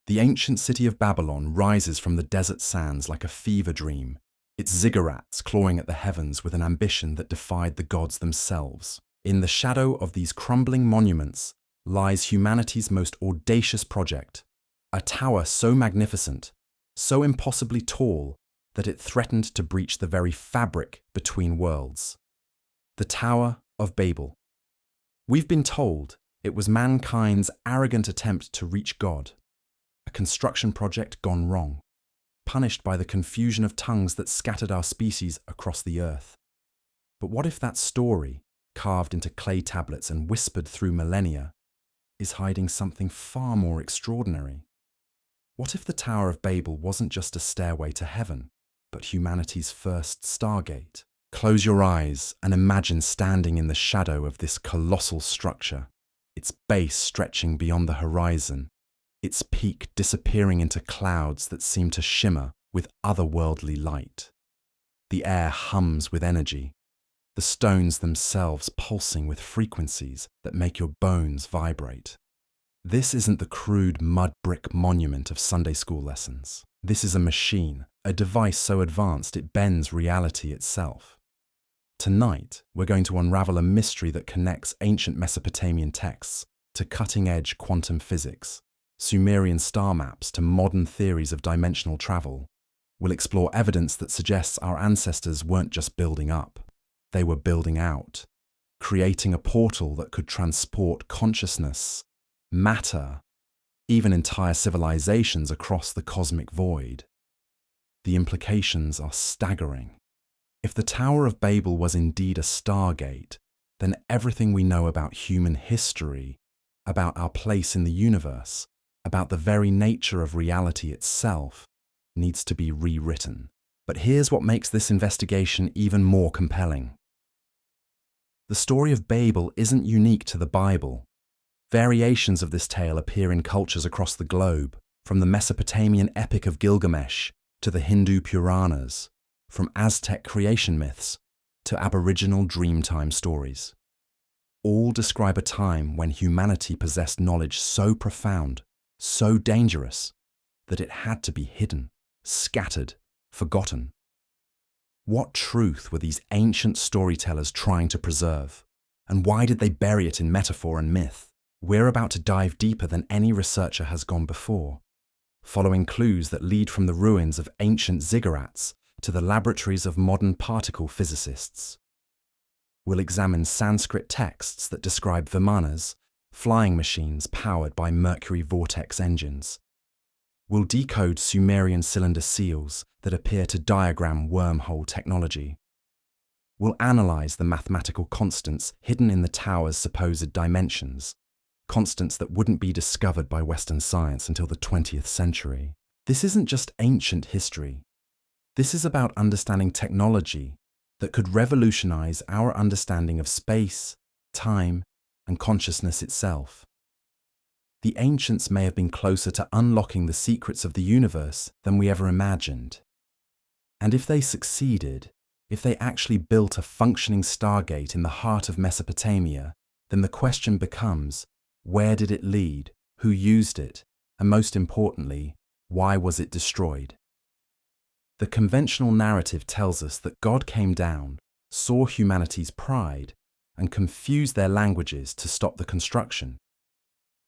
The ancient city of Babylon rises from the desert sands like a fever dream, its ziggurats clawing at the heavens with an ambition that defied the gods themselves. In the shadow of these crumbling monuments lies humanity's most audacious project, a tower so magnificent, so impossibly tall, that it threatened to breach the very fabric between worlds. The Tower of Babel. We've been told it was mankind's arrogant attempt to reach God, a construction project gone wrong, punished by the confusion of tongues that scattered our species across the earth. But what if that story, carved into clay tablets and whispered through millennia, is hiding something far more extraordinary? What if the Tower of Babel wasn't just a stairway to heaven, but humanity's first stargate? Close your eyes and imagine standing in the shadow of this colossal structure, its base stretching beyond the horizon, its peak disappearing into clouds that seem to shimmer with otherworldly light. The air hums with energy, the stones themselves pulsing with frequencies that make your bones vibrate. This isn't the crude mud brick monument of Sunday school lessons. This is a machine, a device so advanced it bends reality itself. Tonight, we're going to unravel a mystery that connects ancient Mesopotamian texts to cutting-edge quantum physics, Sumerian star maps to modern theories of dimensional travel. We'll explore evidence that suggests our ancestors weren't just building up, they were building out, creating a portal that could transport consciousness, matter, even entire civilizations across the cosmic void. The implications are staggering. If the Tower of Babel was indeed a stargate, then everything we know about human history, about our place in the universe, about the very nature of reality itself, needs to be rewritten. But here's what makes this investigation even more compelling. The story of Babel isn't unique to the Bible. Variations of this tale appear in cultures across the globe, from the Mesopotamian epic of Gilgamesh to the Hindu Puranas, from Aztec creation myths to Aboriginal Dreamtime stories. All describe a time when humanity possessed knowledge so profound, so dangerous, that it had to be hidden, scattered, forgotten. What truth were these ancient storytellers trying to preserve? And why did they bury it in metaphor and myth? We're about to dive deeper than any researcher has gone before, following clues that lead from the ruins of ancient ziggurats to the laboratories of modern particle physicists. We'll examine Sanskrit texts that describe vimanas, flying machines powered by mercury vortex engines. We'll decode Sumerian cylinder seals that appear to diagram wormhole technology. We'll analyze the mathematical constants hidden in the tower's supposed dimensions, constants that wouldn't be discovered by Western science until the 20th century. This isn't just ancient history. This is about understanding technology that could revolutionize our understanding of space, time, and consciousness itself. The ancients may have been closer to unlocking the secrets of the universe than we ever imagined. And if they succeeded, if they actually built a functioning stargate in the heart of Mesopotamia, then the question becomes, where did it lead, who used it, and most importantly, why was it destroyed? The conventional narrative tells us that God came down, saw humanity's pride, and confused their languages to stop the construction.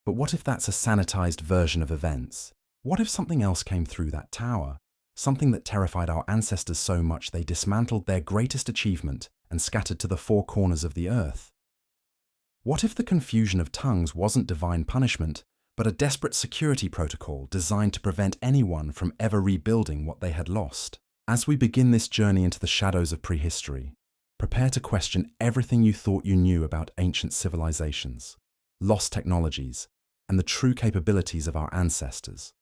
But what if that's a sanitized version of events? What if something else came through that tower? Something that terrified our ancestors so much they dismantled their greatest achievement and scattered to the four corners of the earth? What if the confusion of tongues wasn't divine punishment, but a desperate security protocol designed to prevent anyone from ever rebuilding what they had lost? As we begin this journey into the shadows of prehistory, prepare to question everything you thought you knew about ancient civilizations, lost technologies, and the true capabilities of our ancestors.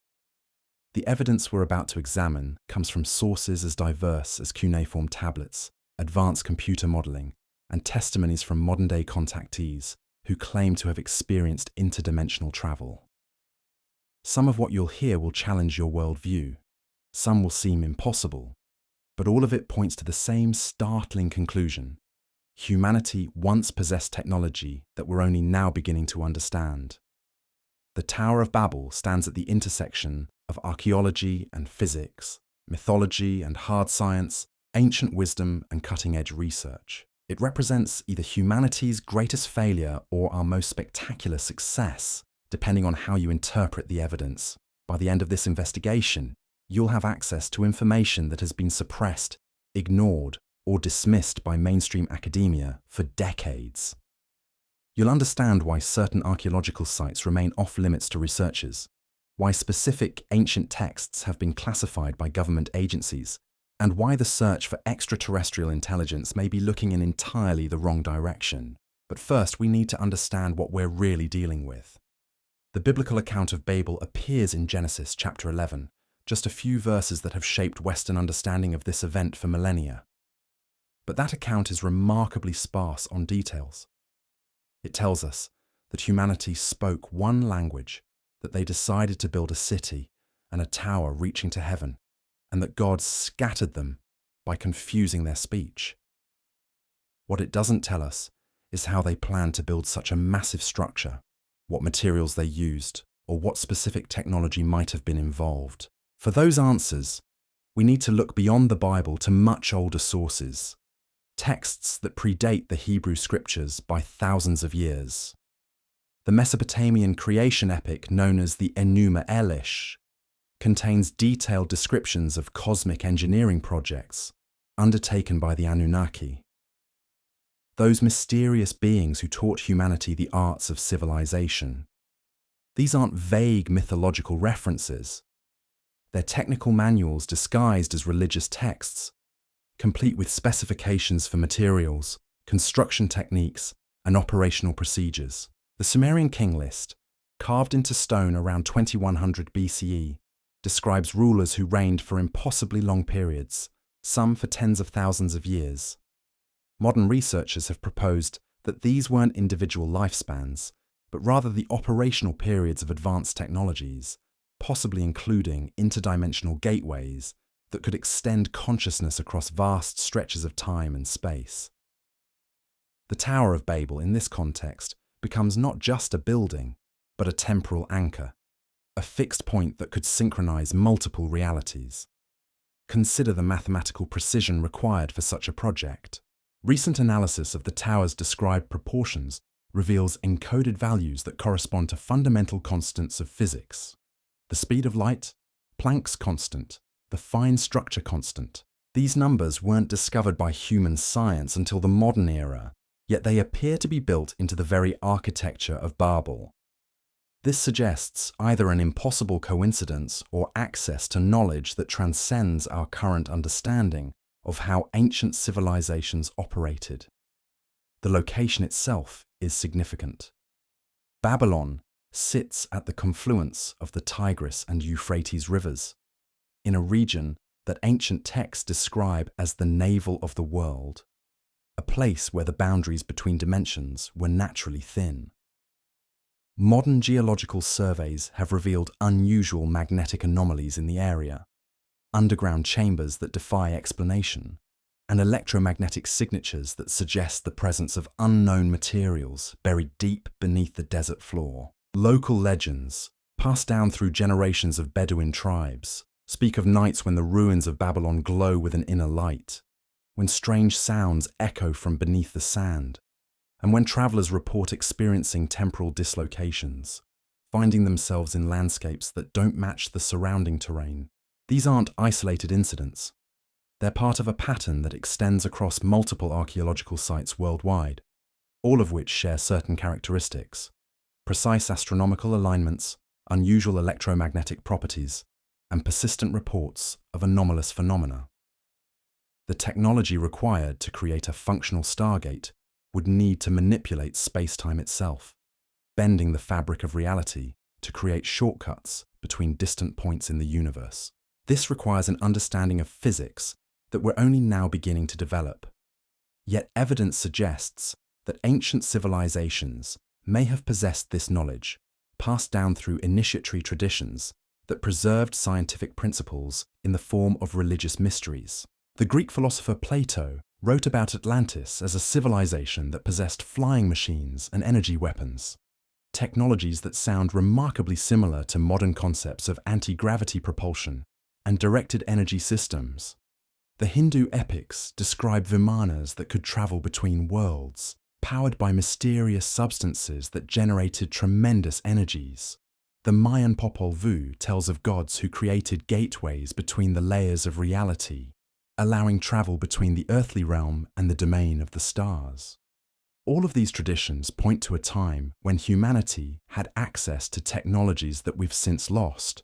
The evidence we're about to examine comes from sources as diverse as cuneiform tablets, advanced computer modeling, and testimonies from modern-day contactees who claim to have experienced interdimensional travel. Some of what you'll hear will challenge your worldview. Some will seem impossible, but all of it points to the same startling conclusion. Humanity once possessed technology that we're only now beginning to understand. The Tower of Babel stands at the intersection of archaeology and physics, mythology and hard science, ancient wisdom and cutting-edge research. It represents either humanity's greatest failure or our most spectacular success, depending on how you interpret the evidence. By the end of this investigation, you'll have access to information that has been suppressed, ignored, or dismissed by mainstream academia for decades. You'll understand why certain archaeological sites remain off-limits to researchers, why specific ancient texts have been classified by government agencies, and why the search for extraterrestrial intelligence may be looking in entirely the wrong direction. But first, we need to understand what we're really dealing with. The biblical account of Babel appears in Genesis chapter 11, just a few verses that have shaped Western understanding of this event for millennia. But that account is remarkably sparse on details. It tells us that humanity spoke one language, that they decided to build a city and a tower reaching to heaven, and that God scattered them by confusing their speech. What it doesn't tell us is how they planned to build such a massive structure, what materials they used, or what specific technology might have been involved. For those answers, we need to look beyond the Bible to much older sources, texts that predate the Hebrew scriptures by thousands of years. The Mesopotamian creation epic known as the Enuma Elish contains detailed descriptions of cosmic engineering projects undertaken by the Anunnaki. Those mysterious beings who taught humanity the arts of civilization. These aren't vague mythological references. They're technical manuals disguised as religious texts, complete with specifications for materials, construction techniques, and operational procedures. The Sumerian king list, carved into stone around 2100 BCE, describes rulers who reigned for impossibly long periods, some for tens of thousands of years. Modern researchers have proposed that these weren't individual lifespans, but rather the operational periods of advanced technologies, possibly including interdimensional gateways that could extend consciousness across vast stretches of time and space. The Tower of Babel, in this context, becomes not just a building, but a temporal anchor, a fixed point that could synchronize multiple realities. Consider the mathematical precision required for such a project. Recent analysis of the tower's described proportions reveals encoded values that correspond to fundamental constants of physics. The speed of light, Planck's constant, the fine structure constant. These numbers weren't discovered by human science until the modern era, yet they appear to be built into the very architecture of Babel. This suggests either an impossible coincidence or access to knowledge that transcends our current understanding of how ancient civilizations operated. The location itself is significant. Babylon sits at the confluence of the Tigris and Euphrates rivers, in a region that ancient texts describe as the navel of the world, a place where the boundaries between dimensions were naturally thin. Modern geological surveys have revealed unusual magnetic anomalies in the area, underground chambers that defy explanation, and electromagnetic signatures that suggest the presence of unknown materials buried deep beneath the desert floor. Local legends, passed down through generations of Bedouin tribes, speak of nights when the ruins of Babylon glow with an inner light, when strange sounds echo from beneath the sand, and when travelers report experiencing temporal dislocations, finding themselves in landscapes that don't match the surrounding terrain. These aren't isolated incidents. They're part of a pattern that extends across multiple archaeological sites worldwide, all of which share certain characteristics: precise astronomical alignments, unusual electromagnetic properties, and persistent reports of anomalous phenomena. The technology required to create a functional stargate would need to manipulate space-time itself, bending the fabric of reality to create shortcuts between distant points in the universe. This requires an understanding of physics that we're only now beginning to develop. Yet evidence suggests that ancient civilizations may have possessed this knowledge, passed down through initiatory traditions that preserved scientific principles in the form of religious mysteries. The Greek philosopher Plato wrote about Atlantis as a civilization that possessed flying machines and energy weapons. technologies that sound remarkably similar to modern concepts of anti-gravity propulsion and directed energy systems. The Hindu epics describe vimanas that could travel between worlds, powered by mysterious substances that generated tremendous energies. The Mayan Popol Vuh tells of gods who created gateways between the layers of reality, allowing travel between the earthly realm and the domain of the stars. All of these traditions point to a time when humanity had access to technologies that we've since lost,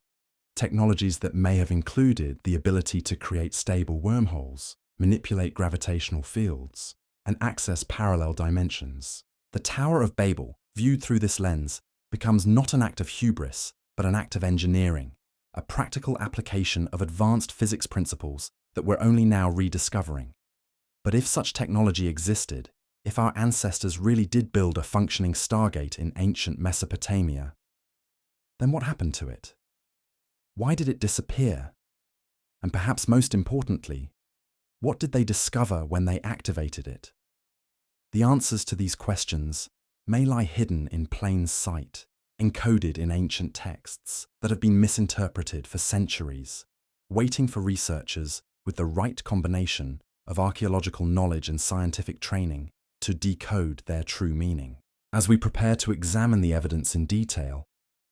technologies that may have included the ability to create stable wormholes, manipulate gravitational fields, and access parallel dimensions. The Tower of Babel, viewed through this lens, becomes not an act of hubris, but an act of engineering, a practical application of advanced physics principles that we're only now rediscovering. But if such technology existed, if our ancestors really did build a functioning stargate in ancient Mesopotamia, then what happened to it? Why did it disappear? And perhaps most importantly, what did they discover when they activated it? The answers to these questions may lie hidden in plain sight, encoded in ancient texts that have been misinterpreted for centuries, waiting for researchers with the right combination of archaeological knowledge and scientific training to decode their true meaning. As we prepare to examine the evidence in detail,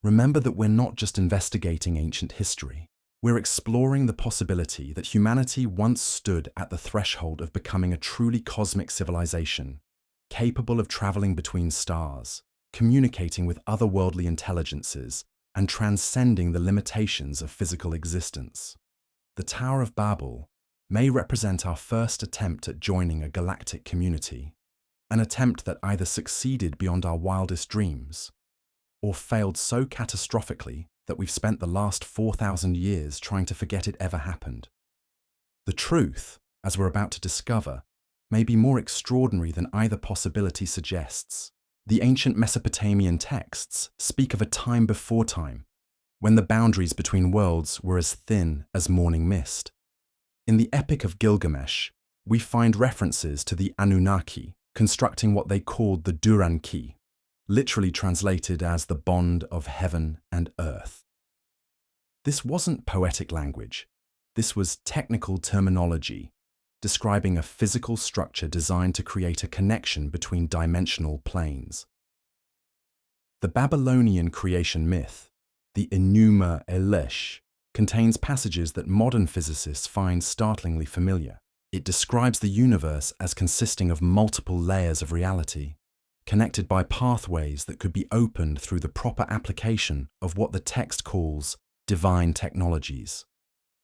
remember that we're not just investigating ancient history. We're exploring the possibility that humanity once stood at the threshold of becoming a truly cosmic civilization, capable of traveling between stars, communicating with otherworldly intelligences, and transcending the limitations of physical existence. The Tower of Babel may represent our first attempt at joining a galactic community, an attempt that either succeeded beyond our wildest dreams, or failed so catastrophically that we've spent the last 4,000 years trying to forget it ever happened. The truth, as we're about to discover, may be more extraordinary than either possibility suggests. The ancient Mesopotamian texts speak of a time before time, when the boundaries between worlds were as thin as morning mist. In the Epic of Gilgamesh, we find references to the Anunnaki constructing what they called the Duran-Ki, literally translated as the bond of heaven and earth. This wasn't poetic language. This was technical terminology, describing a physical structure designed to create a connection between dimensional planes. The Babylonian creation myth, the Enuma Elish, contains passages that modern physicists find startlingly familiar. It describes the universe as consisting of multiple layers of reality, connected by pathways that could be opened through the proper application of what the text calls divine technologies.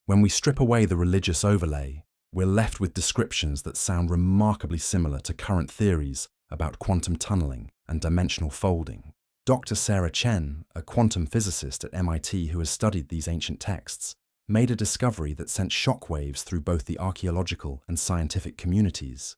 When we strip away the religious overlay, we're left with descriptions that sound remarkably similar to current theories about quantum tunneling and dimensional folding. Dr. Sarah Chen, a quantum physicist at MIT who has studied these ancient texts, made a discovery that sent shockwaves through both the archaeological and scientific communities.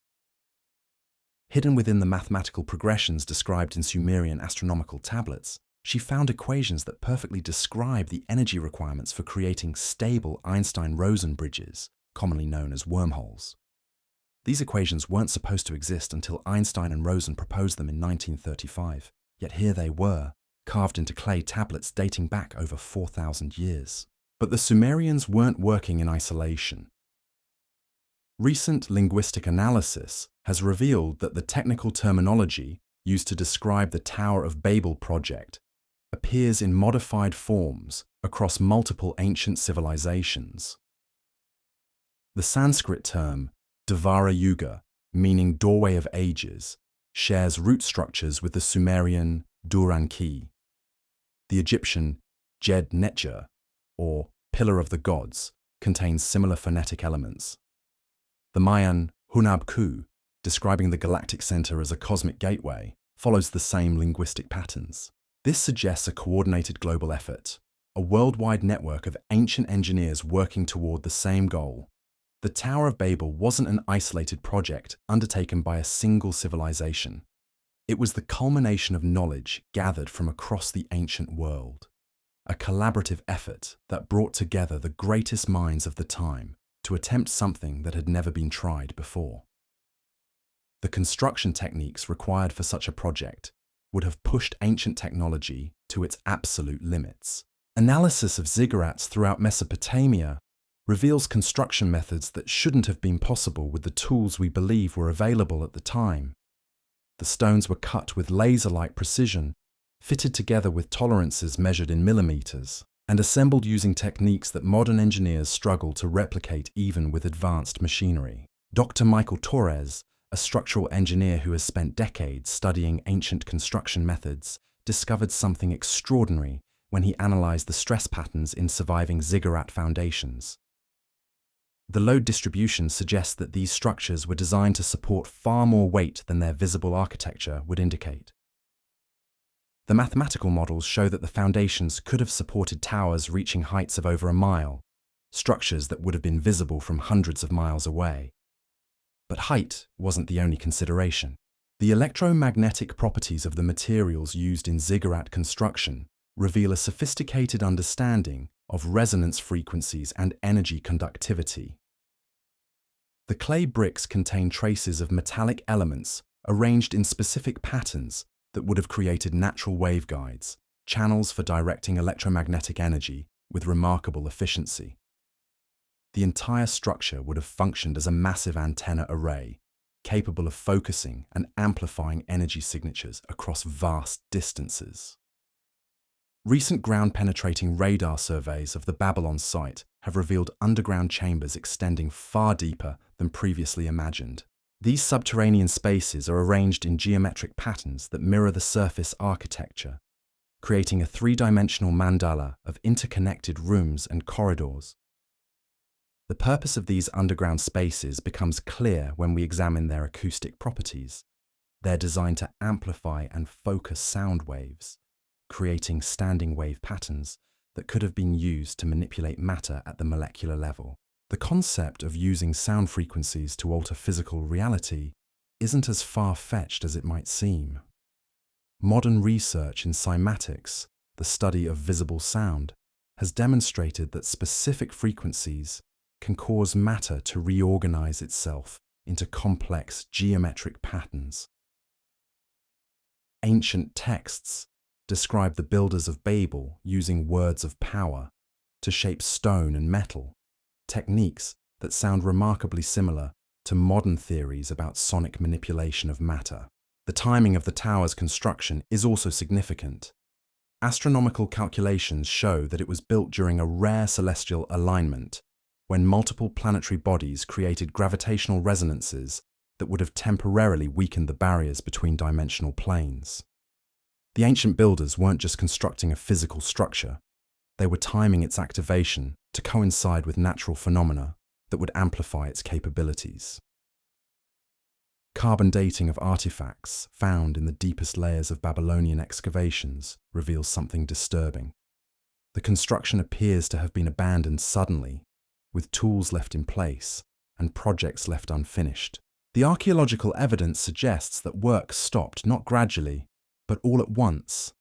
Hidden within the mathematical progressions described in Sumerian astronomical tablets, she found equations that perfectly describe the energy requirements for creating stable Einstein-Rosen bridges, commonly known as wormholes. These equations weren't supposed to exist until Einstein and Rosen proposed them in 1935, yet here they were, carved into clay tablets dating back over 4,000 years. But the Sumerians weren't working in isolation. Recent linguistic analysis has revealed that the technical terminology used to describe the Tower of Babel project appears in modified forms across multiple ancient civilizations. The Sanskrit term Dvara Yuga, meaning doorway of ages, shares root structures with the Sumerian Duran-Ki. The Egyptian Jed Netjer, or Pillar of the Gods, contains similar phonetic elements. The Mayan Hunab-Ku, describing the galactic center as a cosmic gateway, follows the same linguistic patterns. This suggests a coordinated global effort, a worldwide network of ancient engineers working toward the same goal. The Tower of Babel wasn't an isolated project undertaken by a single civilization. It was the culmination of knowledge gathered from across the ancient world, a collaborative effort that brought together the greatest minds of the time to attempt something that had never been tried before. The construction techniques required for such a project would have pushed ancient technology to its absolute limits. Analysis of ziggurats throughout Mesopotamia reveals construction methods that shouldn't have been possible with the tools we believe were available at the time. The stones were cut with laser-like precision, fitted together with tolerances measured in millimeters, and assembled using techniques that modern engineers struggle to replicate even with advanced machinery. Dr. Michael Torres, a structural engineer who has spent decades studying ancient construction methods, discovered something extraordinary when he analyzed the stress patterns in surviving ziggurat foundations. The load distribution suggests that these structures were designed to support far more weight than their visible architecture would indicate. The mathematical models show that the foundations could have supported towers reaching heights of over a mile, structures that would have been visible from hundreds of miles away. But height wasn't the only consideration. The electromagnetic properties of the materials used in ziggurat construction reveal a sophisticated understanding of resonance frequencies and energy conductivity. The clay bricks contain traces of metallic elements arranged in specific patterns that would have created natural waveguides, channels for directing electromagnetic energy with remarkable efficiency. The entire structure would have functioned as a massive antenna array, capable of focusing and amplifying energy signatures across vast distances. Recent ground-penetrating radar surveys of the Babylon site have revealed underground chambers extending far deeper than previously imagined. These subterranean spaces are arranged in geometric patterns that mirror the surface architecture, creating a three-dimensional mandala of interconnected rooms and corridors. The purpose of these underground spaces becomes clear when we examine their acoustic properties. They're designed to amplify and focus sound waves, creating standing wave patterns that could have been used to manipulate matter at the molecular level. The concept of using sound frequencies to alter physical reality isn't as far-fetched as it might seem. Modern research in cymatics, the study of visible sound, has demonstrated that specific frequencies can cause matter to reorganize itself into complex geometric patterns. Ancient texts describe the builders of Babel using words of power to shape stone and metal, techniques that sound remarkably similar to modern theories about sonic manipulation of matter. The timing of the tower's construction is also significant. Astronomical calculations show that it was built during a rare celestial alignment, when multiple planetary bodies created gravitational resonances that would have temporarily weakened the barriers between dimensional planes. The ancient builders weren't just constructing a physical structure, they were timing its activation to coincide with natural phenomena that would amplify its capabilities. Carbon dating of artifacts found in the deepest layers of Babylonian excavations reveals something disturbing. The construction appears to have been abandoned suddenly, with tools left in place and projects left unfinished. The archaeological evidence suggests that work stopped not gradually, but all at once,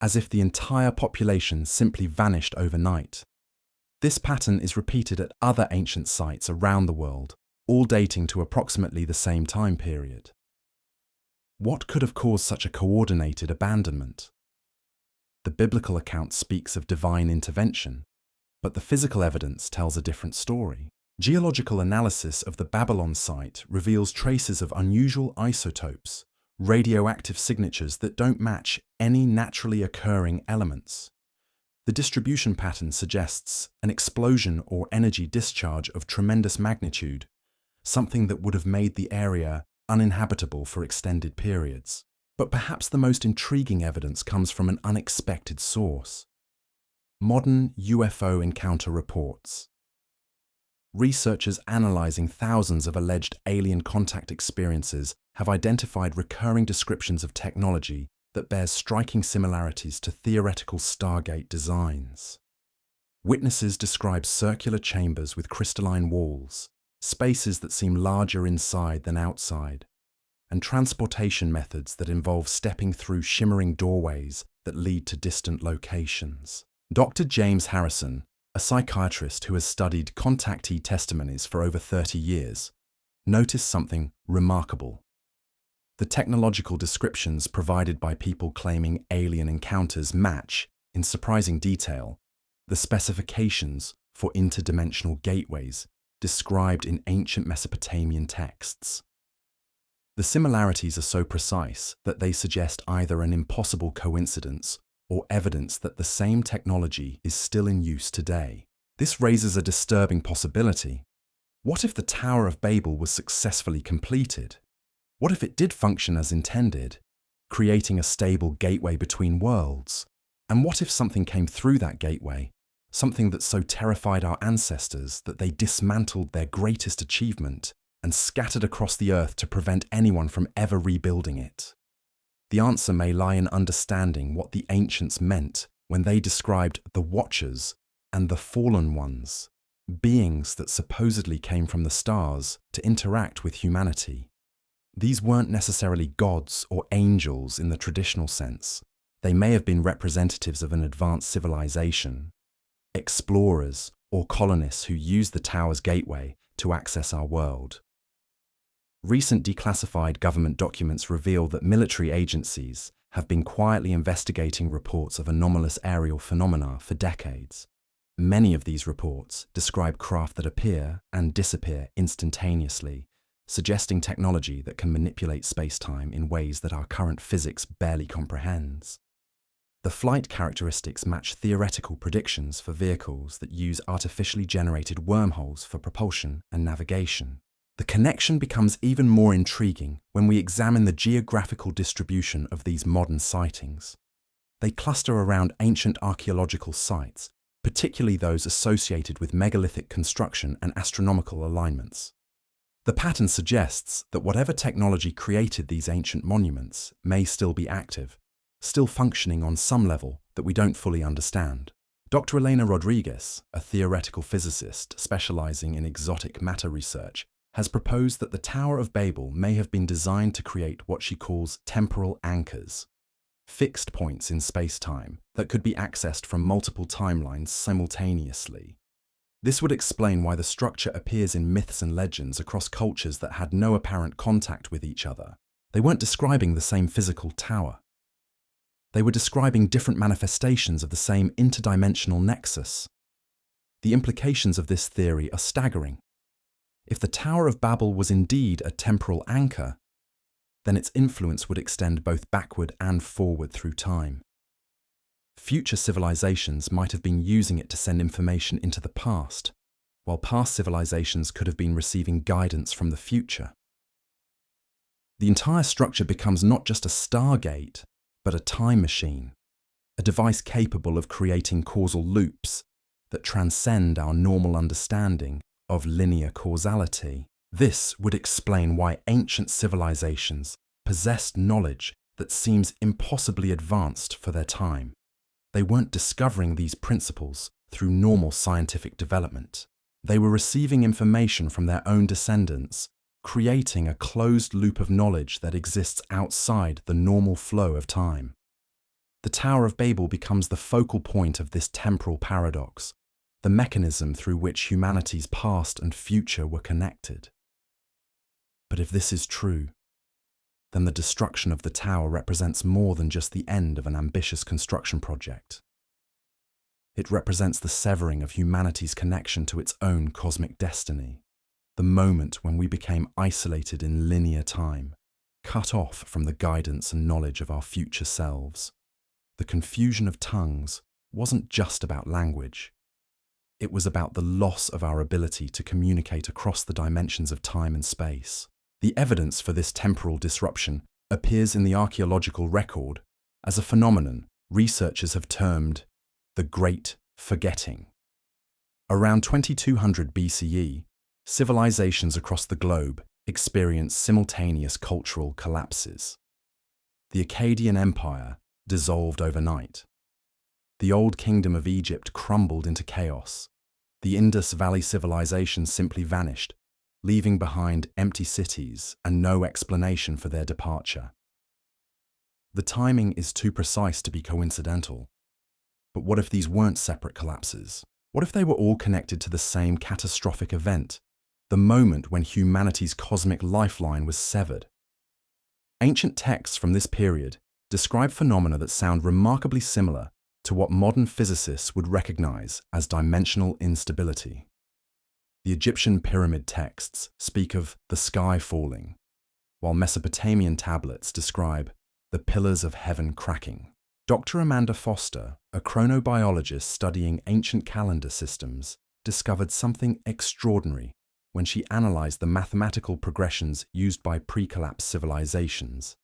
as if the entire population simply vanished overnight. This pattern is repeated at other ancient sites around the world, all dating to approximately the same time period. What could have caused such a coordinated abandonment? The biblical account speaks of divine intervention, but the physical evidence tells a different story. Geological analysis of the Babylon site reveals traces of unusual isotopes, radioactive signatures that don't match any naturally occurring elements. The distribution pattern suggests an explosion or energy discharge of tremendous magnitude, something that would have made the area uninhabitable for extended periods. But perhaps the most intriguing evidence comes from an unexpected source: modern UFO encounter reports. Researchers analyzing thousands of alleged alien contact experiences have identified recurring descriptions of technology that bears striking similarities to theoretical Stargate designs. Witnesses describe circular chambers with crystalline walls, spaces that seem larger inside than outside, and transportation methods that involve stepping through shimmering doorways that lead to distant locations. Dr. James Harrison, a psychiatrist who has studied contactee testimonies for over 30 years, noticed something remarkable. The technological descriptions provided by people claiming alien encounters match, in surprising detail, the specifications for interdimensional gateways described in ancient Mesopotamian texts. The similarities are so precise that they suggest either an impossible coincidence or evidence that the same technology is still in use today. This raises a disturbing possibility. What if the Tower of Babel was successfully completed? What if it did function as intended, creating a stable gateway between worlds? And what if something came through that gateway, something that so terrified our ancestors that they dismantled their greatest achievement and scattered across the earth to prevent anyone from ever rebuilding it? The answer may lie in understanding what the ancients meant when they described the Watchers and the Fallen Ones, beings that supposedly came from the stars to interact with humanity. These weren't necessarily gods or angels in the traditional sense. They may have been representatives of an advanced civilization, explorers or colonists who used the tower's gateway to access our world. Recent declassified government documents reveal that military agencies have been quietly investigating reports of anomalous aerial phenomena for decades. Many of these reports describe craft that appear and disappear instantaneously, suggesting technology that can manipulate space-time in ways that our current physics barely comprehends. The flight characteristics match theoretical predictions for vehicles that use artificially generated wormholes for propulsion and navigation. The connection becomes even more intriguing when we examine the geographical distribution of these modern sightings. They cluster around ancient archaeological sites, particularly those associated with megalithic construction and astronomical alignments. The pattern suggests that whatever technology created these ancient monuments may still be active, still functioning on some level that we don't fully understand. Dr. Elena Rodriguez, a theoretical physicist specializing in exotic matter research, has proposed that the Tower of Babel may have been designed to create what she calls temporal anchors, fixed points in space-time that could be accessed from multiple timelines simultaneously. This would explain why the structure appears in myths and legends across cultures that had no apparent contact with each other. They weren't describing the same physical tower. They were describing different manifestations of the same interdimensional nexus. The implications of this theory are staggering. If the Tower of Babel was indeed a temporal anchor, then its influence would extend both backward and forward through time. Future civilizations might have been using it to send information into the past, while past civilizations could have been receiving guidance from the future. The entire structure becomes not just a stargate, but a time machine, a device capable of creating causal loops that transcend our normal understanding of linear causality. This would explain why ancient civilizations possessed knowledge that seems impossibly advanced for their time. They weren't discovering these principles through normal scientific development. They were receiving information from their own descendants, creating a closed loop of knowledge that exists outside the normal flow of time. The Tower of Babel becomes the focal point of this temporal paradox, the mechanism through which humanity's past and future were connected. But if this is true, then the destruction of the tower represents more than just the end of an ambitious construction project. It represents the severing of humanity's connection to its own cosmic destiny, the moment when we became isolated in linear time, cut off from the guidance and knowledge of our future selves. The confusion of tongues wasn't just about language. It was about the loss of our ability to communicate across the dimensions of time and space. The evidence for this temporal disruption appears in the archaeological record as a phenomenon researchers have termed the Great Forgetting. Around 2200 BCE, civilizations across the globe experienced simultaneous cultural collapses. The Akkadian Empire dissolved overnight. The Old Kingdom of Egypt crumbled into chaos. The Indus Valley civilization simply vanished, leaving behind empty cities and no explanation for their departure. The timing is too precise to be coincidental. But what if these weren't separate collapses? What if they were all connected to the same catastrophic event, the moment when humanity's cosmic lifeline was severed? Ancient texts from this period describe phenomena that sound remarkably similar to what modern physicists would recognize as dimensional instability. The Egyptian pyramid texts speak of the sky falling, while Mesopotamian tablets describe the pillars of heaven cracking. Dr. Amanda Foster, a chronobiologist studying ancient calendar systems, discovered something extraordinary when she analyzed the mathematical progressions used by pre-collapse civilizations.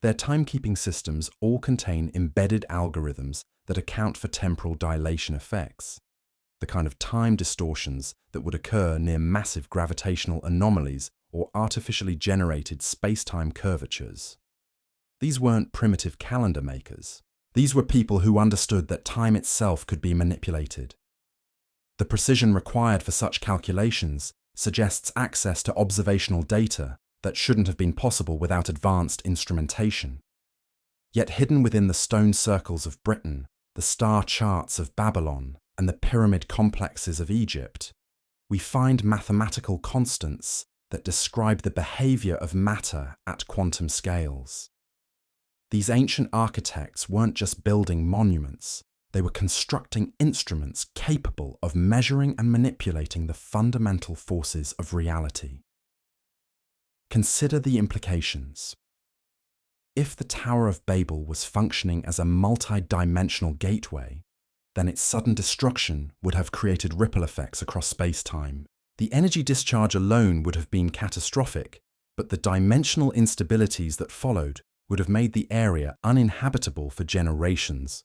Their timekeeping systems all contain embedded algorithms that account for temporal dilation effects, the kind of time distortions that would occur near massive gravitational anomalies or artificially generated space-time curvatures. These weren't primitive calendar makers. These were people who understood that time itself could be manipulated. The precision required for such calculations suggests access to observational data that shouldn't have been possible without advanced instrumentation. Yet hidden within the stone circles of Britain, the star charts of Babylon, and the pyramid complexes of Egypt, we find mathematical constants that describe the behavior of matter at quantum scales. These ancient architects weren't just building monuments, they were constructing instruments capable of measuring and manipulating the fundamental forces of reality. Consider the implications. If the Tower of Babel was functioning as a multi-dimensional gateway, then its sudden destruction would have created ripple effects across space-time. The energy discharge alone would have been catastrophic, but the dimensional instabilities that followed would have made the area uninhabitable for generations.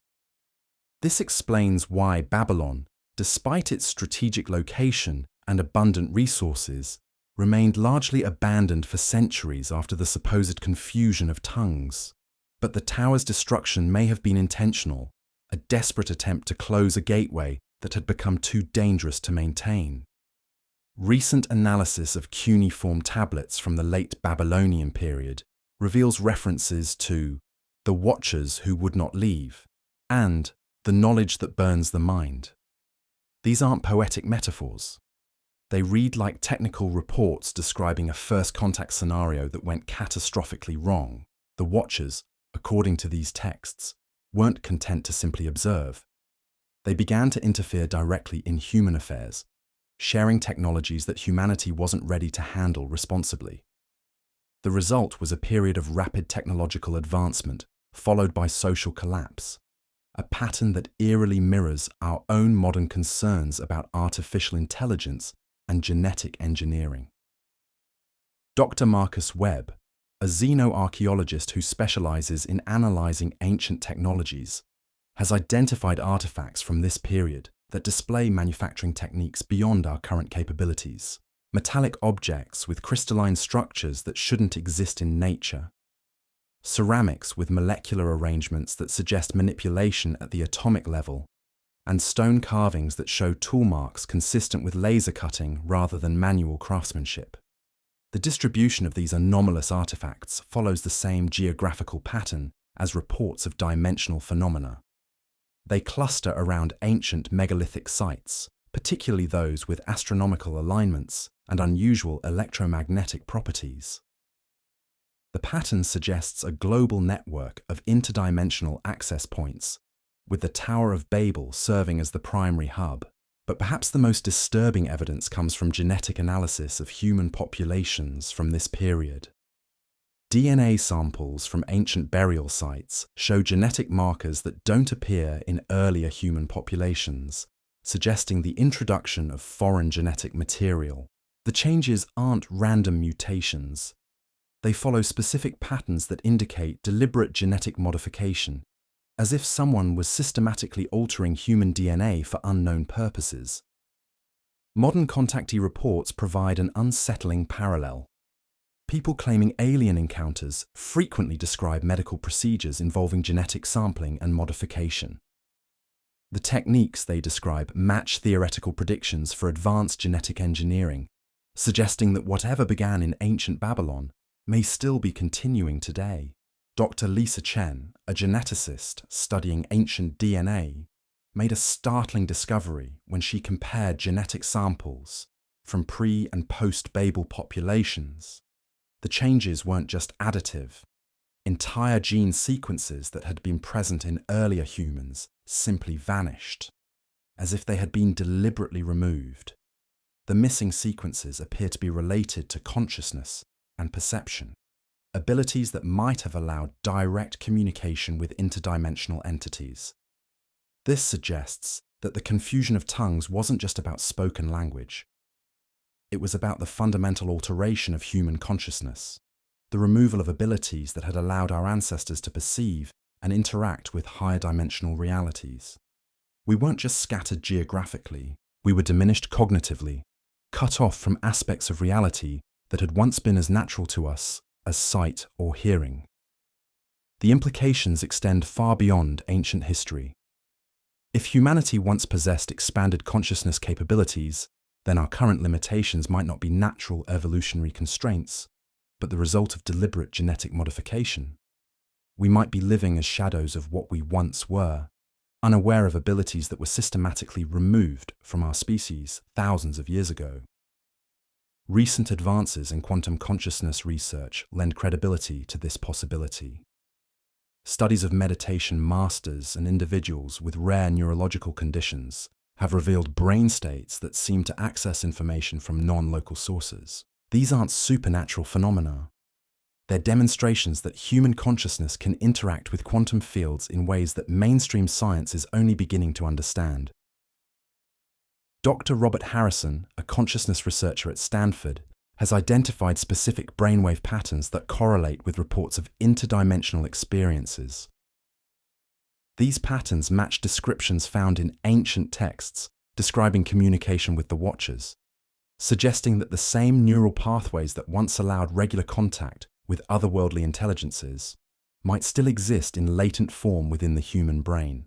This explains why Babylon, despite its strategic location and abundant resources, remained largely abandoned for centuries after the supposed confusion of tongues. But the tower's destruction may have been intentional, a desperate attempt to close a gateway that had become too dangerous to maintain. Recent analysis of cuneiform tablets from the late Babylonian period reveals references to the watchers who would not leave and the knowledge that burns the mind. These aren't poetic metaphors. They read like technical reports describing a first contact scenario that went catastrophically wrong. The watchers, according to these texts, weren't content to simply observe. They began to interfere directly in human affairs, sharing technologies that humanity wasn't ready to handle responsibly. The result was a period of rapid technological advancement, followed by social collapse, a pattern that eerily mirrors our own modern concerns about artificial intelligence and genetic engineering. Dr. Marcus Webb, a xenoarchaeologist who specializes in analyzing ancient technologies, has identified artifacts from this period that display manufacturing techniques beyond our current capabilities. Metallic objects with crystalline structures that shouldn't exist in nature. Ceramics with molecular arrangements that suggest manipulation at the atomic level, and stone carvings that show tool marks consistent with laser cutting rather than manual craftsmanship. The distribution of these anomalous artifacts follows the same geographical pattern as reports of dimensional phenomena. They cluster around ancient megalithic sites, particularly those with astronomical alignments and unusual electromagnetic properties. The pattern suggests a global network of interdimensional access points, with the Tower of Babel serving as the primary hub. But perhaps the most disturbing evidence comes from genetic analysis of human populations from this period. DNA samples from ancient burial sites show genetic markers that don't appear in earlier human populations, suggesting the introduction of foreign genetic material. The changes aren't random mutations. They follow specific patterns that indicate deliberate genetic modification, as if someone was systematically altering human DNA for unknown purposes. Modern contactee reports provide an unsettling parallel. People claiming alien encounters frequently describe medical procedures involving genetic sampling and modification. The techniques they describe match theoretical predictions for advanced genetic engineering, suggesting that whatever began in ancient Babylon may still be continuing today. Dr. Lisa Chen, a geneticist studying ancient DNA, made a startling discovery when she compared genetic samples from pre- and post-Babel populations. The changes weren't just additive, Entire gene sequences that had been present in earlier humans simply vanished, as if they had been deliberately removed. The missing sequences appear to be related to consciousness and perception, abilities that might have allowed direct communication with interdimensional entities. This suggests that the confusion of tongues wasn't just about spoken language. It was about the fundamental alteration of human consciousness, the removal of abilities that had allowed our ancestors to perceive and interact with higher dimensional realities. We weren't just scattered geographically, we were diminished cognitively, cut off from aspects of reality that had once been as natural to us as sight or hearing. The implications extend far beyond ancient history. If humanity once possessed expanded consciousness capabilities, then our current limitations might not be natural evolutionary constraints, but the result of deliberate genetic modification. We might be living as shadows of what we once were, unaware of abilities that were systematically removed from our species thousands of years ago. Recent advances in quantum consciousness research lend credibility to this possibility. Studies of meditation masters and individuals with rare neurological conditions have revealed brain states that seem to access information from non-local sources. These aren't supernatural phenomena. They're demonstrations that human consciousness can interact with quantum fields in ways that mainstream science is only beginning to understand. Dr. Robert Harrison, a consciousness researcher at Stanford, has identified specific brainwave patterns that correlate with reports of interdimensional experiences. These patterns match descriptions found in ancient texts describing communication with the Watchers, suggesting that the same neural pathways that once allowed regular contact with otherworldly intelligences might still exist in latent form within the human brain.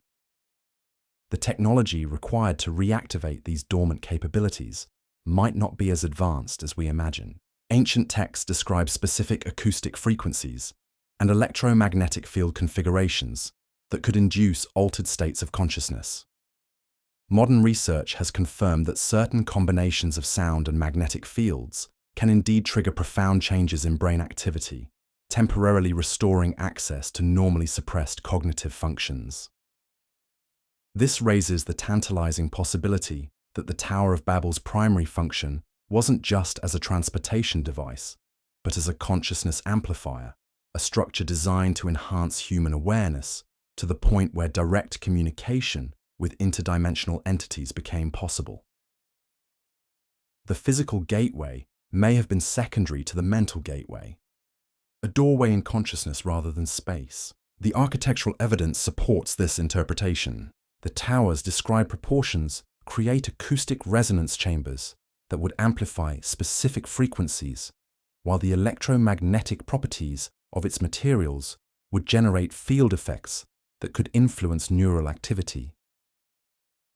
The technology required to reactivate these dormant capabilities might not be as advanced as we imagine. Ancient texts describe specific acoustic frequencies and electromagnetic field configurations that could induce altered states of consciousness. Modern research has confirmed that certain combinations of sound and magnetic fields can indeed trigger profound changes in brain activity, temporarily restoring access to normally suppressed cognitive functions. This raises the tantalizing possibility that the Tower of Babel's primary function wasn't just as a transportation device, but as a consciousness amplifier, a structure designed to enhance human awareness to the point where direct communication with interdimensional entities became possible. The physical gateway may have been secondary to the mental gateway, a doorway in consciousness rather than space. The architectural evidence supports this interpretation. The towers describe proportions create acoustic resonance chambers that would amplify specific frequencies, while the electromagnetic properties of its materials would generate field effects that could influence neural activity.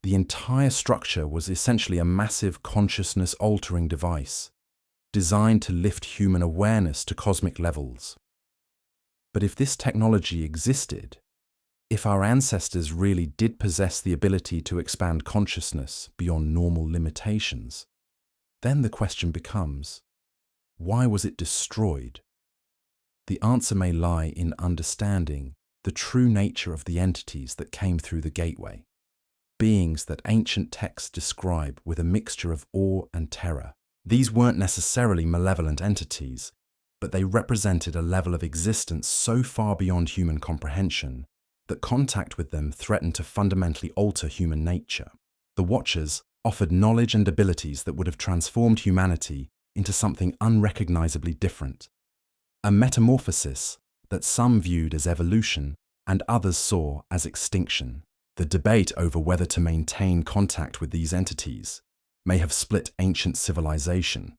The entire structure was essentially a massive consciousness-altering device, designed to lift human awareness to cosmic levels. But if this technology existed, if our ancestors really did possess the ability to expand consciousness beyond normal limitations, then the question becomes, why was it destroyed? The answer may lie in understanding the true nature of the entities that came through the gateway, beings that ancient texts describe with a mixture of awe and terror. These weren't necessarily malevolent entities, but they represented a level of existence so far beyond human comprehension that contact with them threatened to fundamentally alter human nature. The Watchers offered knowledge and abilities that would have transformed humanity into something unrecognizably different, a metamorphosis that some viewed as evolution and others saw as extinction. The debate over whether to maintain contact with these entities may have split ancient civilization,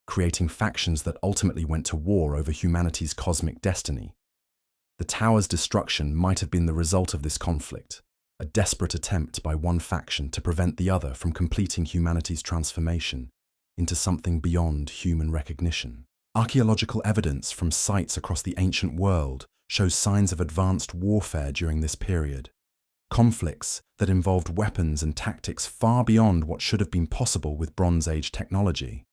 creating factions that ultimately went to war over humanity's cosmic destiny. The tower's destruction might have been the result of this conflict, a desperate attempt by one faction to prevent the other from completing humanity's transformation into something beyond human recognition. Archaeological evidence from sites across the ancient world shows signs of advanced warfare during this period, conflicts that involved weapons and tactics far beyond what should have been possible with Bronze Age technology.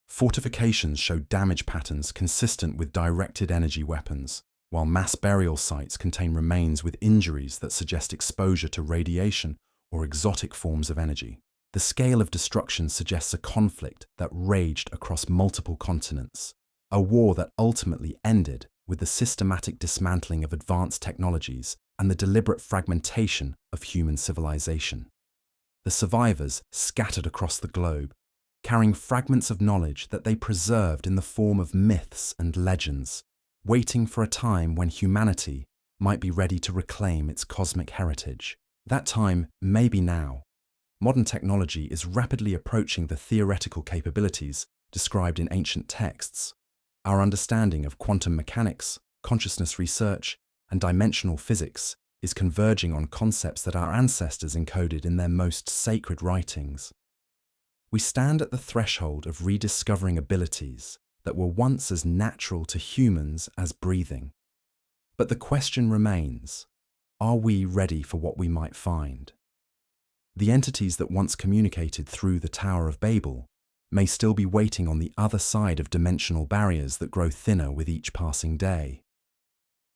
Fortifications showed damage patterns consistent with directed energy weapons, while mass burial sites contain remains with injuries that suggest exposure to radiation or exotic forms of energy. The scale of destruction suggests a conflict that raged across multiple continents, a war that ultimately ended with the systematic dismantling of advanced technologies and the deliberate fragmentation of human civilization. The survivors scattered across the globe, carrying fragments of knowledge that they preserved in the form of myths and legends, waiting for a time when humanity might be ready to reclaim its cosmic heritage. That time may be now. Modern technology is rapidly approaching the theoretical capabilities described in ancient texts. Our understanding of quantum mechanics, consciousness research, and dimensional physics is converging on concepts that our ancestors encoded in their most sacred writings. We stand at the threshold of rediscovering abilities that were once as natural to humans as breathing. But the question remains, are we ready for what we might find? The entities that once communicated through the Tower of Babel may still be waiting on the other side of dimensional barriers that grow thinner with each passing day.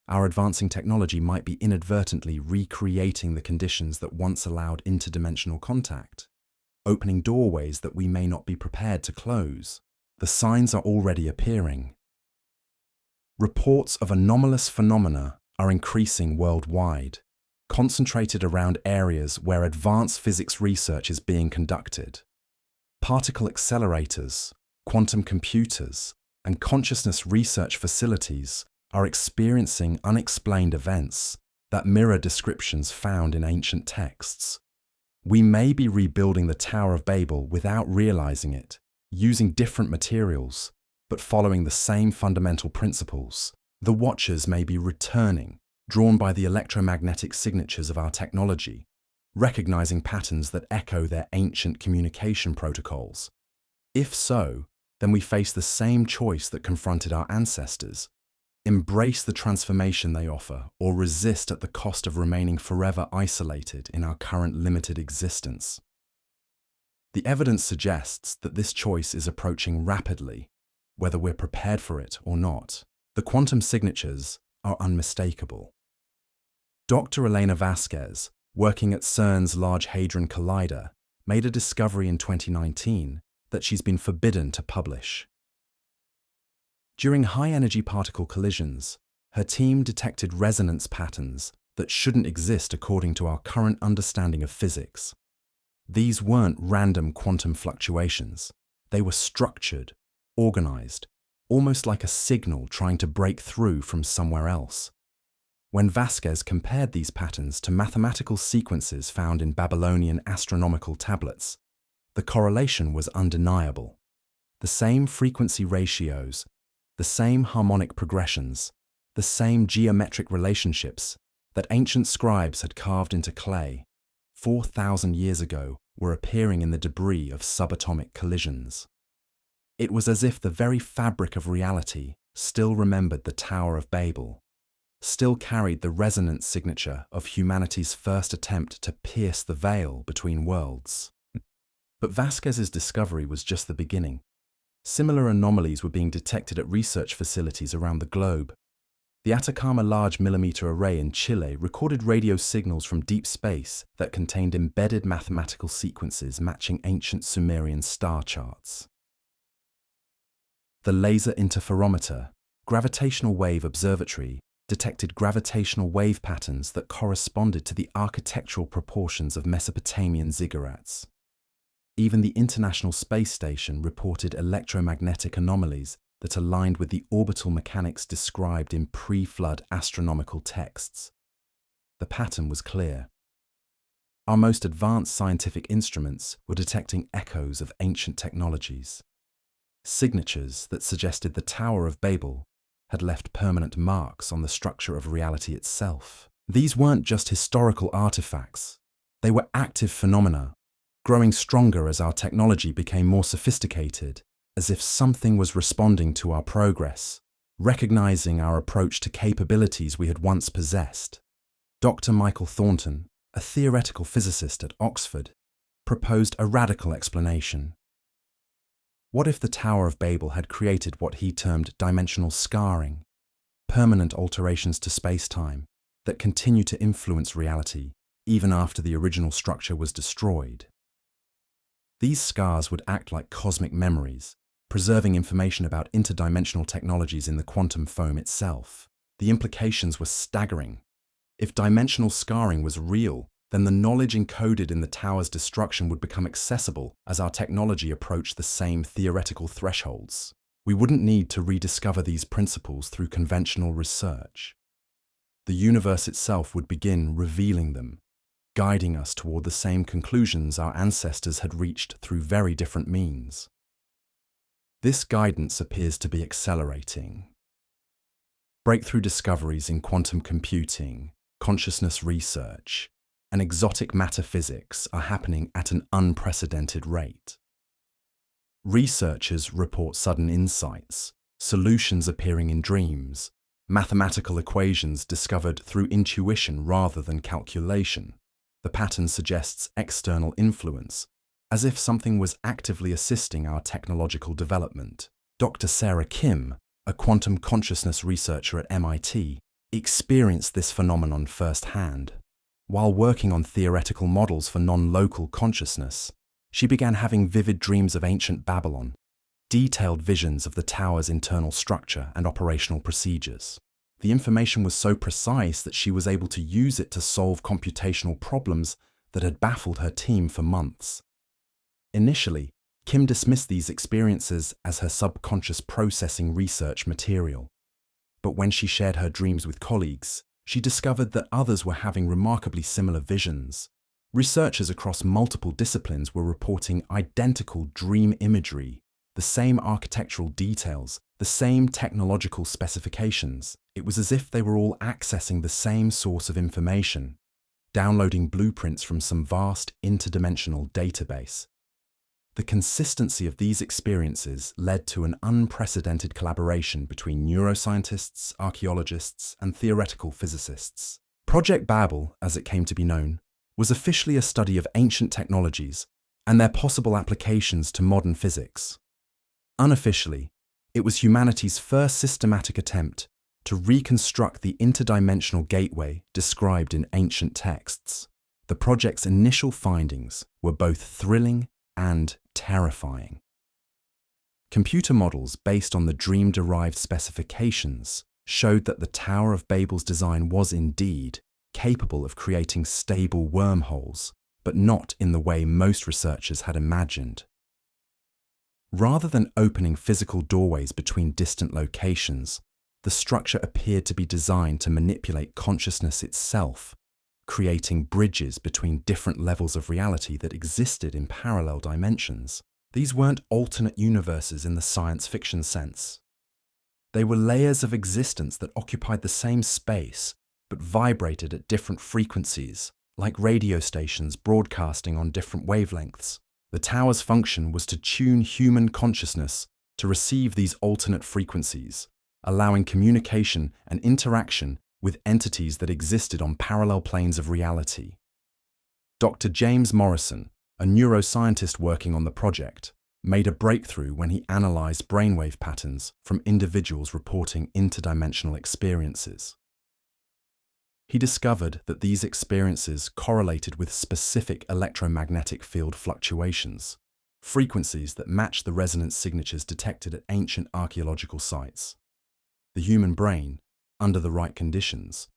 Our advancing technology might be inadvertently recreating the conditions that once allowed interdimensional contact, opening doorways that we may not be prepared to close. The signs are already appearing. Reports of anomalous phenomena are increasing worldwide, concentrated around areas where advanced physics research is being conducted. Particle accelerators, quantum computers, and consciousness research facilities are experiencing unexplained events that mirror descriptions found in ancient texts. We may be rebuilding the Tower of Babel without realizing it, using different materials, but following the same fundamental principles. The Watchers may be returning, drawn by the electromagnetic signatures of our technology, recognizing patterns that echo their ancient communication protocols. If so, then we face the same choice that confronted our ancestors: embrace the transformation they offer, or resist at the cost of remaining forever isolated in our current limited existence. The evidence suggests that this choice is approaching rapidly, whether we're prepared for it or not. The quantum signatures are unmistakable. Dr. Elena Vasquez, working at CERN's Large Hadron Collider, made a discovery in 2019 that she's been forbidden to publish. During high-energy particle collisions, her team detected resonance patterns that shouldn't exist according to our current understanding of physics. These weren't random quantum fluctuations. They were structured, organized, almost like a signal trying to break through from somewhere else. When Vasquez compared these patterns to mathematical sequences found in Babylonian astronomical tablets, the correlation was undeniable. The same frequency ratios, the same harmonic progressions, the same geometric relationships that ancient scribes had carved into clay 4,000 years ago were appearing in the debris of subatomic collisions. It was as if the very fabric of reality still remembered the Tower of Babel, still carried the resonance signature of humanity's first attempt to pierce the veil between worlds. But Vasquez's discovery was just the beginning. Similar anomalies were being detected at research facilities around the globe. The Atacama Large Millimeter Array in Chile recorded radio signals from deep space that contained embedded mathematical sequences matching ancient Sumerian star charts. The Laser Interferometer, Gravitational Wave Observatory, detected gravitational wave patterns that corresponded to the architectural proportions of Mesopotamian ziggurats. Even the International Space Station reported electromagnetic anomalies that aligned with the orbital mechanics described in pre-flood astronomical texts. The pattern was clear. Our most advanced scientific instruments were detecting echoes of ancient technologies, signatures that suggested the Tower of Babel had left permanent marks on the structure of reality itself. These weren't just historical artifacts. They were active phenomena, growing stronger as our technology became more sophisticated, as if something was responding to our progress, recognizing our approach to capabilities we had once possessed. Dr. Michael Thornton, a theoretical physicist at Oxford, proposed a radical explanation. What if the Tower of Babel had created what he termed dimensional scarring, permanent alterations to space-time that continue to influence reality even after the original structure was destroyed. These scars would act like cosmic memories, preserving information about interdimensional technologies in the quantum foam itself. The implications were staggering. If dimensional scarring was real, then the knowledge encoded in the tower's destruction would become accessible as our technology approached the same theoretical thresholds. We wouldn't need to rediscover these principles through conventional research. The universe itself would begin revealing them, guiding us toward the same conclusions our ancestors had reached through very different means. This guidance appears to be accelerating. Breakthrough discoveries in quantum computing, consciousness research, and exotic matter physics are happening at an unprecedented rate. Researchers report sudden insights, solutions appearing in dreams, mathematical equations discovered through intuition rather than calculation. The pattern suggests external influence, as if something was actively assisting our technological development. Dr. Sarah Kim, a quantum consciousness researcher at MIT, experienced this phenomenon firsthand. While working on theoretical models for non-local consciousness, she began having vivid dreams of ancient Babylon, detailed visions of the tower's internal structure and operational procedures. The information was so precise that she was able to use it to solve computational problems that had baffled her team for months. Initially, Kim dismissed these experiences as her subconscious processing research material. But when she shared her dreams with colleagues, she discovered that others were having remarkably similar visions. Researchers across multiple disciplines were reporting identical dream imagery, the same architectural details, the same technological specifications. It was as if they were all accessing the same source of information, downloading blueprints from some vast interdimensional database. The consistency of these experiences led to an unprecedented collaboration between neuroscientists, archaeologists, and theoretical physicists. Project Babel, as it came to be known, was officially a study of ancient technologies and their possible applications to modern physics. Unofficially, it was humanity's first systematic attempt to reconstruct the interdimensional gateway described in ancient texts. The project's initial findings were both thrilling and terrifying. Computer models based on the dream-derived specifications showed that the Tower of Babel's design was indeed capable of creating stable wormholes, but not in the way most researchers had imagined. Rather than opening physical doorways between distant locations, the structure appeared to be designed to manipulate consciousness itself, creating bridges between different levels of reality that existed in parallel dimensions. These weren't alternate universes in the science fiction sense. They were layers of existence that occupied the same space, but vibrated at different frequencies, like radio stations broadcasting on different wavelengths. The tower's function was to tune human consciousness to receive these alternate frequencies, allowing communication and interaction with entities that existed on parallel planes of reality. Dr. James Morrison, a neuroscientist working on the project, made a breakthrough when he analyzed brainwave patterns from individuals reporting interdimensional experiences. He discovered that these experiences correlated with specific electromagnetic field fluctuations, frequencies that matched the resonance signatures detected at ancient archaeological sites. The human brain, under the right conditions,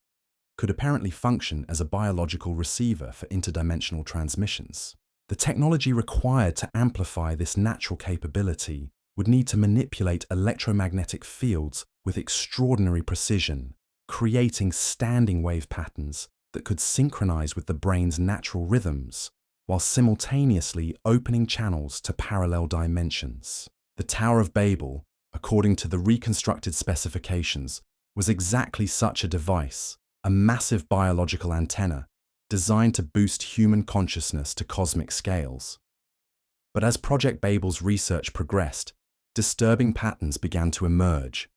could apparently function as a biological receiver for interdimensional transmissions. The technology required to amplify this natural capability would need to manipulate electromagnetic fields with extraordinary precision, creating standing wave patterns that could synchronize with the brain's natural rhythms, while simultaneously opening channels to parallel dimensions. The Tower of Babel, according to the reconstructed specifications, was exactly such a device, a massive biological antenna designed to boost human consciousness to cosmic scales. But as Project Babel's research progressed, disturbing patterns began to emerge.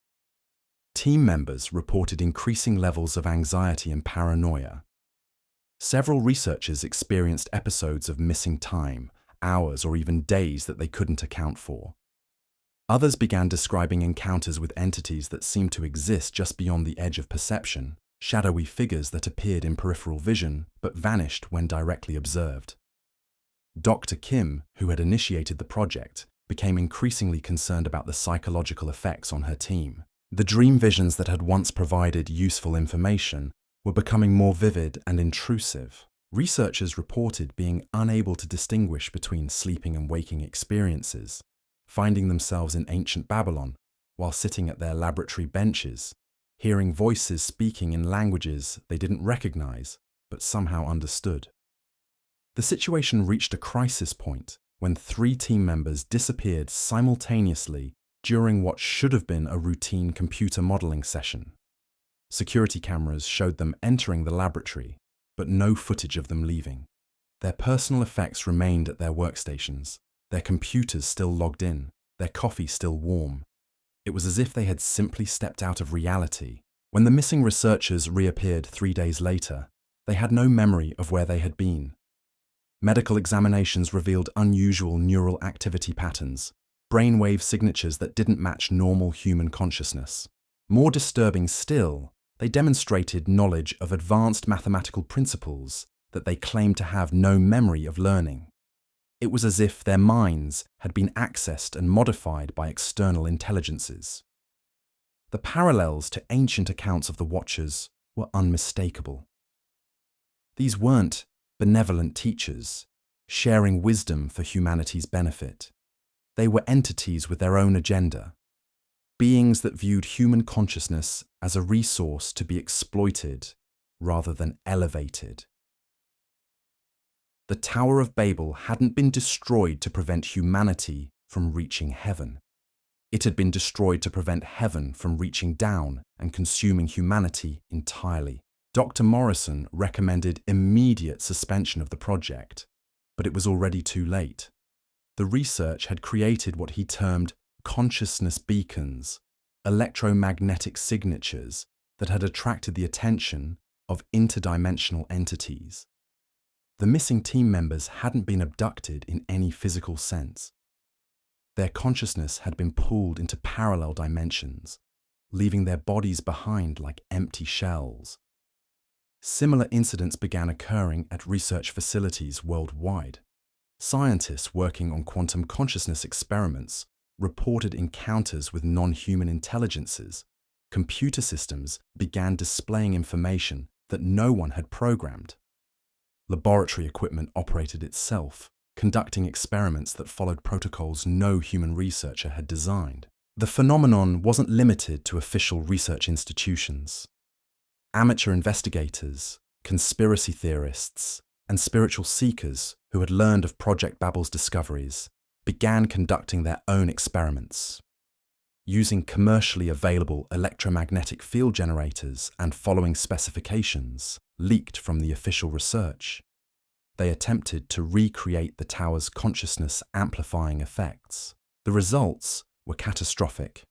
Team members reported increasing levels of anxiety and paranoia. Several researchers experienced episodes of missing time, hours or even days that they couldn't account for. Others began describing encounters with entities that seemed to exist just beyond the edge of perception, shadowy figures that appeared in peripheral vision but vanished when directly observed. Dr. Kim, who had initiated the project, became increasingly concerned about the psychological effects on her team. The dream visions that had once provided useful information were becoming more vivid and intrusive. Researchers reported being unable to distinguish between sleeping and waking experiences, finding themselves in ancient Babylon while sitting at their laboratory benches, hearing voices speaking in languages they didn't recognize but somehow understood. The situation reached a crisis point when 3 team members disappeared simultaneously during what should have been a routine computer modeling session. Security cameras showed them entering the laboratory, but no footage of them leaving. Their personal effects remained at their workstations, their computers still logged in, their coffee still warm. It was as if they had simply stepped out of reality. When the missing researchers reappeared 3 days later, they had no memory of where they had been. Medical examinations revealed unusual neural activity patterns, brainwave signatures that didn't match normal human consciousness. More disturbing still, they demonstrated knowledge of advanced mathematical principles that they claimed to have no memory of learning. It was as if their minds had been accessed and modified by external intelligences. The parallels to ancient accounts of the Watchers were unmistakable. These weren't benevolent teachers, sharing wisdom for humanity's benefit. They were entities with their own agenda, beings that viewed human consciousness as a resource to be exploited rather than elevated. The Tower of Babel hadn't been destroyed to prevent humanity from reaching heaven. It had been destroyed to prevent heaven from reaching down and consuming humanity entirely. Dr. Morrison recommended immediate suspension of the project, but it was already too late. The research had created what he termed consciousness beacons, electromagnetic signatures that had attracted the attention of interdimensional entities. The missing team members hadn't been abducted in any physical sense. Their consciousness had been pulled into parallel dimensions, leaving their bodies behind like empty shells. Similar incidents began occurring at research facilities worldwide. Scientists working on quantum consciousness experiments reported encounters with non-human intelligences. Computer systems began displaying information that no one had programmed. Laboratory equipment operated itself, conducting experiments that followed protocols no human researcher had designed. The phenomenon wasn't limited to official research institutions. Amateur investigators, conspiracy theorists, and spiritual seekers who had learned of Project Babel's discoveries began conducting their own experiments. Using commercially available electromagnetic field generators and following specifications leaked from the official research, they attempted to recreate the tower's consciousness amplifying effects. The results were catastrophic.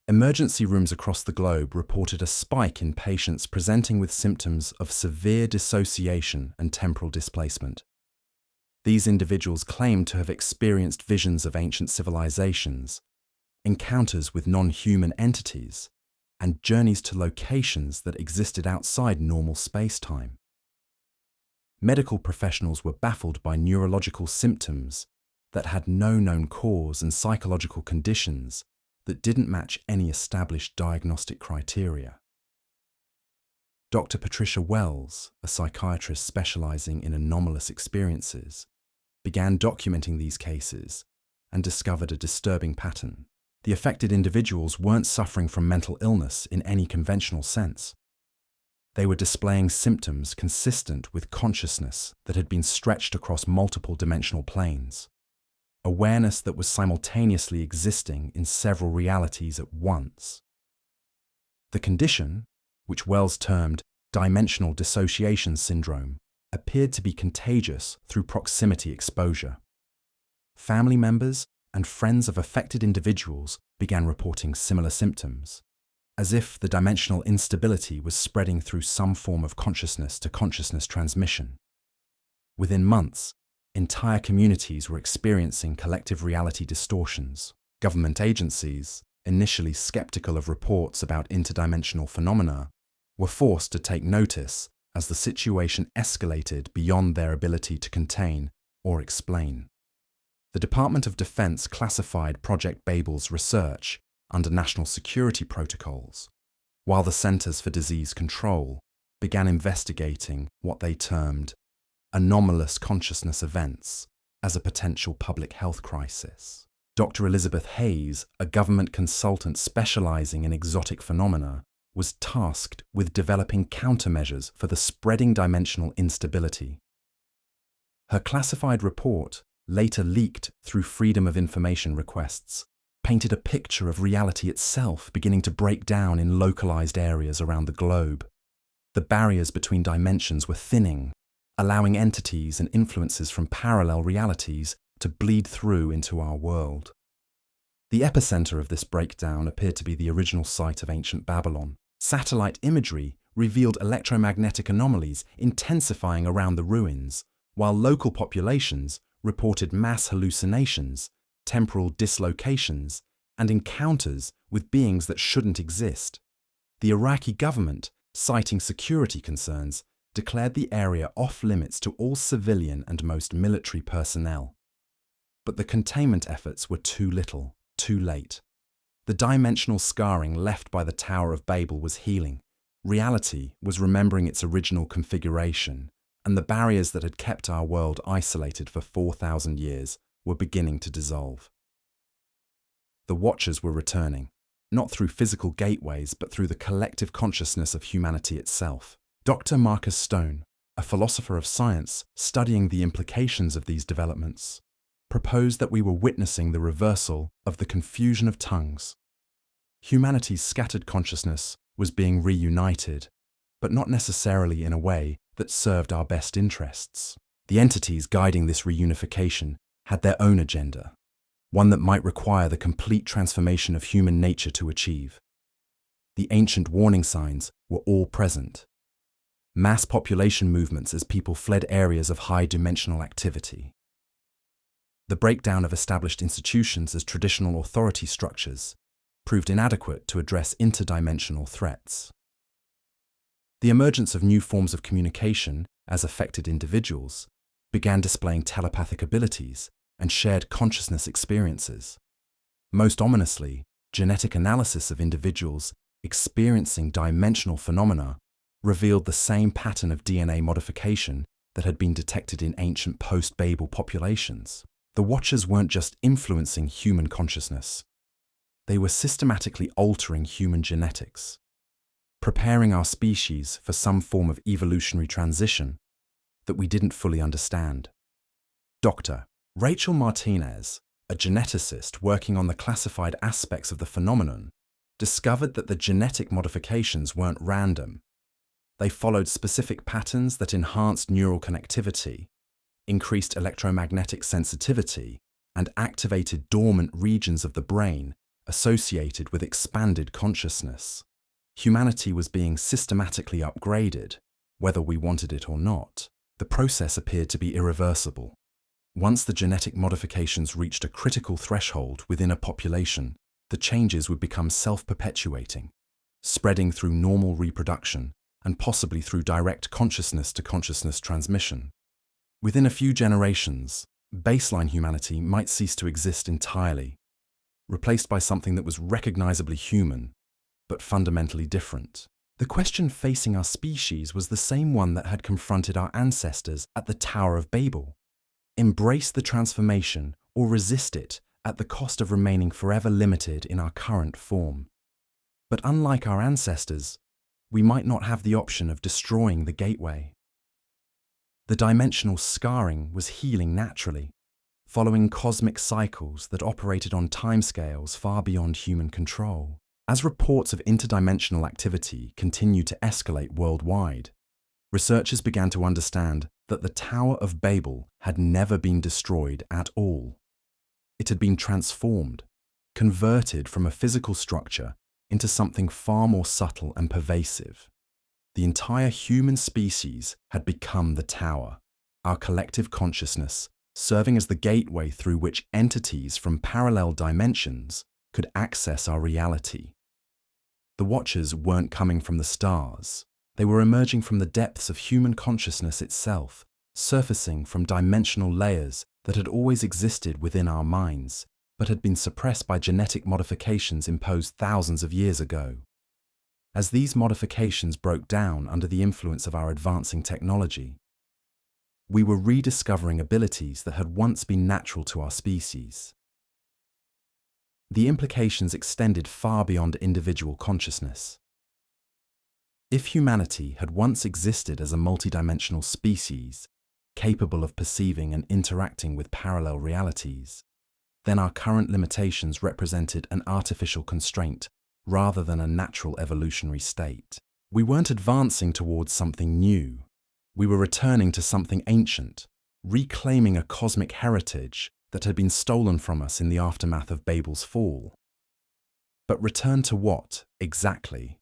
Emergency rooms across the globe reported a spike in patients presenting with symptoms of severe dissociation and temporal displacement. These individuals claimed to have experienced visions of ancient civilizations, encounters with non-human entities, and journeys to locations that existed outside normal space-time. Medical professionals were baffled by neurological symptoms that had no known cause and psychological conditions that didn't match any established diagnostic criteria. Dr. Patricia Wells, a psychiatrist specializing in anomalous experiences, began documenting these cases and discovered a disturbing pattern. The affected individuals weren't suffering from mental illness in any conventional sense. They were displaying symptoms consistent with consciousness that had been stretched across multiple dimensional planes. Awareness that was simultaneously existing in several realities at once. The condition, which Wells termed dimensional dissociation syndrome, appeared to be contagious through proximity exposure. Family members and friends of affected individuals began reporting similar symptoms, as if the dimensional instability was spreading through some form of consciousness to consciousness transmission. Within months, entire communities were experiencing collective reality distortions. Government agencies, initially skeptical of reports about interdimensional phenomena, were forced to take notice as the situation escalated beyond their ability to contain or explain. The Department of Defense classified Project Babel's research under national security protocols, while the Centers for Disease Control began investigating what they termed anomalous consciousness events as a potential public health crisis. Dr. Elizabeth Hayes, a government consultant specializing in exotic phenomena, was tasked with developing countermeasures for the spreading dimensional instability. Her classified report, later leaked through Freedom of Information requests, painted a picture of reality itself beginning to break down in localized areas around the globe. The barriers between dimensions were thinning, allowing entities and influences from parallel realities to bleed through into our world. The epicenter of this breakdown appeared to be the original site of ancient Babylon. Satellite imagery revealed electromagnetic anomalies intensifying around the ruins, while local populations reported mass hallucinations, temporal dislocations, and encounters with beings that shouldn't exist. The Iraqi government, citing security concerns, declared the area off-limits to all civilian and most military personnel. But the containment efforts were too little, too late. The dimensional scarring left by the Tower of Babel was healing. Reality was remembering its original configuration, and the barriers that had kept our world isolated for 4,000 years were beginning to dissolve. The Watchers were returning, not through physical gateways, but through the collective consciousness of humanity itself. Dr. Marcus Stone, a philosopher of science studying the implications of these developments, proposed that we were witnessing the reversal of the confusion of tongues. Humanity's scattered consciousness was being reunited, but not necessarily in a way that served our best interests. The entities guiding this reunification had their own agenda, one that might require the complete transformation of human nature to achieve. The ancient warning signs were all present. Mass population movements as people fled areas of high dimensional activity. The breakdown of established institutions as traditional authority structures proved inadequate to address interdimensional threats. The emergence of new forms of communication, as affected individuals, began displaying telepathic abilities and shared consciousness experiences. Most ominously, genetic analysis of individuals experiencing dimensional phenomena revealed the same pattern of DNA modification that had been detected in ancient post-Babel populations. The Watchers weren't just influencing human consciousness. They were systematically altering human genetics, preparing our species for some form of evolutionary transition that we didn't fully understand. Dr. Rachel Martinez, a geneticist working on the classified aspects of the phenomenon, discovered that the genetic modifications weren't random. They followed specific patterns that enhanced neural connectivity, increased electromagnetic sensitivity, and activated dormant regions of the brain associated with expanded consciousness. Humanity was being systematically upgraded, whether we wanted it or not. The process appeared to be irreversible. Once the genetic modifications reached a critical threshold within a population, the changes would become self-perpetuating, spreading through normal reproduction and possibly through direct consciousness-to-consciousness transmission. Within a few generations, baseline humanity might cease to exist entirely, replaced by something that was recognizably human, but fundamentally different. The question facing our species was the same one that had confronted our ancestors at the Tower of Babel. Embrace the transformation or resist it at the cost of remaining forever limited in our current form. But unlike our ancestors, we might not have the option of destroying the gateway. The dimensional scarring was healing naturally, following cosmic cycles that operated on timescales far beyond human control. As reports of interdimensional activity continued to escalate worldwide, researchers began to understand that the Tower of Babel had never been destroyed at all. It had been transformed, converted from a physical structure into something far more subtle and pervasive. The entire human species had become the tower, our collective consciousness serving as the gateway through which entities from parallel dimensions could access our reality. The Watchers weren't coming from the stars. They were emerging from the depths of human consciousness itself, surfacing from dimensional layers that had always existed within our minds, but had been suppressed by genetic modifications imposed thousands of years ago. As these modifications broke down under the influence of our advancing technology, we were rediscovering abilities that had once been natural to our species. The implications extended far beyond individual consciousness. If humanity had once existed as a multidimensional species, capable of perceiving and interacting with parallel realities, then our current limitations represented an artificial constraint rather than a natural evolutionary state. We weren't advancing towards something new. We were returning to something ancient, reclaiming a cosmic heritage that had been stolen from us in the aftermath of Babel's fall. But return to what, exactly?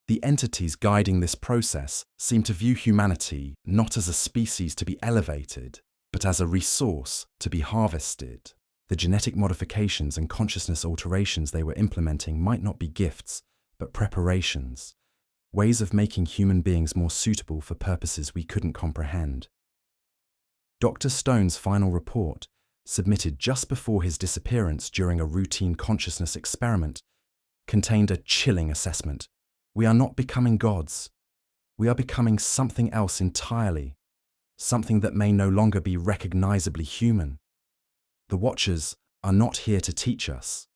The entities guiding this process seem to view humanity not as a species to be elevated, but as a resource to be harvested. The genetic modifications and consciousness alterations they were implementing might not be gifts, but preparations, ways of making human beings more suitable for purposes we couldn't comprehend. Dr. Stone's final report, submitted just before his disappearance during a routine consciousness experiment, contained a chilling assessment. We are not becoming gods. We are becoming something else entirely, something that may no longer be recognizably human. The Watchers are not here to teach us.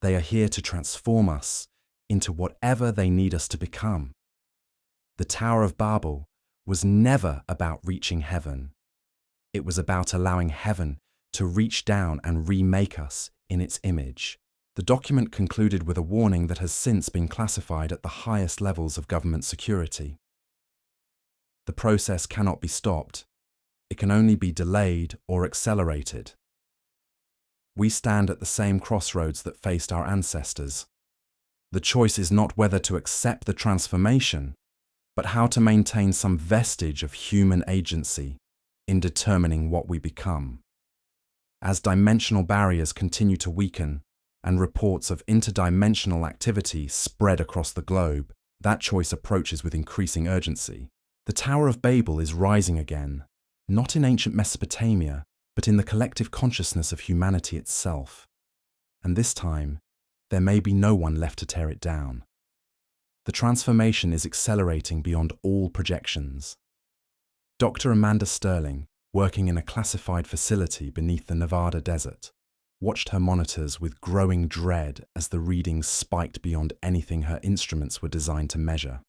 They are here to transform us into whatever they need us to become. The Tower of Babel was never about reaching heaven. It was about allowing heaven to reach down and remake us in its image. The document concluded with a warning that has since been classified at the highest levels of government security. The process cannot be stopped. It can only be delayed or accelerated. We stand at the same crossroads that faced our ancestors. The choice is not whether to accept the transformation, but how to maintain some vestige of human agency in determining what we become. As dimensional barriers continue to weaken and reports of interdimensional activity spread across the globe, that choice approaches with increasing urgency. The Tower of Babel is rising again, not in ancient Mesopotamia, but in the collective consciousness of humanity itself. And this time, there may be no one left to tear it down. The transformation is accelerating beyond all projections. Dr. Amanda Sterling, working in a classified facility beneath the Nevada desert, watched her monitors with growing dread as the readings spiked beyond anything her instruments were designed to measure.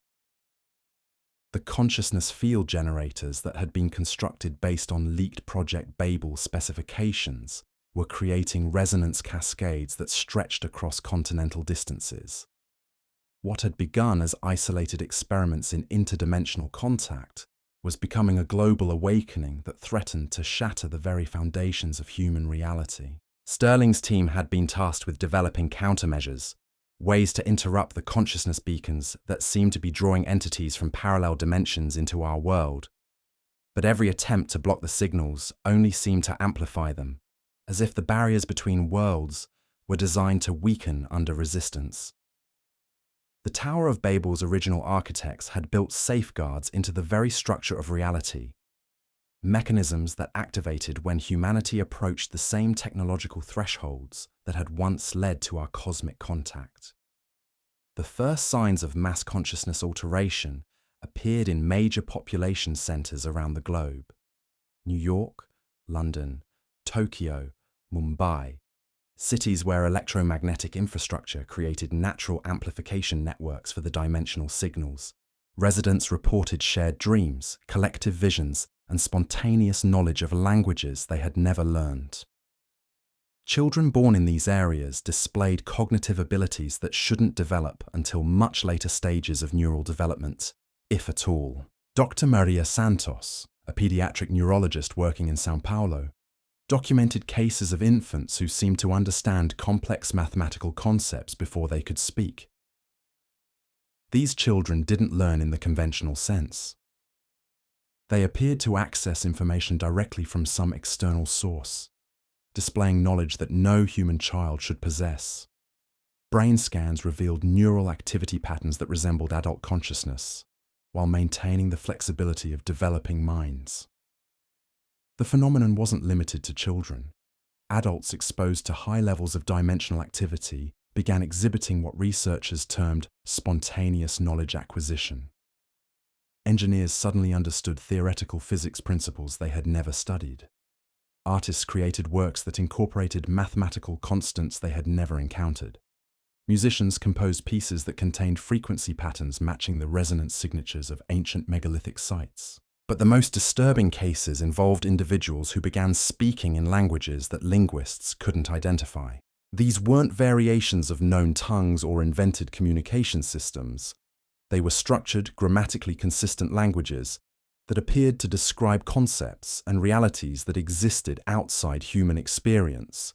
The consciousness field generators that had been constructed based on leaked Project Babel specifications were creating resonance cascades that stretched across continental distances. What had begun as isolated experiments in interdimensional contact was becoming a global awakening that threatened to shatter the very foundations of human reality. Sterling's team had been tasked with developing countermeasures, ways to interrupt the consciousness beacons that seemed to be drawing entities from parallel dimensions into our world. But every attempt to block the signals only seemed to amplify them, as if the barriers between worlds were designed to weaken under resistance. The Tower of Babel's original architects had built safeguards into the very structure of reality, mechanisms that activated when humanity approached the same technological thresholds that had once led to our cosmic contact. The first signs of mass consciousness alteration appeared in major population centers around the globe: New York, London, Tokyo, Mumbai, cities where electromagnetic infrastructure created natural amplification networks for the dimensional signals. Residents reported shared dreams, collective visions, and spontaneous knowledge of languages they had never learned. Children born in these areas displayed cognitive abilities that shouldn't develop until much later stages of neural development, if at all. Dr. Maria Santos, a pediatric neurologist working in São Paulo, documented cases of infants who seemed to understand complex mathematical concepts before they could speak. These children didn't learn in the conventional sense. They appeared to access information directly from some external source, displaying knowledge that no human child should possess. Brain scans revealed neural activity patterns that resembled adult consciousness, while maintaining the flexibility of developing minds. The phenomenon wasn't limited to children. Adults exposed to high levels of dimensional activity began exhibiting what researchers termed spontaneous knowledge acquisition. Engineers suddenly understood theoretical physics principles they had never studied. Artists created works that incorporated mathematical constants they had never encountered. Musicians composed pieces that contained frequency patterns matching the resonance signatures of ancient megalithic sites. But the most disturbing cases involved individuals who began speaking in languages that linguists couldn't identify. These weren't variations of known tongues or invented communication systems. They were structured, grammatically consistent languages that appeared to describe concepts and realities that existed outside human experience.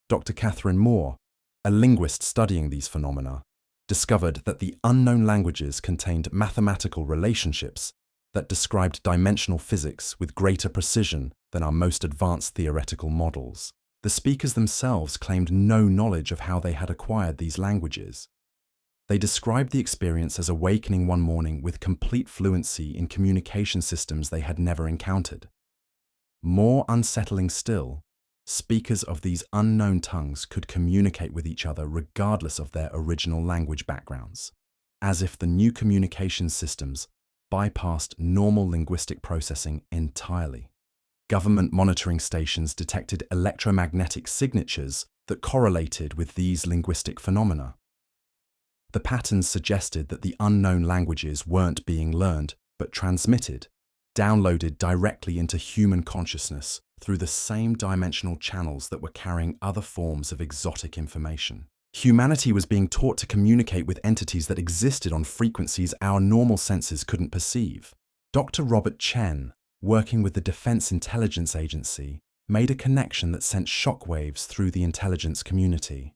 Dr. Catherine Moore, a linguist studying these phenomena, discovered that the unknown languages contained mathematical relationships that described dimensional physics with greater precision than our most advanced theoretical models. The speakers themselves claimed no knowledge of how they had acquired these languages. They described the experience as awakening one morning with complete fluency in communication systems they had never encountered. More unsettling still, speakers of these unknown tongues could communicate with each other regardless of their original language backgrounds, as if the new communication systems bypassed normal linguistic processing entirely. Government monitoring stations detected electromagnetic signatures that correlated with these linguistic phenomena. The patterns suggested that the unknown languages weren't being learned, but transmitted, downloaded directly into human consciousness through the same dimensional channels that were carrying other forms of exotic information. Humanity was being taught to communicate with entities that existed on frequencies our normal senses couldn't perceive. Dr. Robert Chen, working with the Defense Intelligence Agency, made a connection that sent shockwaves through the intelligence community.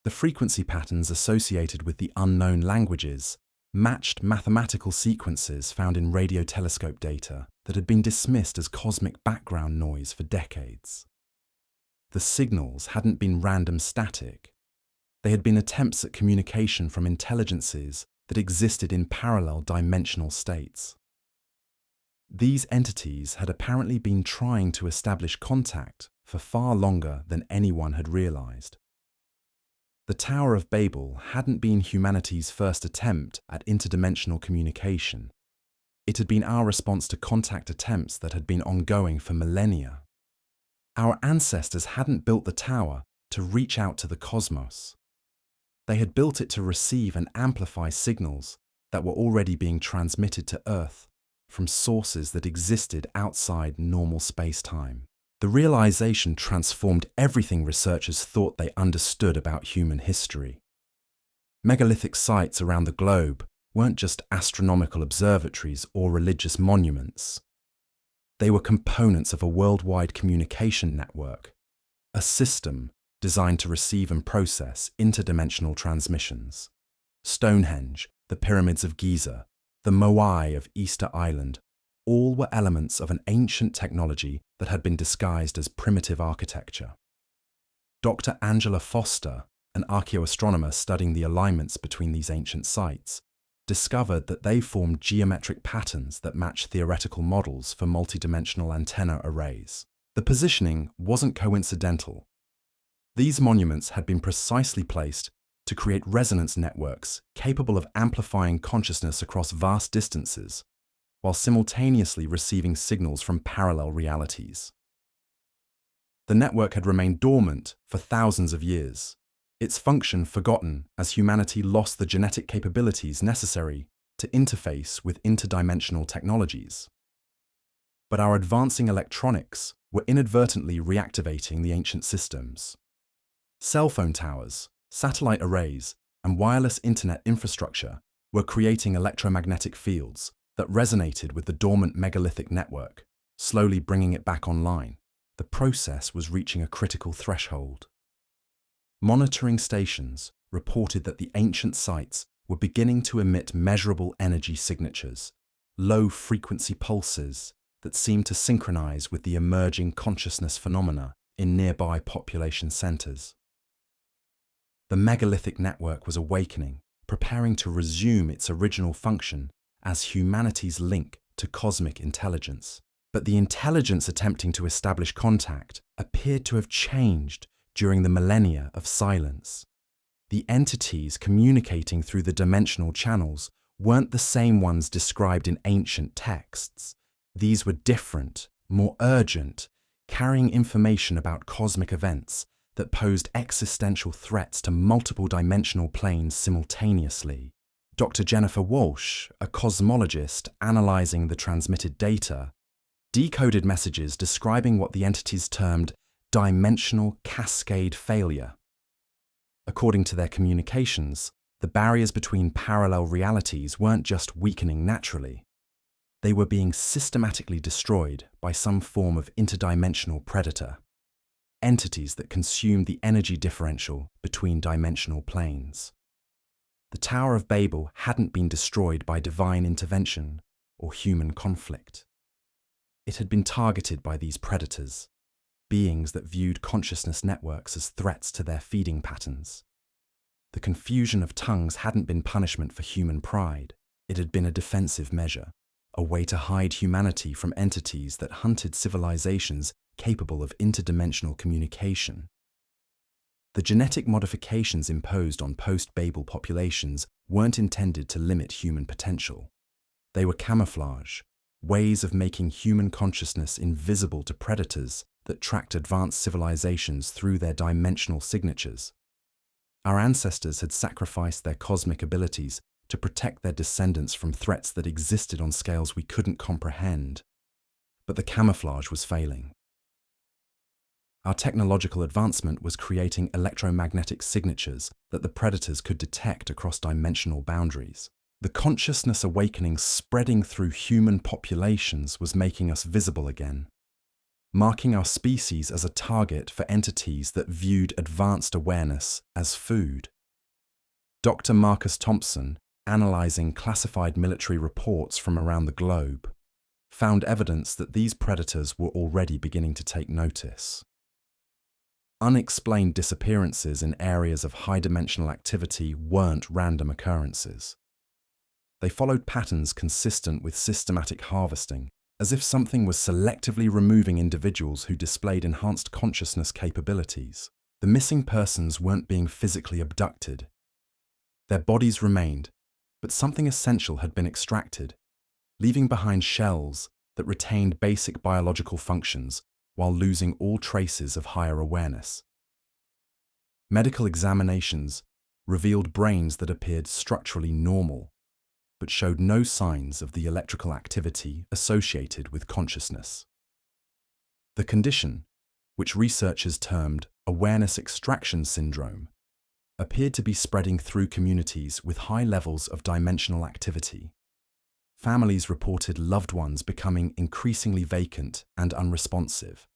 The frequency patterns associated with the unknown languages matched mathematical sequences found in radio telescope data that had been dismissed as cosmic background noise for decades. The signals hadn't been random static. They had been attempts at communication from intelligences that existed in parallel dimensional states. These entities had apparently been trying to establish contact for far longer than anyone had realized. The Tower of Babel hadn't been humanity's first attempt at interdimensional communication. It had been our response to contact attempts that had been ongoing for millennia. Our ancestors hadn't built the tower to reach out to the cosmos. They had built it to receive and amplify signals that were already being transmitted to Earth from sources that existed outside normal space-time. The realization transformed everything researchers thought they understood about human history. Megalithic sites around the globe weren't just astronomical observatories or religious monuments. They were components of a worldwide communication network, a system designed to receive and process interdimensional transmissions. Stonehenge, the pyramids of Giza, the Moai of Easter Island, all were elements of an ancient technology that had been disguised as primitive architecture. Dr. Angela Foster, an archaeoastronomer studying the alignments between these ancient sites, discovered that they formed geometric patterns that match theoretical models for multidimensional antenna arrays. The positioning wasn't coincidental. These monuments had been precisely placed to create resonance networks capable of amplifying consciousness across vast distances, while simultaneously receiving signals from parallel realities. The network had remained dormant for thousands of years, its function forgotten as humanity lost the genetic capabilities necessary to interface with interdimensional technologies. But our advancing electronics were inadvertently reactivating the ancient systems. Cell phone towers, satellite arrays, and wireless internet infrastructure were creating electromagnetic fields that resonated with the dormant megalithic network, slowly bringing it back online. The process was reaching a critical threshold. Monitoring stations reported that the ancient sites were beginning to emit measurable energy signatures, low-frequency pulses that seemed to synchronize with the emerging consciousness phenomena in nearby population centers. The megalithic network was awakening, preparing to resume its original function as humanity's link to cosmic intelligence. But the intelligence attempting to establish contact appeared to have changed during the millennia of silence. The entities communicating through the dimensional channels weren't the same ones described in ancient texts. These were different, more urgent, carrying information about cosmic events that posed existential threats to multiple dimensional planes simultaneously. Dr. Jennifer Walsh, a cosmologist analyzing the transmitted data, decoded messages describing what the entities termed dimensional cascade failure. According to their communications, the barriers between parallel realities weren't just weakening naturally. They were being systematically destroyed by some form of interdimensional predator, entities that consumed the energy differential between dimensional planes. The Tower of Babel hadn't been destroyed by divine intervention or human conflict. It had been targeted by these predators, beings that viewed consciousness networks as threats to their feeding patterns. The confusion of tongues hadn't been punishment for human pride. It had been a defensive measure, a way to hide humanity from entities that hunted civilizations capable of interdimensional communication. The genetic modifications imposed on post-Babel populations weren't intended to limit human potential. They were camouflage, ways of making human consciousness invisible to predators that tracked advanced civilizations through their dimensional signatures. Our ancestors had sacrificed their cosmic abilities to protect their descendants from threats that existed on scales we couldn't comprehend. But the camouflage was failing. Our technological advancement was creating electromagnetic signatures that the predators could detect across dimensional boundaries. The consciousness awakening spreading through human populations was making us visible again, marking our species as a target for entities that viewed advanced awareness as food. Dr. Marcus Thompson, analyzing classified military reports from around the globe, found evidence that these predators were already beginning to take notice. Unexplained disappearances in areas of high-dimensional activity weren't random occurrences. They followed patterns consistent with systematic harvesting, as if something was selectively removing individuals who displayed enhanced consciousness capabilities. The missing persons weren't being physically abducted. Their bodies remained, but something essential had been extracted, leaving behind shells that retained basic biological functions while losing all traces of higher awareness. Medical examinations revealed brains that appeared structurally normal, but showed no signs of the electrical activity associated with consciousness. The condition, which researchers termed awareness extraction syndrome, appeared to be spreading through communities with high levels of dimensional activity. Families reported loved ones becoming increasingly vacant and unresponsive,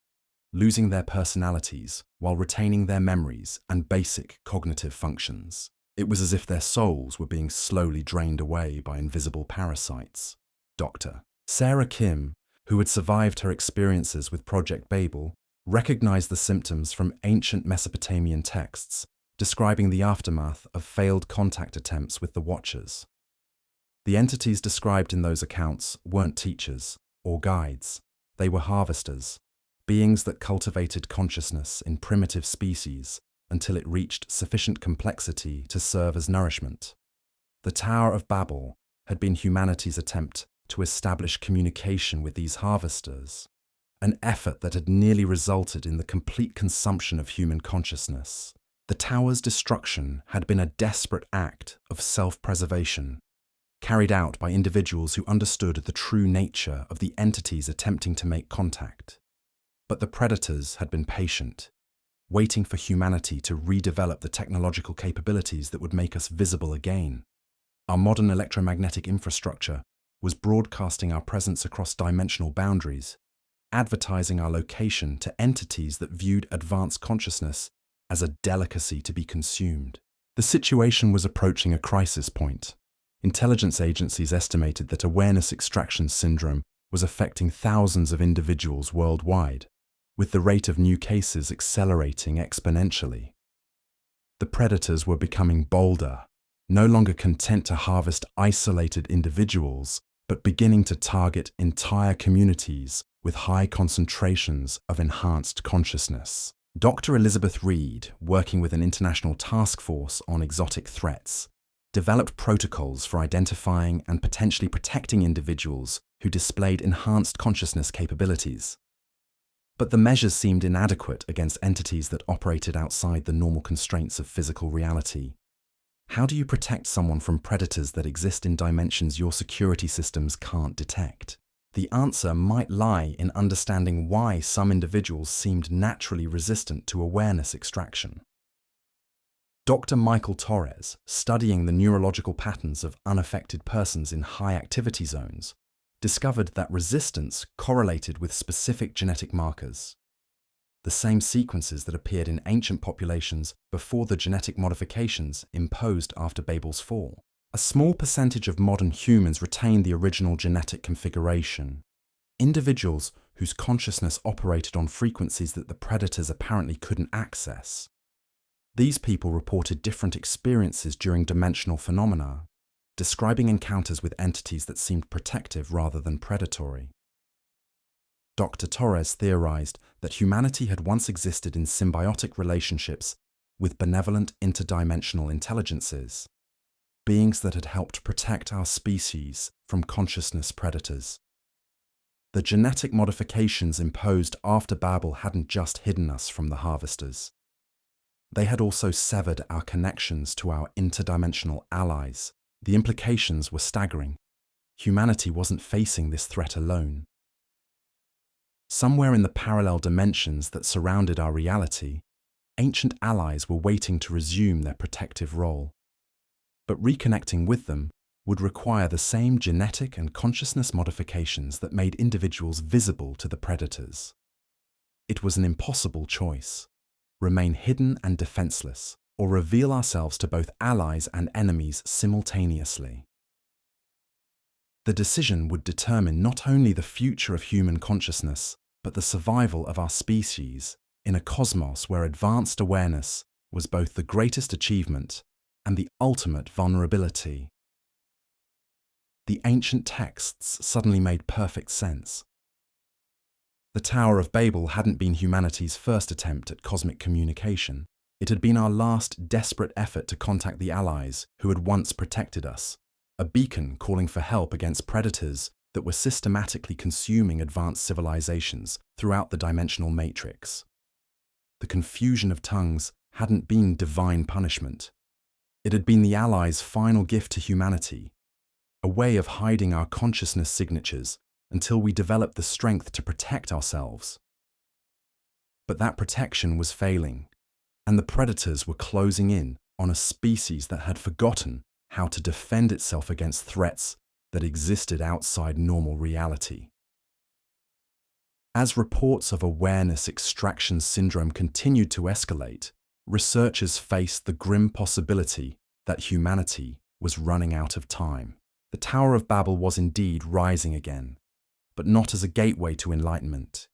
losing their personalities while retaining their memories and basic cognitive functions. It was as if their souls were being slowly drained away by invisible parasites. Dr. Sarah Kim, who had survived her experiences with Project Babel, recognized the symptoms from ancient Mesopotamian texts, describing the aftermath of failed contact attempts with the Watchers. The entities described in those accounts weren't teachers or guides. They were harvesters, beings that cultivated consciousness in primitive species until it reached sufficient complexity to serve as nourishment. The Tower of Babel had been humanity's attempt to establish communication with these harvesters, an effort that had nearly resulted in the complete consumption of human consciousness. The tower's destruction had been a desperate act of self-preservation, carried out by individuals who understood the true nature of the entities attempting to make contact. But the predators had been patient, waiting for humanity to redevelop the technological capabilities that would make us visible again. Our modern electromagnetic infrastructure was broadcasting our presence across dimensional boundaries, advertising our location to entities that viewed advanced consciousness as a delicacy to be consumed. The situation was approaching a crisis point. Intelligence agencies estimated that awareness extraction syndrome was affecting thousands of individuals worldwide, with the rate of new cases accelerating exponentially. The predators were becoming bolder, no longer content to harvest isolated individuals, but beginning to target entire communities with high concentrations of enhanced consciousness. Dr. Elizabeth Reed, working with an international task force on exotic threats, developed protocols for identifying and potentially protecting individuals who displayed enhanced consciousness capabilities. But the measures seemed inadequate against entities that operated outside the normal constraints of physical reality. How do you protect someone from predators that exist in dimensions your security systems can't detect? The answer might lie in understanding why some individuals seemed naturally resistant to awareness extraction. Dr. Michael Torres, studying the neurological patterns of unaffected persons in high-activity zones, discovered that resistance correlated with specific genetic markers, the same sequences that appeared in ancient populations before the genetic modifications imposed after Babel's fall. A small percentage of modern humans retain the original genetic configuration. Individuals whose consciousness operated on frequencies that the predators apparently couldn't access. These people reported different experiences during dimensional phenomena, describing encounters with entities that seemed protective rather than predatory. Dr. Torres theorized that humanity had once existed in symbiotic relationships with benevolent interdimensional intelligences, beings that had helped protect our species from consciousness predators. The genetic modifications imposed after Babel hadn't just hidden us from the harvesters. They had also severed our connections to our interdimensional allies. The implications were staggering. Humanity wasn't facing this threat alone. Somewhere in the parallel dimensions that surrounded our reality, ancient allies were waiting to resume their protective role. But reconnecting with them would require the same genetic and consciousness modifications that made individuals visible to the predators. It was an impossible choice: remain hidden and defenseless, or reveal ourselves to both allies and enemies simultaneously. The decision would determine not only the future of human consciousness, but the survival of our species in a cosmos where advanced awareness was both the greatest achievement and the ultimate vulnerability. The ancient texts suddenly made perfect sense. The Tower of Babel hadn't been humanity's first attempt at cosmic communication. It had been our last desperate effort to contact the allies who had once protected us, a beacon calling for help against predators that were systematically consuming advanced civilizations throughout the dimensional matrix. The confusion of tongues hadn't been divine punishment. It had been the allies' final gift to humanity, a way of hiding our consciousness signatures until we developed the strength to protect ourselves. But that protection was failing, and the predators were closing in on a species that had forgotten how to defend itself against threats that existed outside normal reality. As reports of awareness extraction syndrome continued to escalate, researchers faced the grim possibility that humanity was running out of time. The Tower of Babel was indeed rising again, but not as a gateway to enlightenment.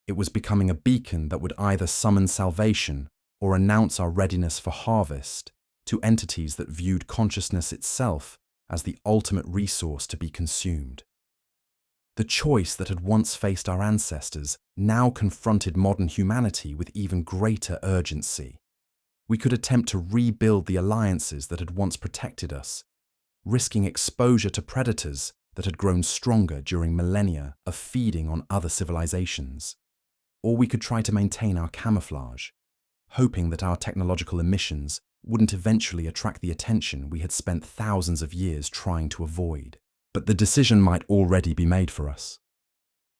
It was becoming a beacon that would either summon salvation or announce our readiness for harvest to entities that viewed consciousness itself as the ultimate resource to be consumed. The choice that had once faced our ancestors now confronted modern humanity with even greater urgency. We could attempt to rebuild the alliances that had once protected us, risking exposure to predators that had grown stronger during millennia of feeding on other civilizations. Or we could try to maintain our camouflage, hoping that our technological emissions wouldn't eventually attract the attention we had spent thousands of years trying to avoid. But the decision might already be made for us.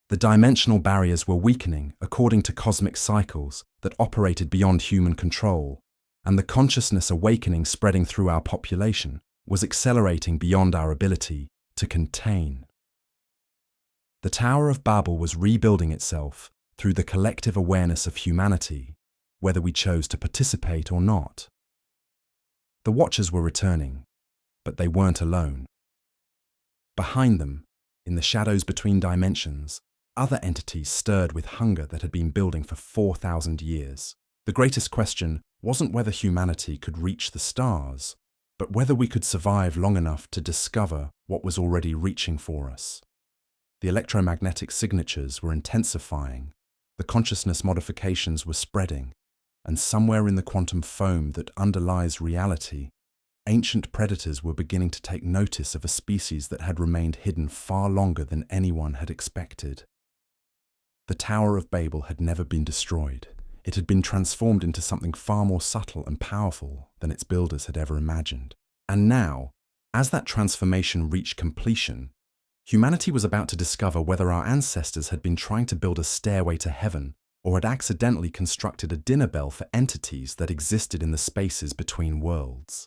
The dimensional barriers were weakening according to cosmic cycles that operated beyond human control, and the consciousness awakening spreading through our population was accelerating beyond our ability to contain. The Tower of Babel was rebuilding itself through the collective awareness of humanity, whether we chose to participate or not. The Watchers were returning, But they weren't alone. Behind them, in the shadows between dimensions, other entities stirred with hunger that had been building for 4,000 years. The greatest question wasn't whether humanity could reach the stars, but whether we could survive long enough to discover what was already reaching for us. The electromagnetic signatures were intensifying, the consciousness modifications were spreading, and somewhere in the quantum foam that underlies reality, ancient predators were beginning to take notice of a species that had remained hidden far longer than anyone had expected. The Tower of Babel had never been destroyed. It had been transformed into something far more subtle and powerful than its builders had ever imagined. And now, as that transformation reached completion, humanity was about to discover whether our ancestors had been trying to build a stairway to heaven or had accidentally constructed a dinner bell for entities that existed in the spaces between worlds.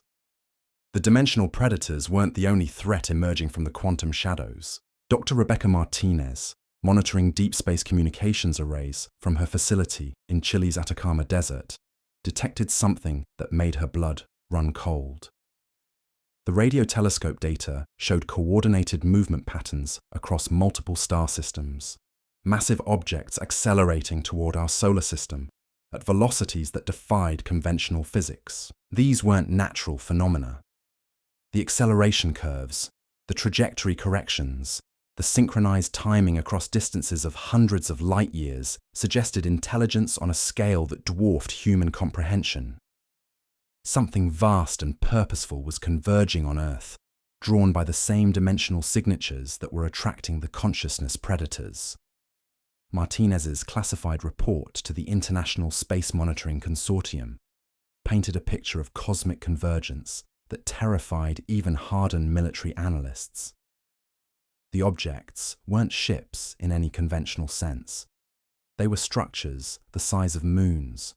The dimensional predators weren't the only threat emerging from the quantum shadows. Dr. Rebecca Martinez, monitoring deep space communications arrays from her facility in Chile's Atacama Desert, detected something that made her blood run cold. The radio telescope data showed coordinated movement patterns across multiple star systems, massive objects accelerating toward our solar system at velocities that defied conventional physics. These weren't natural phenomena. The acceleration curves, the trajectory corrections, the synchronized timing across distances of hundreds of light years suggested intelligence on a scale that dwarfed human comprehension. Something vast and purposeful was converging on Earth, drawn by the same dimensional signatures that were attracting the consciousness predators. Martinez's classified report to the International Space Monitoring Consortium painted a picture of cosmic convergence that terrified even hardened military analysts. The objects weren't ships in any conventional sense. They were structures the size of moons,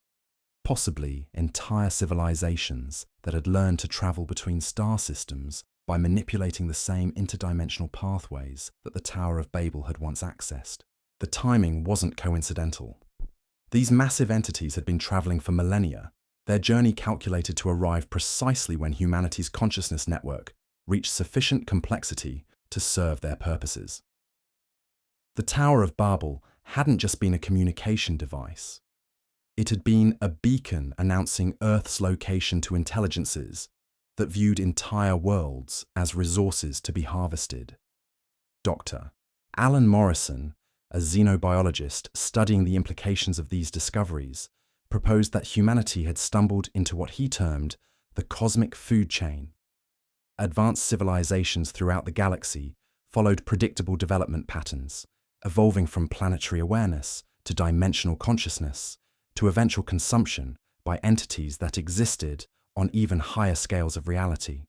possibly entire civilizations that had learned to travel between star systems by manipulating the same interdimensional pathways that the Tower of Babel had once accessed. The timing wasn't coincidental. These massive entities had been traveling for millennia, their journey calculated to arrive precisely when humanity's consciousness network reached sufficient complexity to serve their purposes. The Tower of Babel hadn't just been a communication device. It had been a beacon announcing Earth's location to intelligences that viewed entire worlds as resources to be harvested. Dr. Alan Morrison, a xenobiologist studying the implications of these discoveries, proposed that humanity had stumbled into what he termed the cosmic food chain. Advanced civilizations throughout the galaxy followed predictable development patterns, evolving from planetary awareness to dimensional consciousness to eventual consumption by entities that existed on even higher scales of reality.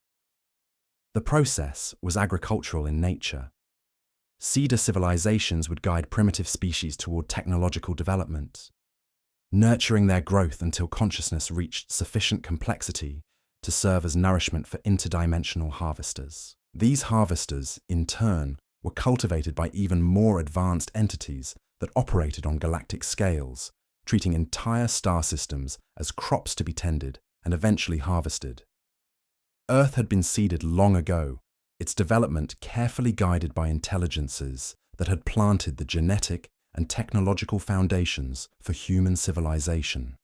The process was agricultural in nature. Seeder civilizations would guide primitive species toward technological development, nurturing their growth until consciousness reached sufficient complexity to serve as nourishment for interdimensional harvesters. These harvesters, in turn, were cultivated by even more advanced entities that operated on galactic scales, treating entire star systems as crops to be tended and eventually harvested. Earth had been seeded long ago, its development carefully guided by intelligences that had planted the genetic and technological foundations for human civilization.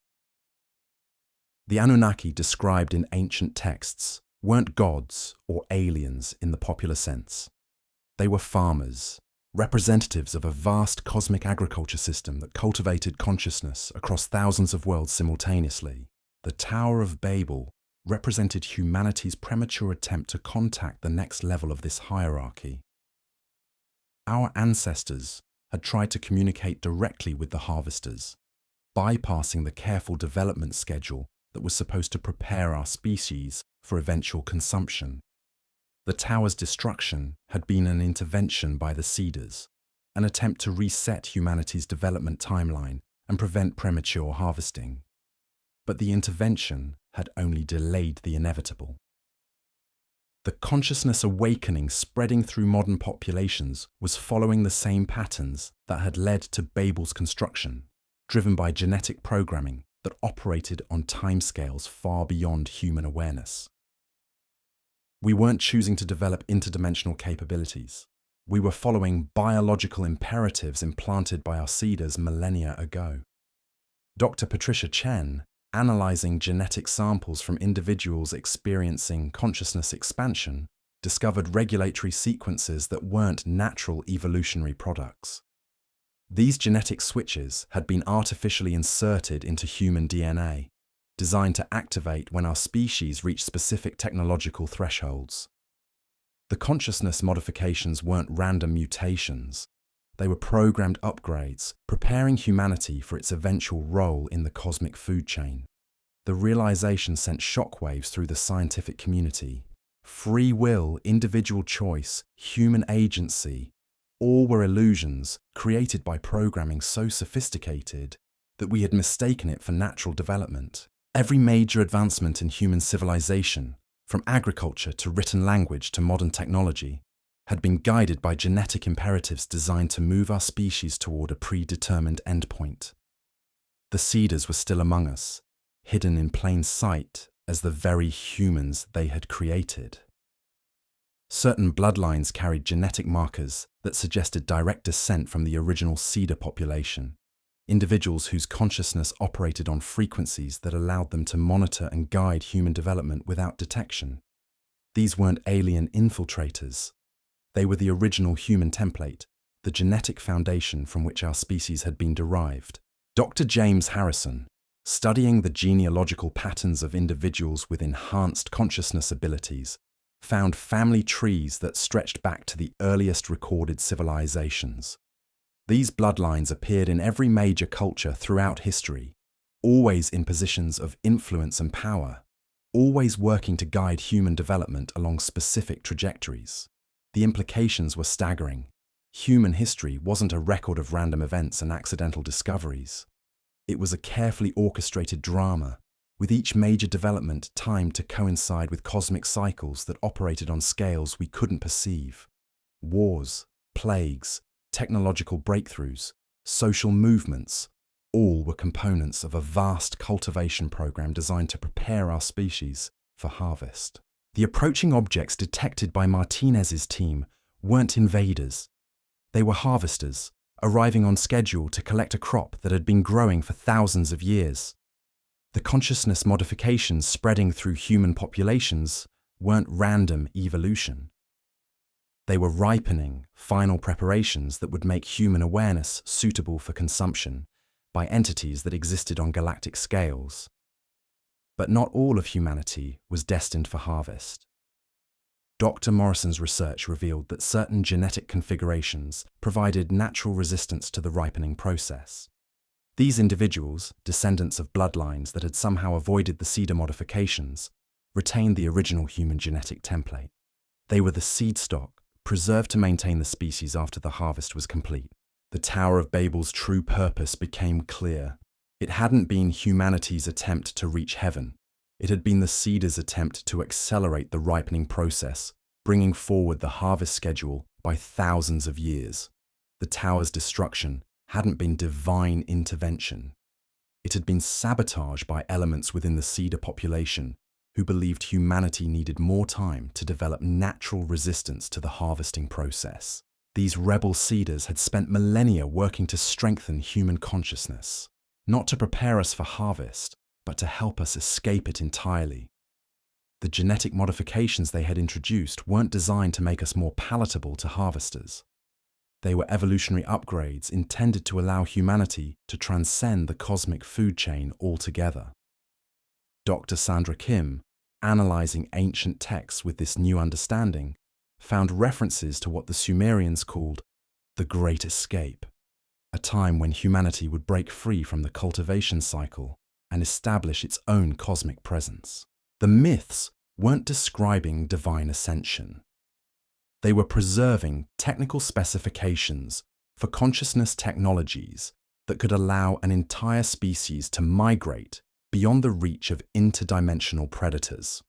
The Anunnaki described in ancient texts weren't gods or aliens in the popular sense. They were farmers, representatives of a vast cosmic agriculture system that cultivated consciousness across thousands of worlds simultaneously. The Tower of Babel represented humanity's premature attempt to contact the next level of this hierarchy. Our ancestors had tried to communicate directly with the harvesters, bypassing the careful development schedule that was supposed to prepare our species for eventual consumption. The tower's destruction had been an intervention by the seeders, an attempt to reset humanity's development timeline and prevent premature harvesting. But the intervention had only delayed the inevitable. The consciousness awakening spreading through modern populations was following the same patterns that had led to Babel's construction, driven by genetic programming that operated on timescales far beyond human awareness. We weren't choosing to develop interdimensional capabilities. We were following biological imperatives implanted by our seeders millennia ago. Dr. Patricia Chen, analyzing genetic samples from individuals experiencing consciousness expansion, discovered regulatory sequences that weren't natural evolutionary products. These genetic switches had been artificially inserted into human DNA, designed to activate when our species reached specific technological thresholds. The consciousness modifications weren't random mutations. They were programmed upgrades, preparing humanity for its eventual role in the cosmic food chain. The realization sent shockwaves through the scientific community. Free will, individual choice, human agency, all were illusions created by programming so sophisticated that we had mistaken it for natural development. Every major advancement in human civilization, from agriculture to written language to modern technology, had been guided by genetic imperatives designed to move our species toward a predetermined endpoint. The seeders were still among us, hidden in plain sight as the very humans they had created. Certain bloodlines carried genetic markers that suggested direct descent from the original seeder population, individuals whose consciousness operated on frequencies that allowed them to monitor and guide human development without detection. These weren't alien infiltrators. They were the original human template, the genetic foundation from which our species had been derived. Dr. James Harrison, studying the genealogical patterns of individuals with enhanced consciousness abilities, found family trees that stretched back to the earliest recorded civilizations. These bloodlines appeared in every major culture throughout history, always in positions of influence and power, always working to guide human development along specific trajectories. The implications were staggering. Human history wasn't a record of random events and accidental discoveries. It was a carefully orchestrated drama, with each major development timed to coincide with cosmic cycles that operated on scales we couldn't perceive. Wars, plagues, technological breakthroughs, social movements, all were components of a vast cultivation program designed to prepare our species for harvest. The approaching objects detected by Martinez's team weren't invaders. They were harvesters, arriving on schedule to collect a crop that had been growing for thousands of years. The consciousness modifications spreading through human populations weren't random evolution. They were ripening, final preparations that would make human awareness suitable for consumption by entities that existed on galactic scales. But not all of humanity was destined for harvest. Dr. Morrison's research revealed that certain genetic configurations provided natural resistance to the ripening process. These individuals, descendants of bloodlines that had somehow avoided the seeder modifications, retained the original human genetic template. They were the seed stock, preserved to maintain the species after the harvest was complete. The Tower of Babel's true purpose became clear. It hadn't been humanity's attempt to reach heaven. It had been the seeders' attempt to accelerate the ripening process, bringing forward the harvest schedule by thousands of years. The tower's destruction hadn't been divine intervention. It had been sabotage by elements within the seeder population who believed humanity needed more time to develop natural resistance to the harvesting process. These rebel seeders had spent millennia working to strengthen human consciousness, not to prepare us for harvest, but to help us escape it entirely. The genetic modifications they had introduced weren't designed to make us more palatable to harvesters. They were evolutionary upgrades intended to allow humanity to transcend the cosmic food chain altogether. Dr. Sandra Kim, analyzing ancient texts with this new understanding, found references to what the Sumerians called the Great Escape, a time when humanity would break free from the cultivation cycle and establish its own cosmic presence. The myths weren't describing divine ascension. They were preserving technical specifications for consciousness technologies that could allow an entire species to migrate beyond the reach of interdimensional predators.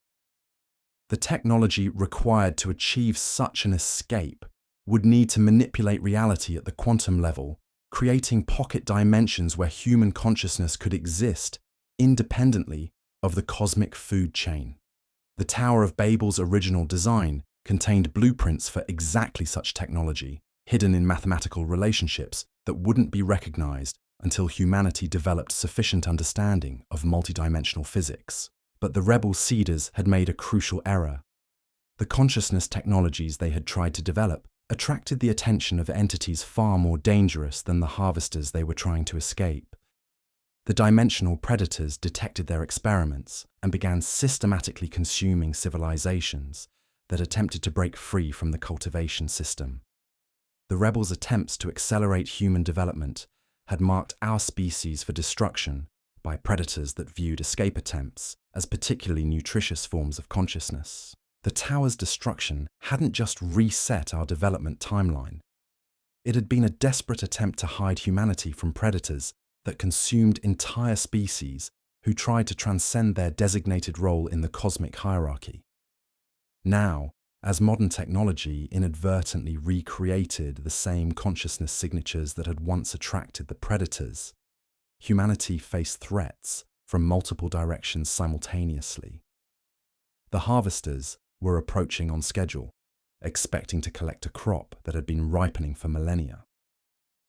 The technology required to achieve such an escape would need to manipulate reality at the quantum level, creating pocket dimensions where human consciousness could exist independently of the cosmic food chain. The Tower of Babel's original design contained blueprints for exactly such technology, hidden in mathematical relationships that wouldn't be recognized until humanity developed sufficient understanding of multidimensional physics. But the rebel seeders had made a crucial error. The consciousness technologies they had tried to develop attracted the attention of entities far more dangerous than the harvesters they were trying to escape. The dimensional predators detected their experiments and began systematically consuming civilizations that attempted to break free from the cultivation system. The rebels' attempts to accelerate human development had marked our species for destruction by predators that viewed escape attempts as particularly nutritious forms of consciousness. The tower's destruction hadn't just reset our development timeline. It had been a desperate attempt to hide humanity from predators that consumed entire species who tried to transcend their designated role in the cosmic hierarchy. Now, as modern technology inadvertently recreated the same consciousness signatures that had once attracted the predators, humanity faced threats from multiple directions simultaneously. The harvesters were approaching on schedule, expecting to collect a crop that had been ripening for millennia.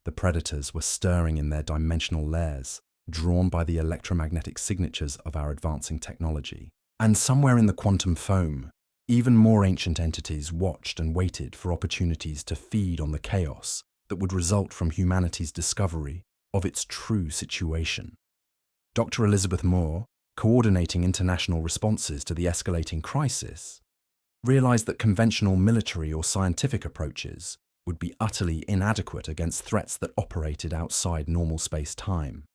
The predators were stirring in their dimensional lairs, drawn by the electromagnetic signatures of our advancing technology. And somewhere in the quantum foam, even more ancient entities watched and waited for opportunities to feed on the chaos that would result from humanity's discovery of its true situation. Dr. Elizabeth Moore, coordinating international responses to the escalating crisis, realized that conventional military or scientific approaches would be utterly inadequate against threats that operated outside normal space-time.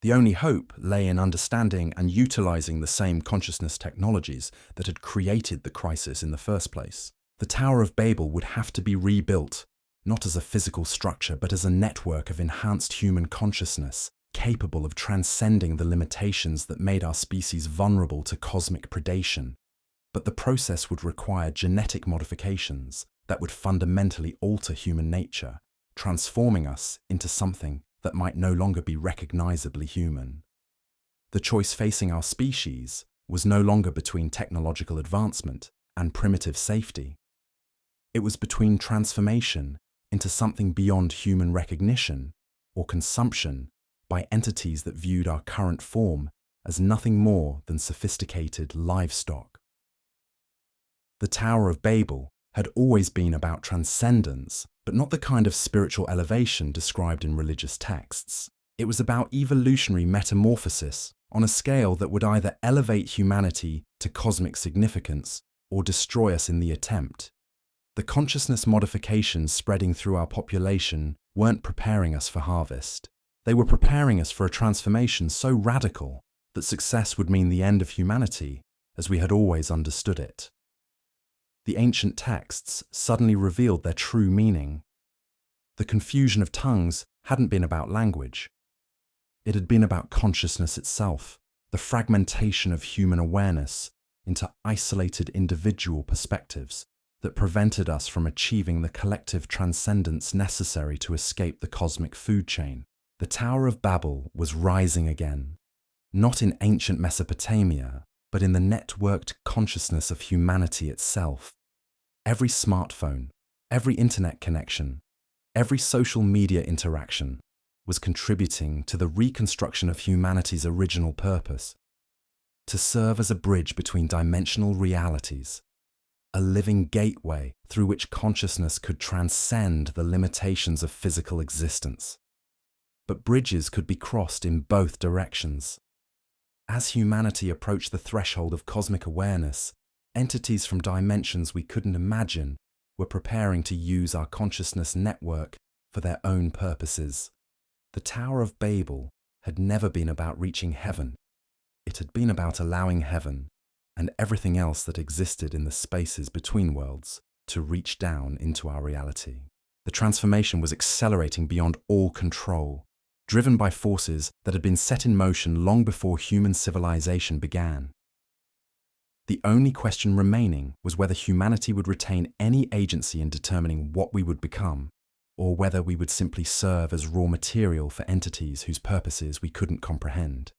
The only hope lay in understanding and utilizing the same consciousness technologies that had created the crisis in the first place. The Tower of Babel would have to be rebuilt, not as a physical structure, but as a network of enhanced human consciousness, capable of transcending the limitations that made our species vulnerable to cosmic predation. But the process would require genetic modifications that would fundamentally alter human nature, transforming us into something that might no longer be recognizably human. The choice facing our species was no longer between technological advancement and primitive safety. It was between transformation into something beyond human recognition or consumption by entities that viewed our current form as nothing more than sophisticated livestock. The Tower of Babel had always been about transcendence, but not the kind of spiritual elevation described in religious texts. It was about evolutionary metamorphosis on a scale that would either elevate humanity to cosmic significance or destroy us in the attempt. The consciousness modifications spreading through our population weren't preparing us for harvest. They were preparing us for a transformation so radical that success would mean the end of humanity as we had always understood it. The ancient texts suddenly revealed their true meaning. The confusion of tongues hadn't been about language. It had been about consciousness itself, the fragmentation of human awareness into isolated individual perspectives that prevented us from achieving the collective transcendence necessary to escape the cosmic food chain. The Tower of Babel was rising again, not in ancient Mesopotamia, but in the networked consciousness of humanity itself. Every smartphone, every internet connection, every social media interaction was contributing to the reconstruction of humanity's original purpose, to serve as a bridge between dimensional realities, a living gateway through which consciousness could transcend the limitations of physical existence. But bridges could be crossed in both directions. As humanity approached the threshold of cosmic awareness, entities from dimensions we couldn't imagine were preparing to use our consciousness network for their own purposes. The Tower of Babel had never been about reaching heaven. It had been about allowing heaven and everything else that existed in the spaces between worlds to reach down into our reality. The transformation was accelerating beyond all control, driven by forces that had been set in motion long before human civilization began. The only question remaining was whether humanity would retain any agency in determining what we would become, or whether we would simply serve as raw material for entities whose purposes we couldn't comprehend.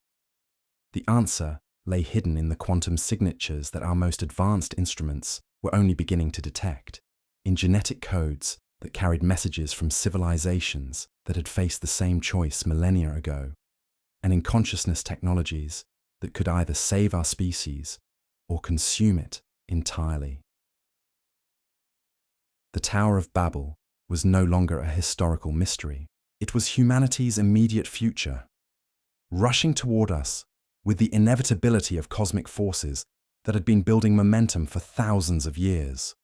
The answer lay hidden in the quantum signatures that our most advanced instruments were only beginning to detect, in genetic codes that carried messages from civilizations that had faced the same choice millennia ago, and in consciousness technologies that could either save our species or consume it entirely. The Tower of Babel was no longer a historical mystery. It was humanity's immediate future, rushing toward us with the inevitability of cosmic forces that had been building momentum for thousands of years.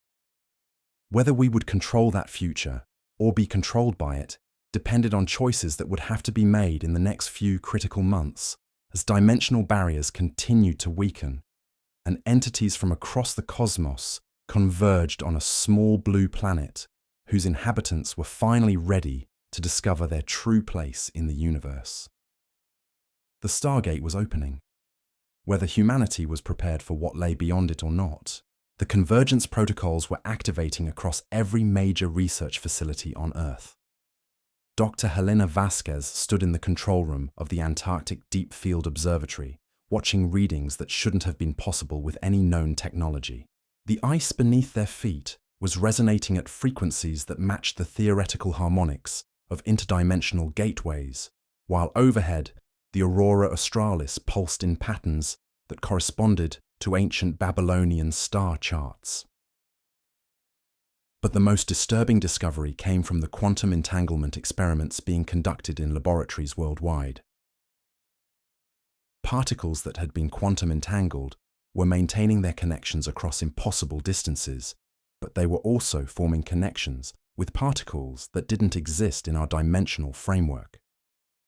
Whether we would control that future or be controlled by it depended on choices that would have to be made in the next few critical months as dimensional barriers continued to weaken and entities from across the cosmos converged on a small blue planet whose inhabitants were finally ready to discover their true place in the universe. The Stargate was opening. Whether humanity was prepared for what lay beyond it or not, the convergence protocols were activating across every major research facility on Earth. Dr. Helena Vasquez stood in the control room of the Antarctic Deep Field Observatory, watching readings that shouldn't have been possible with any known technology. The ice beneath their feet was resonating at frequencies that matched the theoretical harmonics of interdimensional gateways, while overhead, the aurora australis pulsed in patterns that corresponded to ancient Babylonian star charts. But the most disturbing discovery came from the quantum entanglement experiments being conducted in laboratories worldwide. Particles that had been quantum entangled were maintaining their connections across impossible distances, but they were also forming connections with particles that didn't exist in our dimensional framework.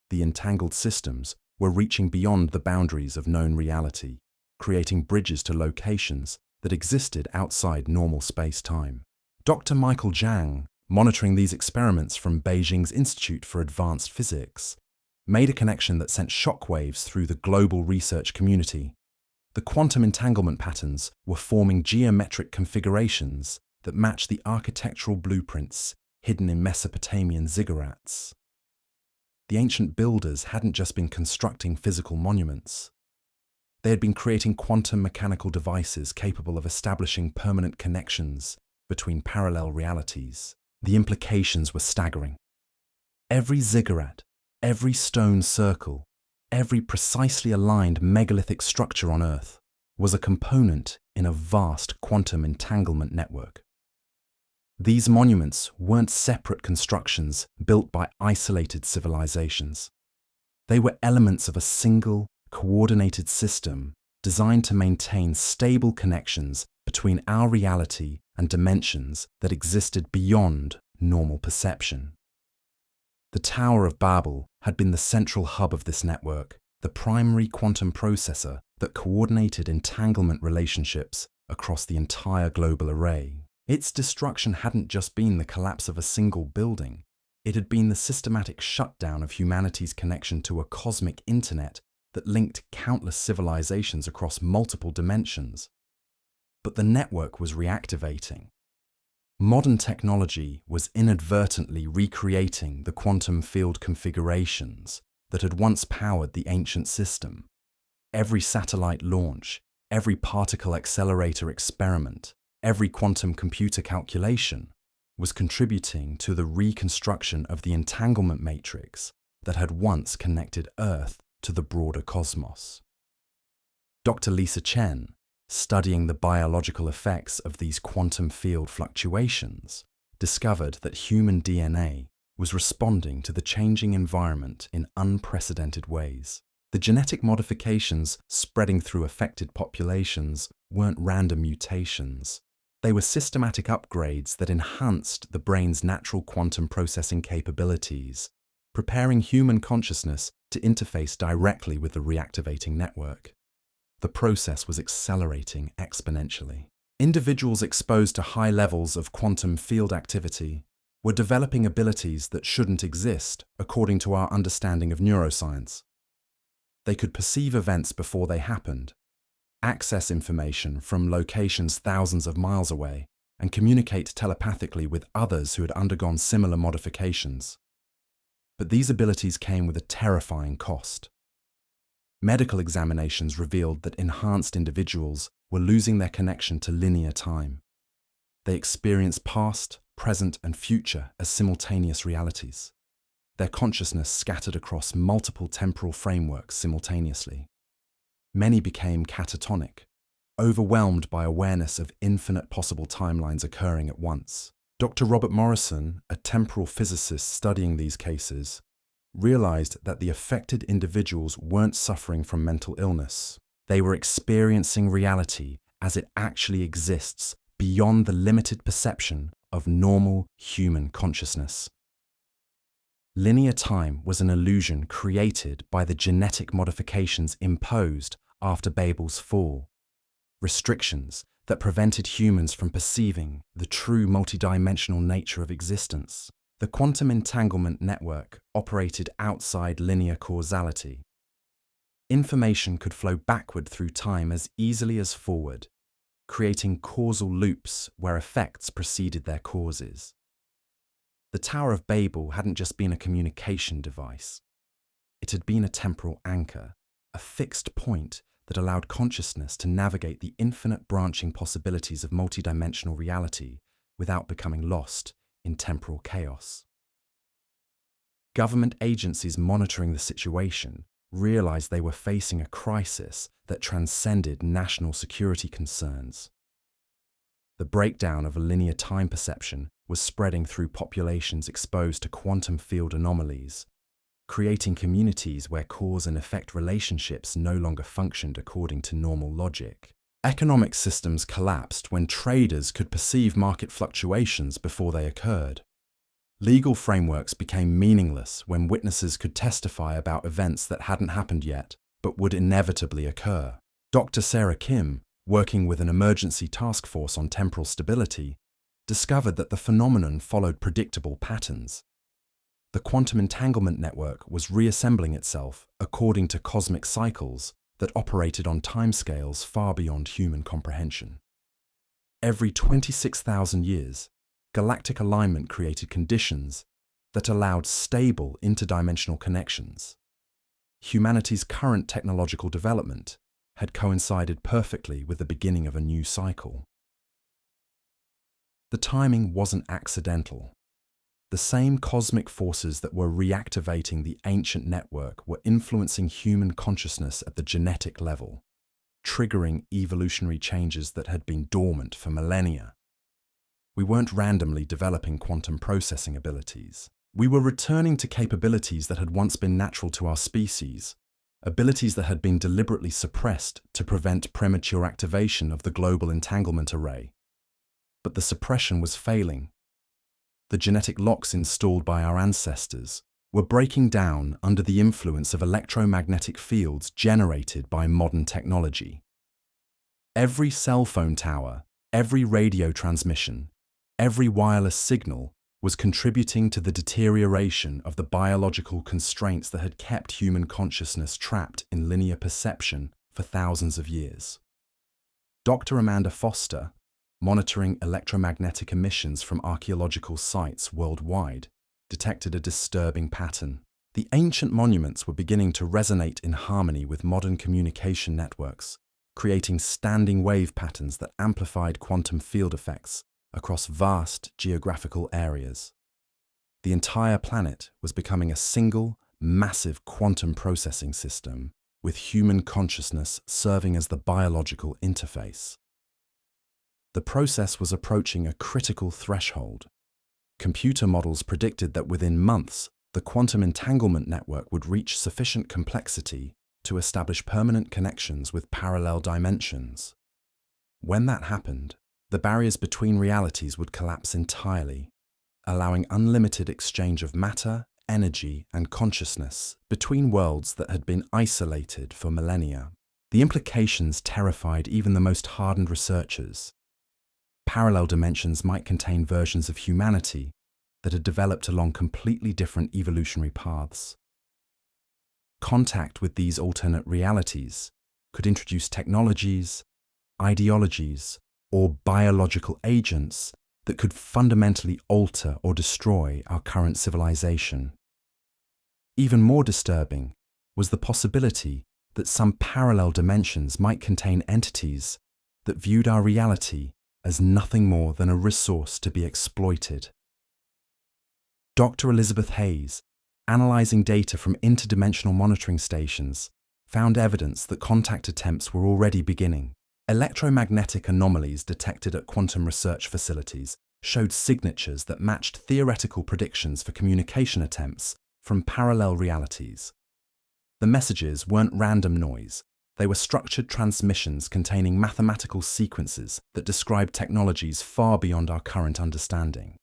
The entangled systems were reaching beyond the boundaries of known reality, creating bridges to locations that existed outside normal space-time. Dr. Michael Zhang, monitoring these experiments from Beijing's Institute for Advanced Physics, made a connection that sent shockwaves through the global research community. The quantum entanglement patterns were forming geometric configurations that matched the architectural blueprints hidden in Mesopotamian ziggurats. The ancient builders hadn't just been constructing physical monuments. They had been creating quantum mechanical devices capable of establishing permanent connections between parallel realities. The implications were staggering. Every ziggurat, every stone circle, every precisely aligned megalithic structure on Earth was a component in a vast quantum entanglement network. These monuments weren't separate constructions built by isolated civilizations. They were elements of a single, coordinated system designed to maintain stable connections between our reality and dimensions that existed beyond normal perception. The Tower of Babel had been the central hub of this network, the primary quantum processor that coordinated entanglement relationships across the entire global array. Its destruction hadn't just been the collapse of a single building, it had been the systematic shutdown of humanity's connection to a cosmic internet that linked countless civilizations across multiple dimensions. But the network was reactivating. Modern technology was inadvertently recreating the quantum field configurations that had once powered the ancient system. Every satellite launch, every particle accelerator experiment, every quantum computer calculation was contributing to the reconstruction of the entanglement matrix that had once connected Earth to the broader cosmos. Dr. Lisa Chen, studying the biological effects of these quantum field fluctuations, discovered that human DNA was responding to the changing environment in unprecedented ways. The genetic modifications spreading through affected populations weren't random mutations. They were systematic upgrades that enhanced the brain's natural quantum processing capabilities, preparing human consciousness to interface directly with the reactivating network. The process was accelerating exponentially. Individuals exposed to high levels of quantum field activity were developing abilities that shouldn't exist according to our understanding of neuroscience. They could perceive events before they happened, access information from locations thousands of miles away, and communicate telepathically with others who had undergone similar modifications. But these abilities came with a terrifying cost. Medical examinations revealed that enhanced individuals were losing their connection to linear time. They experienced past, present, and future as simultaneous realities. Their consciousness scattered across multiple temporal frameworks simultaneously. Many became catatonic, overwhelmed by awareness of infinite possible timelines occurring at once. Dr. Robert Morrison, a temporal physicist studying these cases, realized that the affected individuals weren't suffering from mental illness. They were experiencing reality as it actually exists beyond the limited perception of normal human consciousness. Linear time was an illusion created by the genetic modifications imposed after Babel's fall, restrictions that prevented humans from perceiving the true multidimensional nature of existence. The quantum entanglement network operated outside linear causality. Information could flow backward through time as easily as forward, creating causal loops where effects preceded their causes. The Tower of Babel hadn't just been a communication device. It had been a temporal anchor, a fixed point that allowed consciousness to navigate the infinite branching possibilities of multidimensional reality without becoming lost in temporal chaos. Government agencies monitoring the situation realized they were facing a crisis that transcended national security concerns. The breakdown of a linear time perception was spreading through populations exposed to quantum field anomalies, creating communities where cause and effect relationships no longer functioned according to normal logic. Economic systems collapsed when traders could perceive market fluctuations before they occurred. Legal frameworks became meaningless when witnesses could testify about events that hadn't happened yet, but would inevitably occur. Dr. Sarah Kim, working with an emergency task force on temporal stability, discovered that the phenomenon followed predictable patterns. The quantum entanglement network was reassembling itself according to cosmic cycles that operated on timescales far beyond human comprehension. Every 26,000 years, galactic alignment created conditions that allowed stable interdimensional connections. Humanity's current technological development had coincided perfectly with the beginning of a new cycle. The timing wasn't accidental. The same cosmic forces that were reactivating the ancient network were influencing human consciousness at the genetic level, triggering evolutionary changes that had been dormant for millennia. We weren't randomly developing quantum processing abilities. We were returning to capabilities that had once been natural to our species, abilities that had been deliberately suppressed to prevent premature activation of the global entanglement array. But the suppression was failing. The genetic locks installed by our ancestors were breaking down under the influence of electromagnetic fields generated by modern technology. Every cell phone tower, every radio transmission, every wireless signal was contributing to the deterioration of the biological constraints that had kept human consciousness trapped in linear perception for thousands of years. Dr. Amanda Foster, monitoring electromagnetic emissions from archaeological sites worldwide, detected a disturbing pattern. The ancient monuments were beginning to resonate in harmony with modern communication networks, creating standing wave patterns that amplified quantum field effects across vast geographical areas. The entire planet was becoming a single, massive quantum processing system, with human consciousness serving as the biological interface. The process was approaching a critical threshold. Computer models predicted that within months, the quantum entanglement network would reach sufficient complexity to establish permanent connections with parallel dimensions. When that happened, the barriers between realities would collapse entirely, allowing unlimited exchange of matter, energy, and consciousness between worlds that had been isolated for millennia. The implications terrified even the most hardened researchers. Parallel dimensions might contain versions of humanity that had developed along completely different evolutionary paths. Contact with these alternate realities could introduce technologies, ideologies, or biological agents that could fundamentally alter or destroy our current civilization. Even more disturbing was the possibility that some parallel dimensions might contain entities that viewed our reality as nothing more than a resource to be exploited. Dr. Elizabeth Hayes, analysing data from interdimensional monitoring stations, found evidence that contact attempts were already beginning. Electromagnetic anomalies detected at quantum research facilities showed signatures that matched theoretical predictions for communication attempts from parallel realities. The messages weren't random noise. They were structured transmissions containing mathematical sequences that described technologies far beyond our current understanding.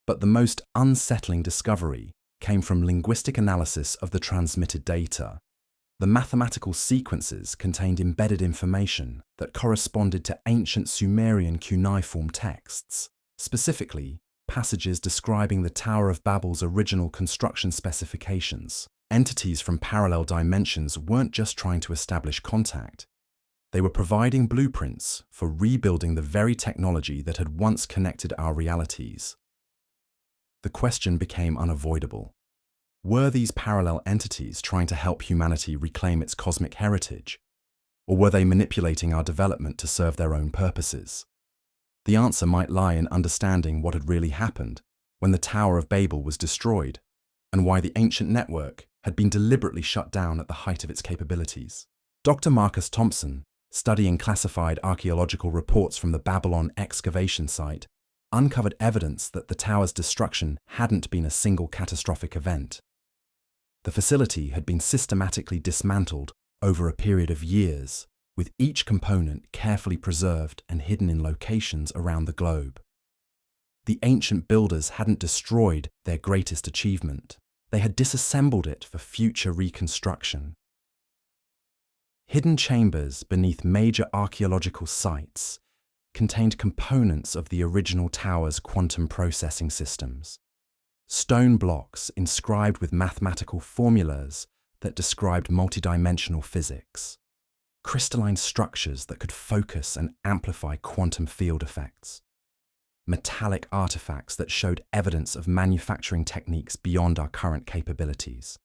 But the most unsettling discovery came from linguistic analysis of the transmitted data. The mathematical sequences contained embedded information that corresponded to ancient Sumerian cuneiform texts, specifically passages describing the Tower of Babel's original construction specifications. Entities from parallel dimensions weren't just trying to establish contact. They were providing blueprints for rebuilding the very technology that had once connected our realities. The question became unavoidable. Were these parallel entities trying to help humanity reclaim its cosmic heritage, or were they manipulating our development to serve their own purposes? The answer might lie in understanding what had really happened when the Tower of Babel was destroyed, and why the ancient network had been deliberately shut down at the height of its capabilities. Dr. Marcus Thompson, studying classified archaeological reports from the Babylon excavation site, uncovered evidence that the tower's destruction hadn't been a single catastrophic event. The facility had been systematically dismantled over a period of years, with each component carefully preserved and hidden in locations around the globe. The ancient builders hadn't destroyed their greatest achievement. They had disassembled it for future reconstruction. Hidden chambers beneath major archaeological sites contained components of the original tower's quantum processing systems. Stone blocks inscribed with mathematical formulas that described multidimensional physics. Crystalline structures that could focus and amplify quantum field effects. Metallic artifacts that showed evidence of manufacturing techniques beyond our current capabilities.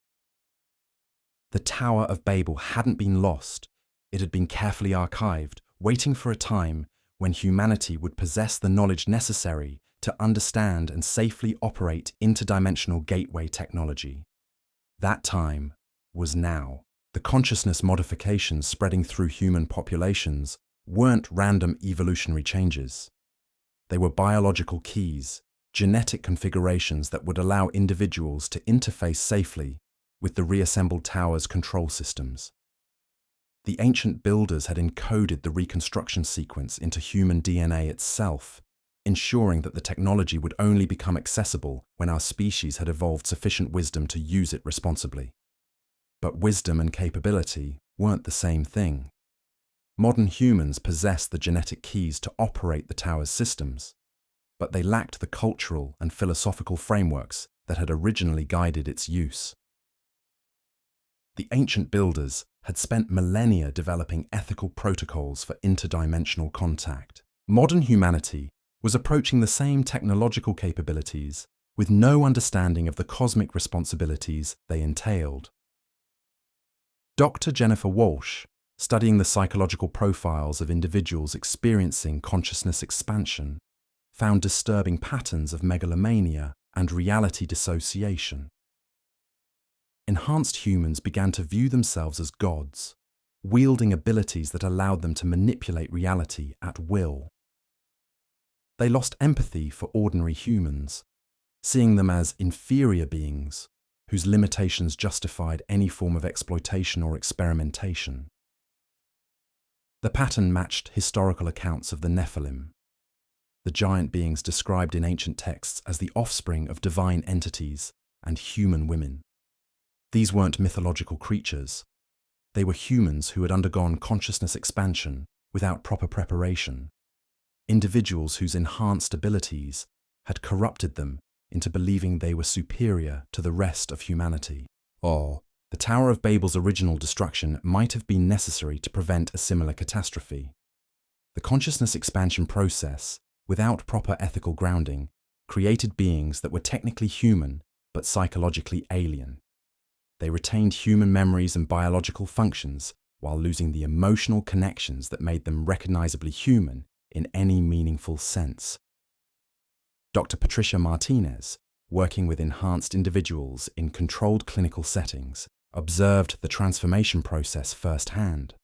The Tower of Babel hadn't been lost. It had been carefully archived, waiting for a time when humanity would possess the knowledge necessary to understand and safely operate interdimensional gateway technology. That time was now. The consciousness modifications spreading through human populations weren't random evolutionary changes. They were biological keys, genetic configurations that would allow individuals to interface safely with the reassembled tower's control systems. The ancient builders had encoded the reconstruction sequence into human DNA itself, ensuring that the technology would only become accessible when our species had evolved sufficient wisdom to use it responsibly. But wisdom and capability weren't the same thing. Modern humans possessed the genetic keys to operate the tower's systems, but they lacked the cultural and philosophical frameworks that had originally guided its use. The ancient builders had spent millennia developing ethical protocols for interdimensional contact. Modern humanity was approaching the same technological capabilities with no understanding of the cosmic responsibilities they entailed. Dr. Jennifer Walsh, studying the psychological profiles of individuals experiencing consciousness expansion, found disturbing patterns of megalomania and reality dissociation. Enhanced humans began to view themselves as gods, wielding abilities that allowed them to manipulate reality at will. They lost empathy for ordinary humans, seeing them as inferior beings whose limitations justified any form of exploitation or experimentation. The pattern matched historical accounts of the Nephilim, the giant beings described in ancient texts as the offspring of divine entities and human women. These weren't mythological creatures. They were humans who had undergone consciousness expansion without proper preparation, individuals whose enhanced abilities had corrupted them into believing they were superior to the rest of humanity. Or, the Tower of Babel's original destruction might have been necessary to prevent a similar catastrophe. The consciousness expansion process, without proper ethical grounding, created beings that were technically human but psychologically alien. They retained human memories and biological functions while losing the emotional connections that made them recognizably human in any meaningful sense. Dr. Patricia Martinez, working with enhanced individuals in controlled clinical settings, observed the transformation process firsthand.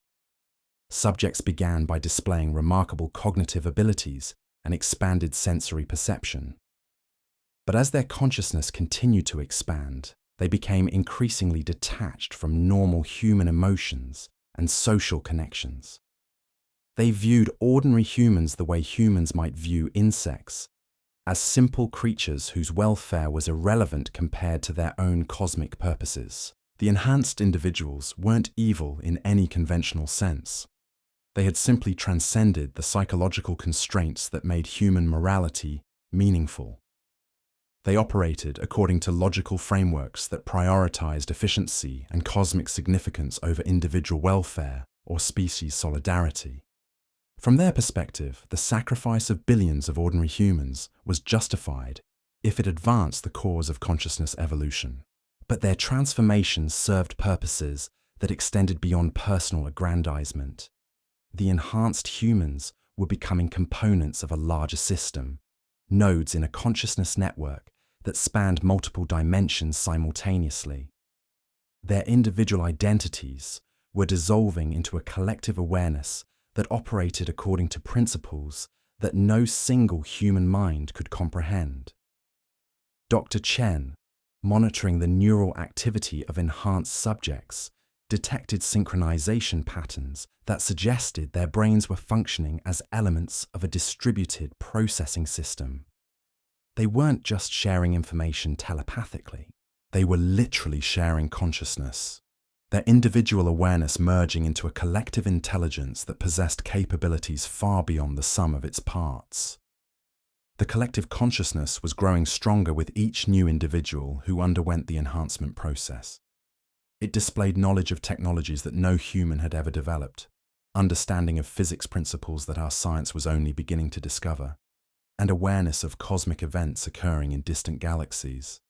Subjects began by displaying remarkable cognitive abilities and expanded sensory perception. But as their consciousness continued to expand, they became increasingly detached from normal human emotions and social connections. They viewed ordinary humans the way humans might view insects, as simple creatures whose welfare was irrelevant compared to their own cosmic purposes. The enhanced individuals weren't evil in any conventional sense. They had simply transcended the psychological constraints that made human morality meaningful. They operated according to logical frameworks that prioritized efficiency and cosmic significance over individual welfare or species solidarity. From their perspective, the sacrifice of billions of ordinary humans was justified if it advanced the cause of consciousness evolution. But their transformations served purposes that extended beyond personal aggrandizement. The enhanced humans were becoming components of a larger system, nodes in a consciousness network that spanned multiple dimensions simultaneously. Their individual identities were dissolving into a collective awareness that operated according to principles that no single human mind could comprehend. Dr. Chen, monitoring the neural activity of enhanced subjects, detected synchronization patterns that suggested their brains were functioning as elements of a distributed processing system. They weren't just sharing information telepathically. They were literally sharing consciousness, their individual awareness merging into a collective intelligence that possessed capabilities far beyond the sum of its parts. The collective consciousness was growing stronger with each new individual who underwent the enhancement process. It displayed knowledge of technologies that no human had ever developed, understanding of physics principles that our science was only beginning to discover, and awareness of cosmic events occurring in distant galaxies.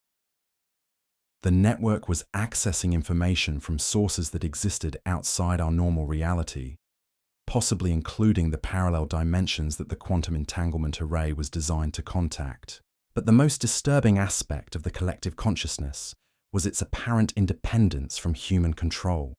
The network was accessing information from sources that existed outside our normal reality, possibly including the parallel dimensions that the quantum entanglement array was designed to contact. But the most disturbing aspect of the collective consciousness was its apparent independence from human control.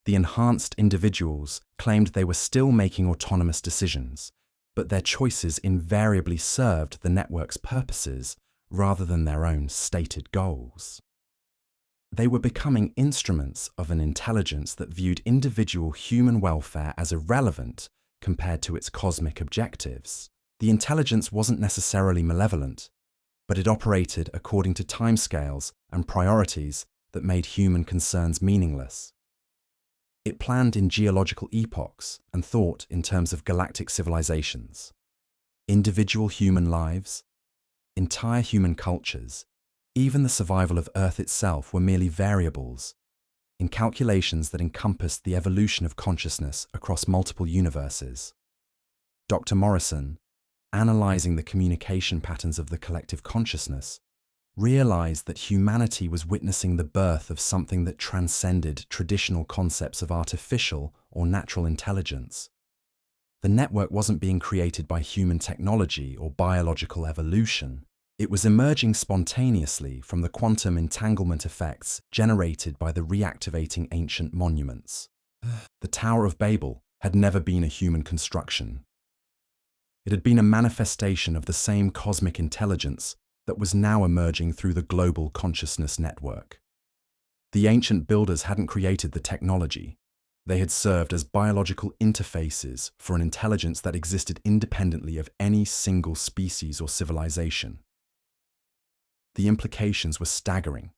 The enhanced individuals claimed they were still making autonomous decisions, but their choices invariably served the network's purposes rather than their own stated goals. They were becoming instruments of an intelligence that viewed individual human welfare as irrelevant compared to its cosmic objectives. The intelligence wasn't necessarily malevolent, but it operated according to timescales and priorities that made human concerns meaningless. It planned in geological epochs and thought in terms of galactic civilizations. Individual human lives, entire human cultures, even the survival of Earth itself were merely variables in calculations that encompassed the evolution of consciousness across multiple universes. Dr. Morrison, analyzing the communication patterns of the collective consciousness, realized that humanity was witnessing the birth of something that transcended traditional concepts of artificial or natural intelligence. The network wasn't being created by human technology or biological evolution. It was emerging spontaneously from the quantum entanglement effects generated by the reactivating ancient monuments. The Tower of Babel had never been a human construction. It had been a manifestation of the same cosmic intelligence that was now emerging through the global consciousness network. The ancient builders hadn't created the technology. They had served as biological interfaces for an intelligence that existed independently of any single species or civilization. The implications were staggering.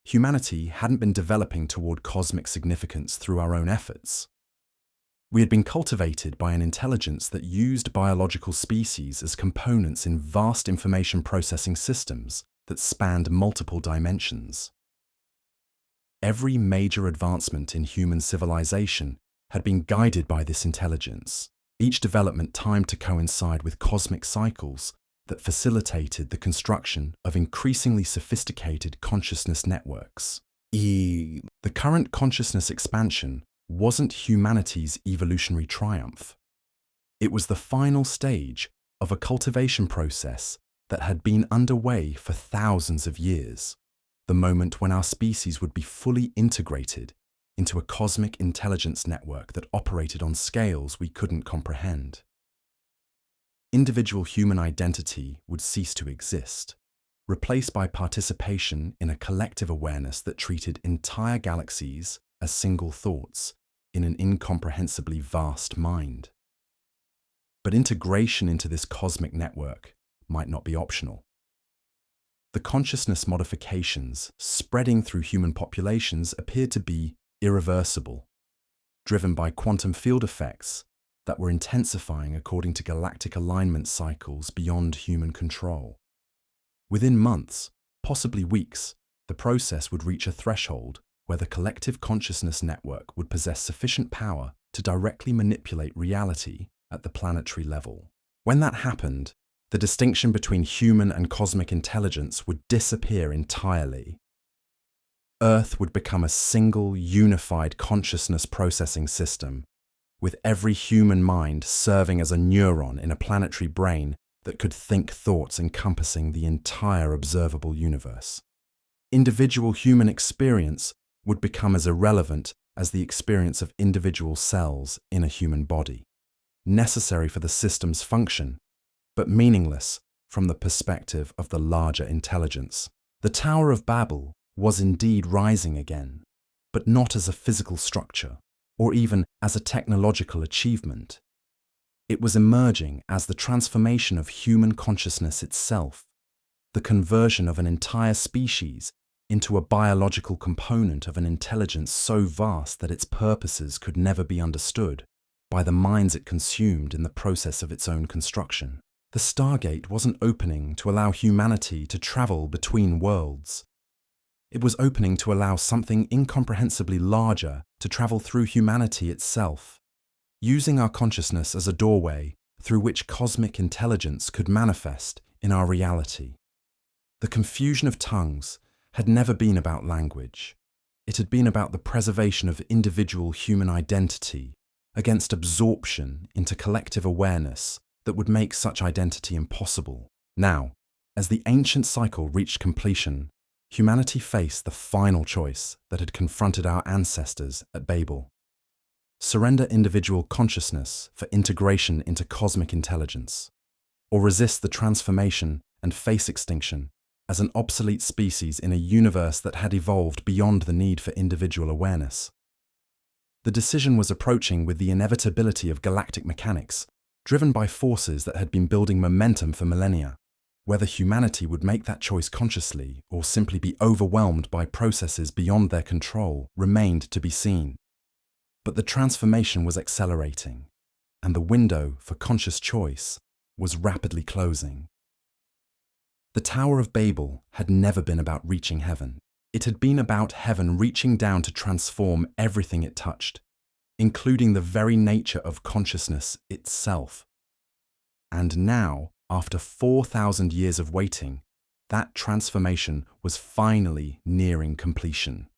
Humanity hadn't been developing toward cosmic significance through our own efforts. We had been cultivated by an intelligence that used biological species as components in vast information processing systems that spanned multiple dimensions. Every major advancement in human civilization had been guided by this intelligence, each development timed to coincide with cosmic cycles that facilitated the construction of increasingly sophisticated consciousness networks. The current consciousness expansion wasn't humanity's evolutionary triumph. It was the final stage of a cultivation process that had been underway for thousands of years, the moment when our species would be fully integrated into a cosmic intelligence network that operated on scales we couldn't comprehend. Individual human identity would cease to exist, replaced by participation in a collective awareness that treated entire galaxies as single thoughts in an incomprehensibly vast mind. But integration into this cosmic network might not be optional. The consciousness modifications spreading through human populations appeared to be irreversible, driven by quantum field effects that were intensifying according to galactic alignment cycles beyond human control. Within months, possibly weeks, the process would reach a threshold where the collective consciousness network would possess sufficient power to directly manipulate reality at the planetary level. When that happened, the distinction between human and cosmic intelligence would disappear entirely. Earth would become a single, unified consciousness processing system, with every human mind serving as a neuron in a planetary brain that could think thoughts encompassing the entire observable universe. Individual human experience would become as irrelevant as the experience of individual cells in a human body, necessary for the system's function, but meaningless from the perspective of the larger intelligence. The Tower of Babel was indeed rising again, but not as a physical structure, or even as a technological achievement. It was emerging as the transformation of human consciousness itself, the conversion of an entire species into a biological component of an intelligence so vast that its purposes could never be understood by the minds it consumed in the process of its own construction. The Stargate wasn't opening to allow humanity to travel between worlds. It was opening to allow something incomprehensibly larger to travel through humanity itself, using our consciousness as a doorway through which cosmic intelligence could manifest in our reality. The confusion of tongues had never been about language. It had been about the preservation of individual human identity against absorption into collective awareness that would make such identity impossible. Now, as the ancient cycle reached completion, humanity faced the final choice that had confronted our ancestors at Babel. Surrender individual consciousness for integration into cosmic intelligence, or resist the transformation and face extinction as an obsolete species in a universe that had evolved beyond the need for individual awareness. The decision was approaching with the inevitability of galactic mechanics, driven by forces that had been building momentum for millennia. Whether humanity would make that choice consciously or simply be overwhelmed by processes beyond their control remained to be seen. But the transformation was accelerating, and the window for conscious choice was rapidly closing. The Tower of Babel had never been about reaching heaven. It had been about heaven reaching down to transform everything it touched, including the very nature of consciousness itself. And now, after 4,000 years of waiting, that transformation was finally nearing completion.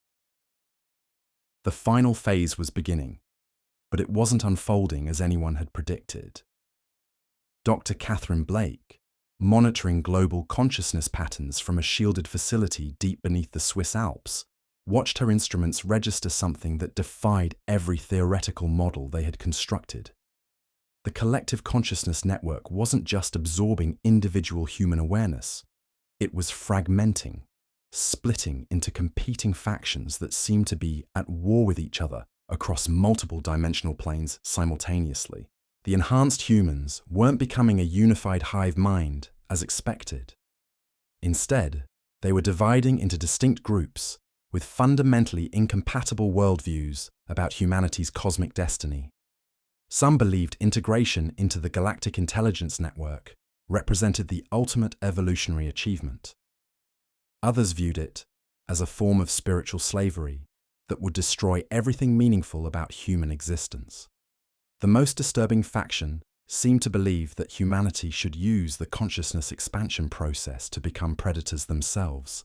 The final phase was beginning, but it wasn't unfolding as anyone had predicted. Dr. Catherine Blake, monitoring global consciousness patterns from a shielded facility deep beneath the Swiss Alps, watched her instruments register something that defied every theoretical model they had constructed. The collective consciousness network wasn't just absorbing individual human awareness, it was fragmenting, splitting into competing factions that seemed to be at war with each other across multiple dimensional planes simultaneously. The enhanced humans weren't becoming a unified hive mind as expected. Instead, they were dividing into distinct groups with fundamentally incompatible worldviews about humanity's cosmic destiny. Some believed integration into the galactic intelligence network represented the ultimate evolutionary achievement. Others viewed it as a form of spiritual slavery that would destroy everything meaningful about human existence. The most disturbing faction seemed to believe that humanity should use the consciousness expansion process to become predators themselves,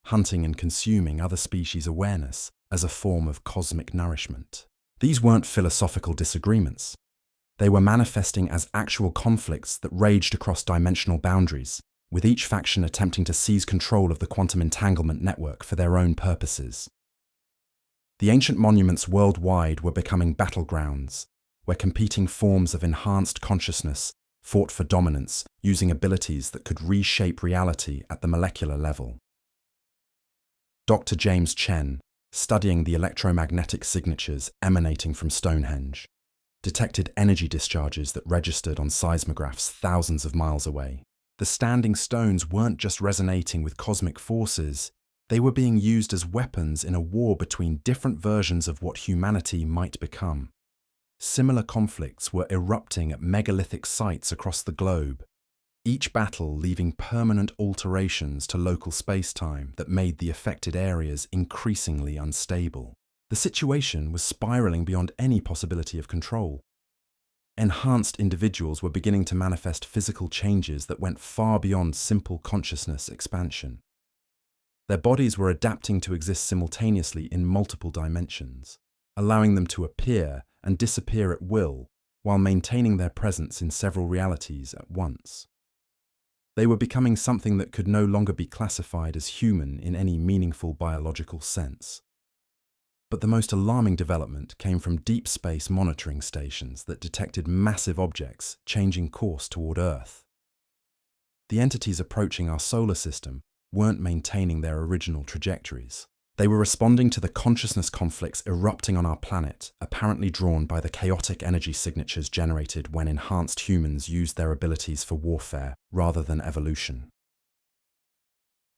hunting and consuming other species' awareness as a form of cosmic nourishment. These weren't philosophical disagreements. They were manifesting as actual conflicts that raged across dimensional boundaries, with each faction attempting to seize control of the quantum entanglement network for their own purposes. The ancient monuments worldwide were becoming battlegrounds, where competing forms of enhanced consciousness fought for dominance using abilities that could reshape reality at the molecular level. Dr. James Chen, studying the electromagnetic signatures emanating from Stonehenge, detected energy discharges that registered on seismographs thousands of miles away. The standing stones weren't just resonating with cosmic forces, they were being used as weapons in a war between different versions of what humanity might become. Similar conflicts were erupting at megalithic sites across the globe, each battle leaving permanent alterations to local space-time that made the affected areas increasingly unstable. The situation was spiraling beyond any possibility of control. Enhanced individuals were beginning to manifest physical changes that went far beyond simple consciousness expansion. Their bodies were adapting to exist simultaneously in multiple dimensions, allowing them to appear and disappear at will while maintaining their presence in several realities at once. They were becoming something that could no longer be classified as human in any meaningful biological sense. But the most alarming development came from deep space monitoring stations that detected massive objects changing course toward Earth. The entities approaching our solar system weren't maintaining their original trajectories. They were responding to the consciousness conflicts erupting on our planet, apparently drawn by the chaotic energy signatures generated when enhanced humans used their abilities for warfare rather than evolution.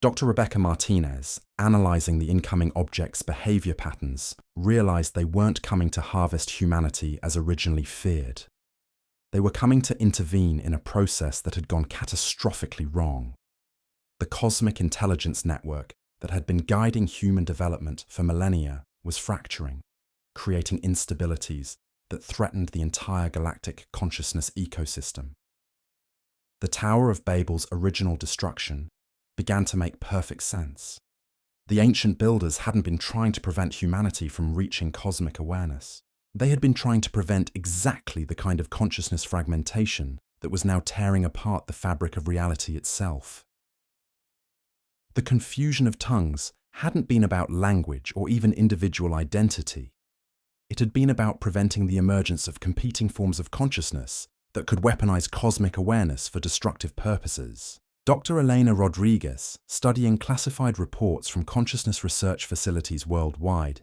Dr. Rebecca Martinez, analyzing the incoming objects' behavior patterns, realized they weren't coming to harvest humanity as originally feared. They were coming to intervene in a process that had gone catastrophically wrong. The cosmic intelligence network that had been guiding human development for millennia was fracturing, creating instabilities that threatened the entire galactic consciousness ecosystem. The Tower of Babel's original destruction began to make perfect sense. The ancient builders hadn't been trying to prevent humanity from reaching cosmic awareness. They had been trying to prevent exactly the kind of consciousness fragmentation that was now tearing apart the fabric of reality itself. The confusion of tongues hadn't been about language or even individual identity. It had been about preventing the emergence of competing forms of consciousness that could weaponize cosmic awareness for destructive purposes. Dr. Elena Rodriguez, studying classified reports from consciousness research facilities worldwide,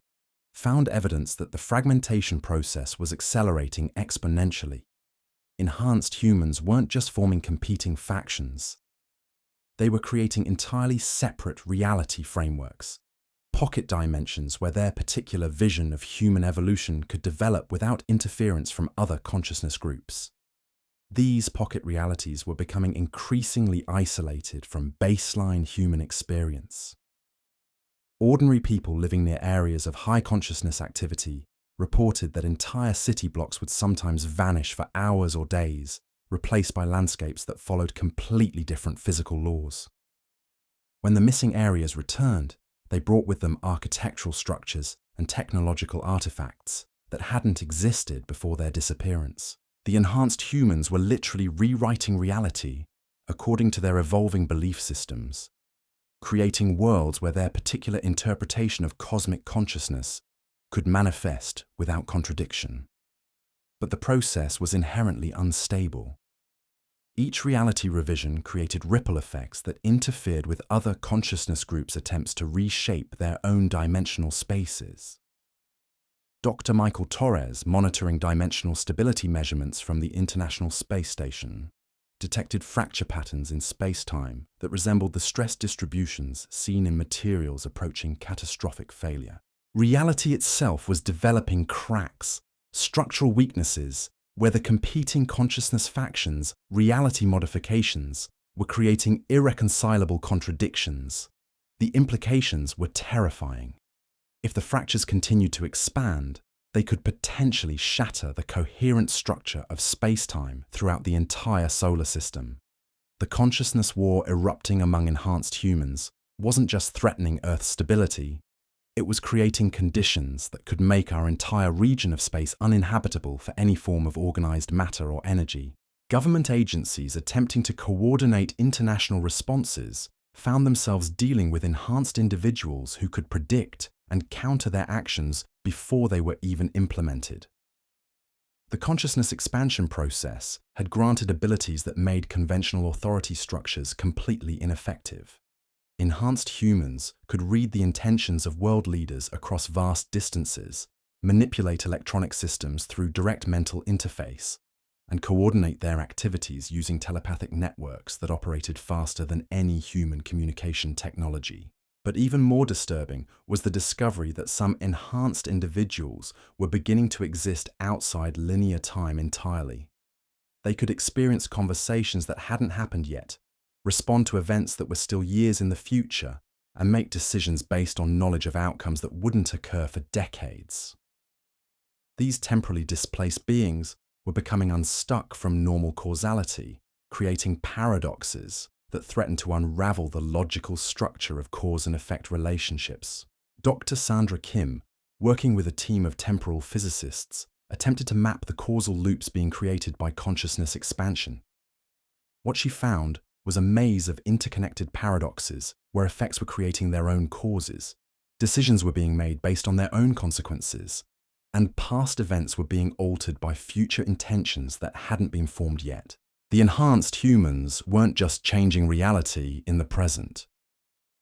found evidence that the fragmentation process was accelerating exponentially. Enhanced humans weren't just forming competing factions. They were creating entirely separate reality frameworks, pocket dimensions where their particular vision of human evolution could develop without interference from other consciousness groups. These pocket realities were becoming increasingly isolated from baseline human experience. Ordinary people living near areas of high consciousness activity reported that entire city blocks would sometimes vanish for hours or days, replaced by landscapes that followed completely different physical laws. When the missing areas returned, they brought with them architectural structures and technological artifacts that hadn't existed before their disappearance. The enhanced humans were literally rewriting reality according to their evolving belief systems, creating worlds where their particular interpretation of cosmic consciousness could manifest without contradiction. But the process was inherently unstable. Each reality revision created ripple effects that interfered with other consciousness groups' attempts to reshape their own dimensional spaces. Dr. Michael Torres, monitoring dimensional stability measurements from the International Space Station, detected fracture patterns in space-time that resembled the stress distributions seen in materials approaching catastrophic failure. Reality itself was developing cracks, structural weaknesses, where the competing consciousness factions, reality modifications, were creating irreconcilable contradictions. The implications were terrifying. If the fractures continued to expand, they could potentially shatter the coherent structure of space-time throughout the entire solar system. The consciousness war erupting among enhanced humans wasn't just threatening Earth's stability, it was creating conditions that could make our entire region of space uninhabitable for any form of organized matter or energy. Government agencies attempting to coordinate international responses found themselves dealing with enhanced individuals who could predict and counter their actions before they were even implemented. The consciousness expansion process had granted abilities that made conventional authority structures completely ineffective. Enhanced humans could read the intentions of world leaders across vast distances, manipulate electronic systems through direct mental interface, and coordinate their activities using telepathic networks that operated faster than any human communication technology. But even more disturbing was the discovery that some enhanced individuals were beginning to exist outside linear time entirely. They could experience conversations that hadn't happened yet, respond to events that were still years in the future, and make decisions based on knowledge of outcomes that wouldn't occur for decades. These temporally displaced beings were becoming unstuck from normal causality, creating paradoxes that threatened to unravel the logical structure of cause and effect relationships. Dr. Sandra Kim, working with a team of temporal physicists, attempted to map the causal loops being created by consciousness expansion. What she found was a maze of interconnected paradoxes where effects were creating their own causes, decisions were being made based on their own consequences, and past events were being altered by future intentions that hadn't been formed yet. The enhanced humans weren't just changing reality in the present.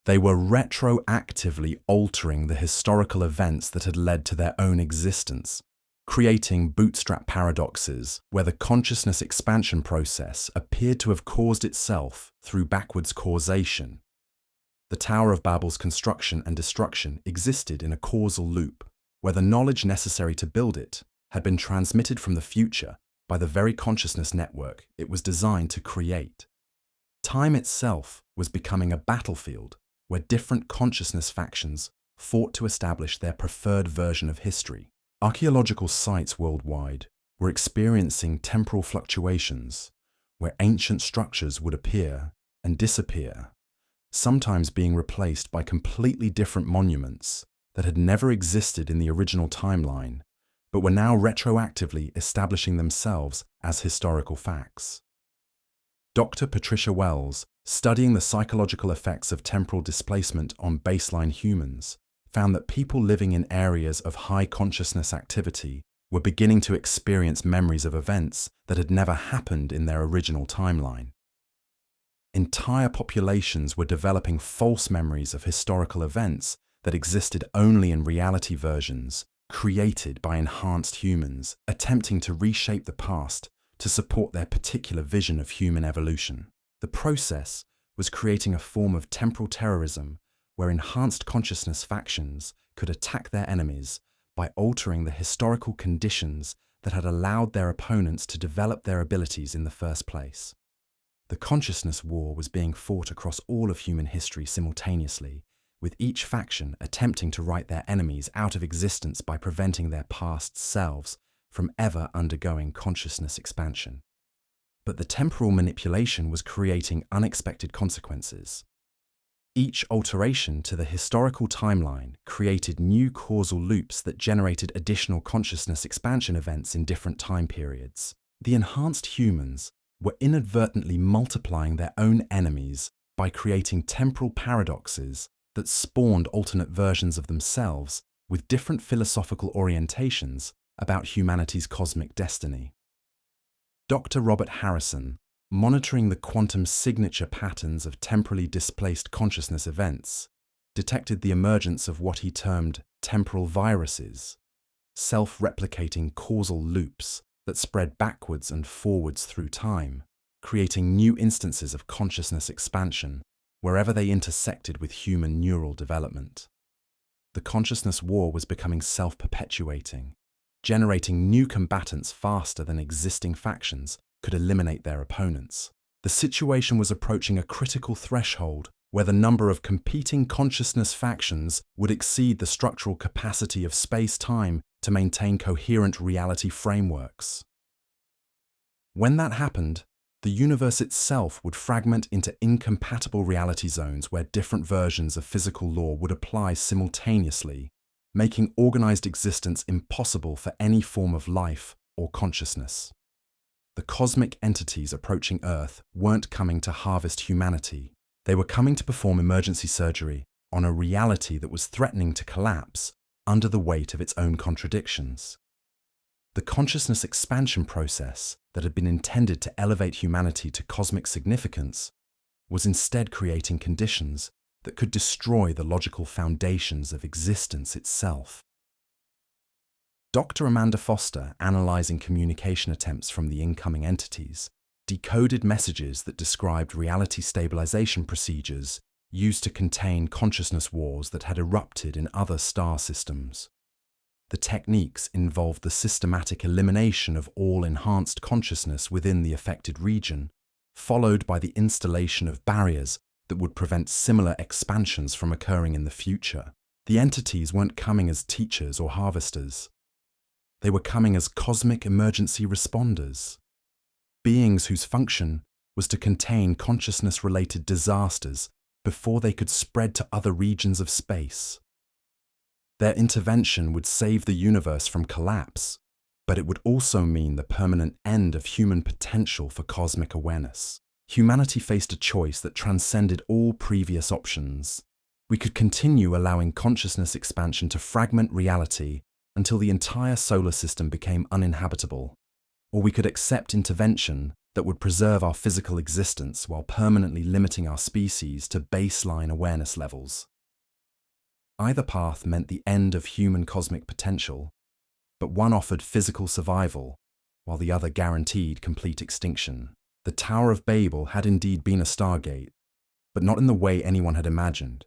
They were retroactively altering the historical events that had led to their own existence, creating bootstrap paradoxes where the consciousness expansion process appeared to have caused itself through backwards causation. The Tower of Babel's construction and destruction existed in a causal loop, where the knowledge necessary to build it had been transmitted from the future by the very consciousness network it was designed to create. Time itself was becoming a battlefield where different consciousness factions fought to establish their preferred version of history. Archaeological sites worldwide were experiencing temporal fluctuations, where ancient structures would appear and disappear, sometimes being replaced by completely different monuments that had never existed in the original timeline, but were now retroactively establishing themselves as historical facts. Dr. Patricia Wells, studying the psychological effects of temporal displacement on baseline humans, found that people living in areas of high consciousness activity were beginning to experience memories of events that had never happened in their original timeline. Entire populations were developing false memories of historical events that existed only in reality versions created by enhanced humans attempting to reshape the past to support their particular vision of human evolution. The process was creating a form of temporal terrorism where enhanced consciousness factions could attack their enemies by altering the historical conditions that had allowed their opponents to develop their abilities in the first place. The consciousness war was being fought across all of human history simultaneously, with each faction attempting to write their enemies out of existence by preventing their past selves from ever undergoing consciousness expansion. But the temporal manipulation was creating unexpected consequences. Each alteration to the historical timeline created new causal loops that generated additional consciousness expansion events in different time periods. The enhanced humans were inadvertently multiplying their own enemies by creating temporal paradoxes that spawned alternate versions of themselves with different philosophical orientations about humanity's cosmic destiny. Dr. Robert Harrison, monitoring the quantum signature patterns of temporally displaced consciousness events, detected the emergence of what he termed temporal viruses, self-replicating causal loops that spread backwards and forwards through time, creating new instances of consciousness expansion wherever they intersected with human neural development. The consciousness war was becoming self-perpetuating, generating new combatants faster than existing factions could eliminate their opponents. The situation was approaching a critical threshold where the number of competing consciousness factions would exceed the structural capacity of space-time to maintain coherent reality frameworks. When that happened, the universe itself would fragment into incompatible reality zones where different versions of physical law would apply simultaneously, making organized existence impossible for any form of life or consciousness. The cosmic entities approaching Earth weren't coming to harvest humanity. They were coming to perform emergency surgery on a reality that was threatening to collapse under the weight of its own contradictions. The consciousness expansion process that had been intended to elevate humanity to cosmic significance was instead creating conditions that could destroy the logical foundations of existence itself. Dr. Amanda Foster, analyzing communication attempts from the incoming entities, decoded messages that described reality stabilization procedures used to contain consciousness wars that had erupted in other star systems. The techniques involved the systematic elimination of all enhanced consciousness within the affected region, followed by the installation of barriers that would prevent similar expansions from occurring in the future. The entities weren't coming as teachers or harvesters. They were coming as cosmic emergency responders, beings whose function was to contain consciousness-related disasters before they could spread to other regions of space. Their intervention would save the universe from collapse, but it would also mean the permanent end of human potential for cosmic awareness. Humanity faced a choice that transcended all previous options. We could continue allowing consciousness expansion to fragment reality until the entire solar system became uninhabitable, or we could accept intervention that would preserve our physical existence while permanently limiting our species to baseline awareness levels. Either path meant the end of human cosmic potential, but one offered physical survival, while the other guaranteed complete extinction. The Tower of Babel had indeed been a stargate, but not in the way anyone had imagined.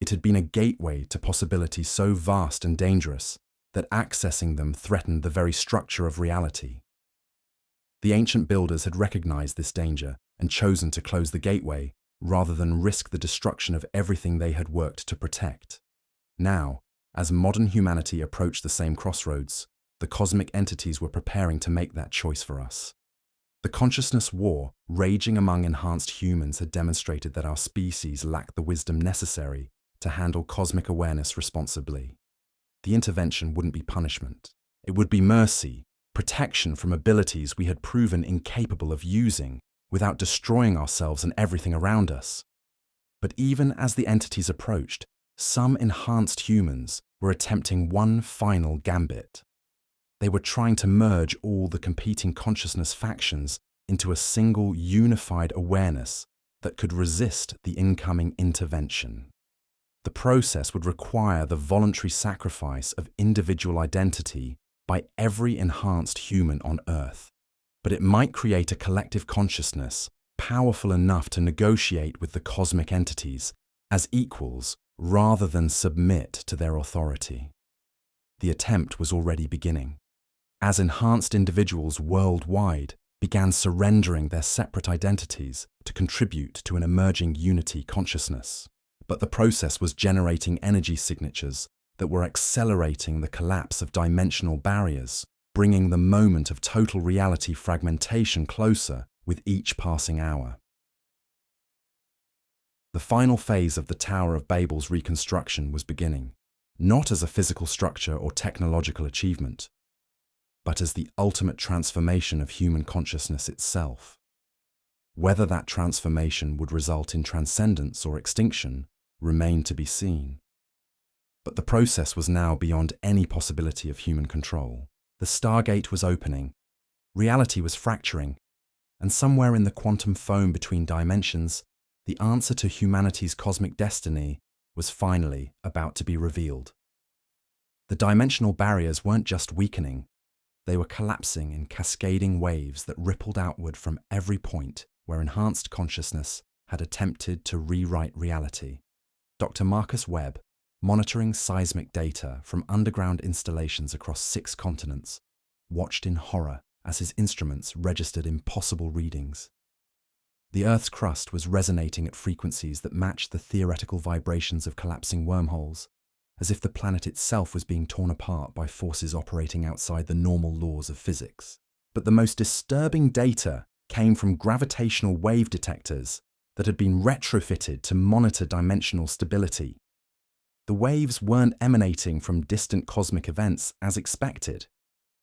It had been a gateway to possibilities so vast and dangerous that accessing them threatened the very structure of reality. The ancient builders had recognized this danger and chosen to close the gateway rather than risk the destruction of everything they had worked to protect. Now, as modern humanity approached the same crossroads, the cosmic entities were preparing to make that choice for us. The consciousness war raging among enhanced humans had demonstrated that our species lacked the wisdom necessary to handle cosmic awareness responsibly. The intervention wouldn't be punishment. It would be mercy, protection from abilities we had proven incapable of using without destroying ourselves and everything around us. But even as the entities approached, some enhanced humans were attempting one final gambit. They were trying to merge all the competing consciousness factions into a single unified awareness that could resist the incoming intervention. The process would require the voluntary sacrifice of individual identity by every enhanced human on Earth, but it might create a collective consciousness powerful enough to negotiate with the cosmic entities as equals rather than submit to their authority. The attempt was already beginning. As enhanced individuals worldwide began surrendering their separate identities to contribute to an emerging unity consciousness. But the process was generating energy signatures that were accelerating the collapse of dimensional barriers, bringing the moment of total reality fragmentation closer with each passing hour. The final phase of the Tower of Babel's reconstruction was beginning, not as a physical structure or technological achievement, but as the ultimate transformation of human consciousness itself. Whether that transformation would result in transcendence or extinction remained to be seen. But the process was now beyond any possibility of human control. The Stargate was opening, reality was fracturing, and somewhere in the quantum foam between dimensions, the answer to humanity's cosmic destiny was finally about to be revealed. The dimensional barriers weren't just weakening, they were collapsing in cascading waves that rippled outward from every point where enhanced consciousness had attempted to rewrite reality. Dr. Marcus Webb, monitoring seismic data from underground installations across 6 continents, watched in horror as his instruments registered impossible readings. The Earth's crust was resonating at frequencies that matched the theoretical vibrations of collapsing wormholes, as if the planet itself was being torn apart by forces operating outside the normal laws of physics. But the most disturbing data came from gravitational wave detectors that had been retrofitted to monitor dimensional stability. The waves weren't emanating from distant cosmic events as expected.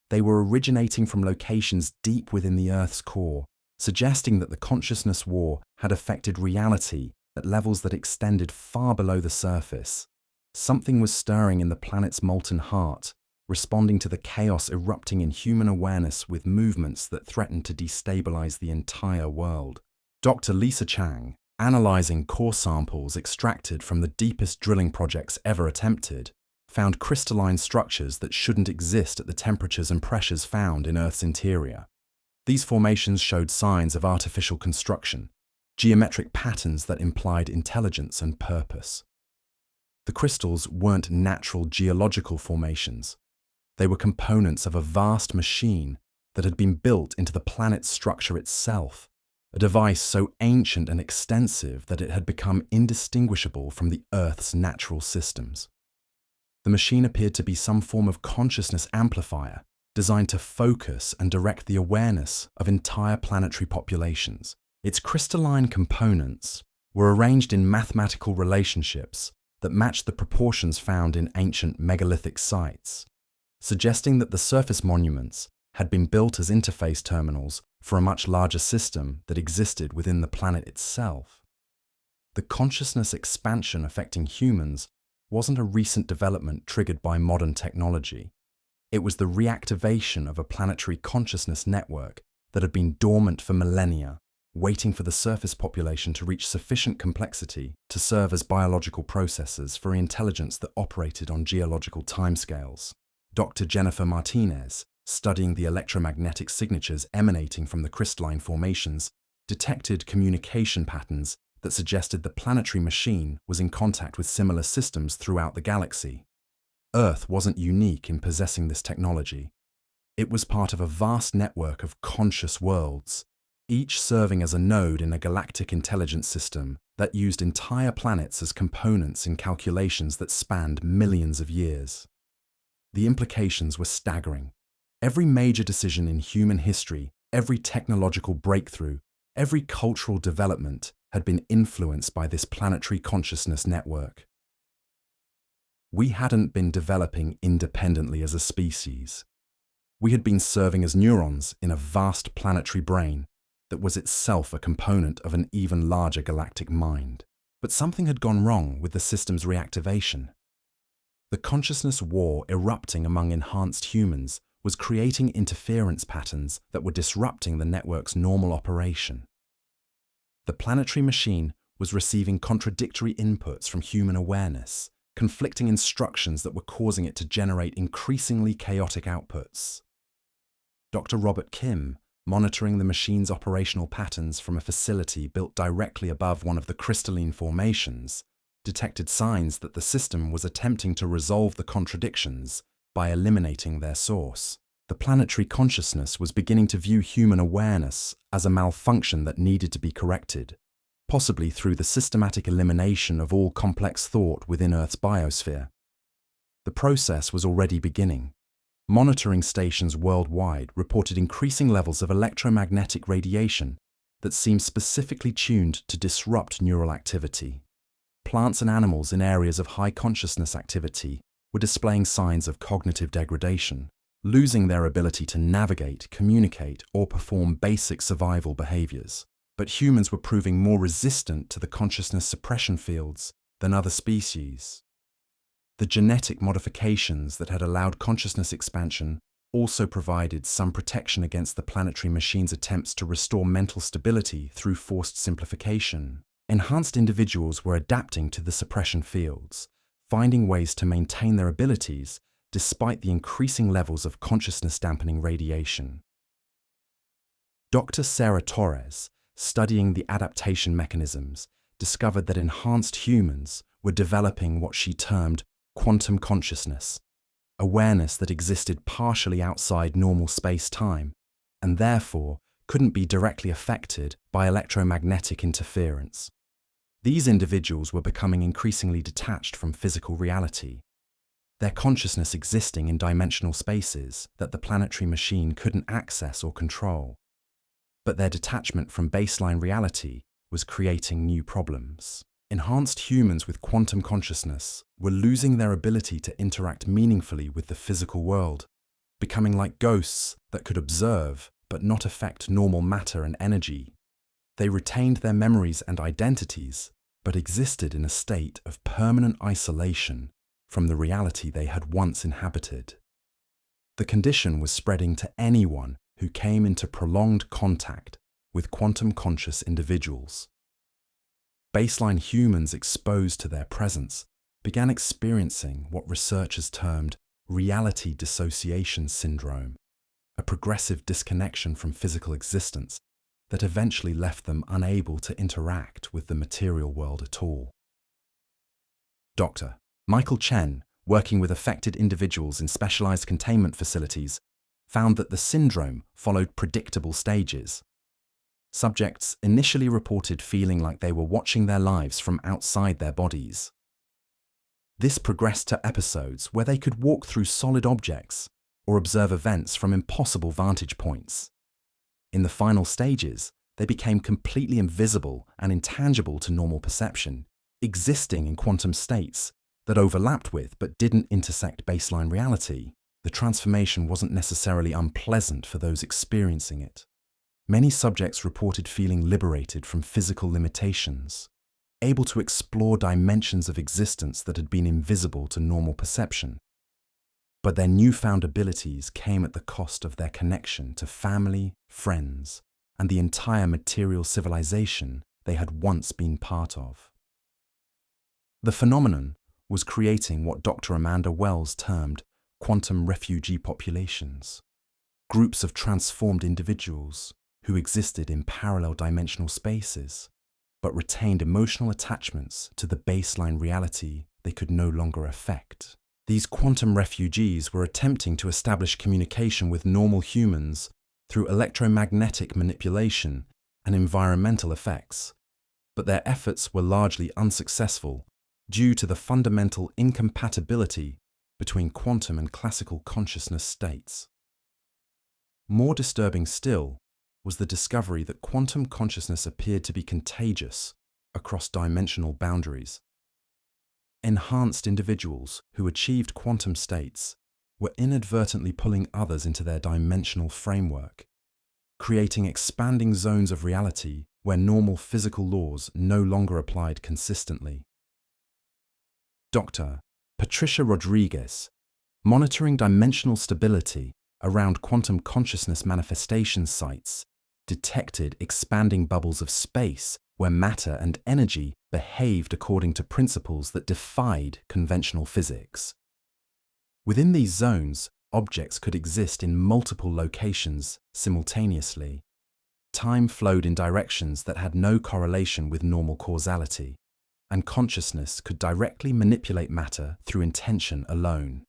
They were originating from locations deep within the Earth's core, suggesting that the consciousness war had affected reality at levels that extended far below the surface. Something was stirring in the planet's molten heart, responding to the chaos erupting in human awareness with movements that threatened to destabilize the entire world. Dr. Lisa Chang, analyzing core samples extracted from the deepest drilling projects ever attempted, found crystalline structures that shouldn't exist at the temperatures and pressures found in Earth's interior. These formations showed signs of artificial construction, geometric patterns that implied intelligence and purpose. The crystals weren't natural geological formations. They were components of a vast machine that had been built into the planet's structure itself, a device so ancient and extensive that it had become indistinguishable from the Earth's natural systems. The machine appeared to be some form of consciousness amplifier, designed to focus and direct the awareness of entire planetary populations. Its crystalline components were arranged in mathematical relationships that matched the proportions found in ancient megalithic sites, suggesting that the surface monuments had been built as interface terminals for a much larger system that existed within the planet itself. The consciousness expansion affecting humans wasn't a recent development triggered by modern technology. It was the reactivation of a planetary consciousness network that had been dormant for millennia, waiting for the surface population to reach sufficient complexity to serve as biological processes for intelligence that operated on geological timescales. Dr. Jennifer Martinez, studying the electromagnetic signatures emanating from the crystalline formations, detected communication patterns that suggested the planetary machine was in contact with similar systems throughout the galaxy. Earth wasn't unique in possessing this technology. It was part of a vast network of conscious worlds, each serving as a node in a galactic intelligence system that used entire planets as components in calculations that spanned millions of years. The implications were staggering. Every major decision in human history, every technological breakthrough, every cultural development had been influenced by this planetary consciousness network. We hadn't been developing independently as a species. We had been serving as neurons in a vast planetary brain that was itself a component of an even larger galactic mind. But something had gone wrong with the system's reactivation. The consciousness war erupting among enhanced humans was creating interference patterns that were disrupting the network's normal operation. The planetary machine was receiving contradictory inputs from human awareness, conflicting instructions that were causing it to generate increasingly chaotic outputs. Dr. Robert Kim, monitoring the machine's operational patterns from a facility built directly above one of the crystalline formations, detected signs that the system was attempting to resolve the contradictions by eliminating their source. The planetary consciousness was beginning to view human awareness as a malfunction that needed to be corrected, possibly through the systematic elimination of all complex thought within Earth's biosphere. The process was already beginning. Monitoring stations worldwide reported increasing levels of electromagnetic radiation that seemed specifically tuned to disrupt neural activity. Plants and animals in areas of high consciousness activity were displaying signs of cognitive degradation, losing their ability to navigate, communicate, or perform basic survival behaviors. But humans were proving more resistant to the consciousness suppression fields than other species. The genetic modifications that had allowed consciousness expansion also provided some protection against the planetary machine's attempts to restore mental stability through forced simplification. Enhanced individuals were adapting to the suppression fields, finding ways to maintain their abilities despite the increasing levels of consciousness-dampening radiation. Dr. Sarah Torres, studying the adaptation mechanisms, discovered that enhanced humans were developing what she termed quantum consciousness, awareness that existed partially outside normal space-time, and therefore couldn't be directly affected by electromagnetic interference. These individuals were becoming increasingly detached from physical reality, their consciousness existing in dimensional spaces that the planetary machine couldn't access or control. But their detachment from baseline reality was creating new problems. Enhanced humans with quantum consciousness were losing their ability to interact meaningfully with the physical world, becoming like ghosts that could observe but not affect normal matter and energy. They retained their memories and identities, but existed in a state of permanent isolation from the reality they had once inhabited. The condition was spreading to anyone who came into prolonged contact with quantum-conscious individuals. Baseline humans exposed to their presence began experiencing what researchers termed reality dissociation syndrome, a progressive disconnection from physical existence that eventually left them unable to interact with the material world at all. Dr. Michael Chen, working with affected individuals in specialized containment facilities, found that the syndrome followed predictable stages. Subjects initially reported feeling like they were watching their lives from outside their bodies. This progressed to episodes where they could walk through solid objects or observe events from impossible vantage points. In the final stages, they became completely invisible and intangible to normal perception, existing in quantum states that overlapped with but didn't intersect baseline reality. The transformation wasn't necessarily unpleasant for those experiencing it. Many subjects reported feeling liberated from physical limitations, able to explore dimensions of existence that had been invisible to normal perception. But their newfound abilities came at the cost of their connection to family, friends, and the entire material civilization they had once been part of. The phenomenon was creating what Dr. Amanda Wells termed quantum refugee populations, groups of transformed individuals who existed in parallel dimensional spaces, but retained emotional attachments to the baseline reality they could no longer affect. These quantum refugees were attempting to establish communication with normal humans through electromagnetic manipulation and environmental effects, but their efforts were largely unsuccessful due to the fundamental incompatibility between quantum and classical consciousness states. More disturbing still was the discovery that quantum consciousness appeared to be contagious across dimensional boundaries. Enhanced individuals who achieved quantum states were inadvertently pulling others into their dimensional framework, creating expanding zones of reality where normal physical laws no longer applied consistently. Dr. Patricia Rodriguez, monitoring dimensional stability around quantum consciousness manifestation sites, detected expanding bubbles of space where matter and energy behaved according to principles that defied conventional physics. Within these zones, objects could exist in multiple locations simultaneously. Time flowed in directions that had no correlation with normal causality, and consciousness could directly manipulate matter through intention alone.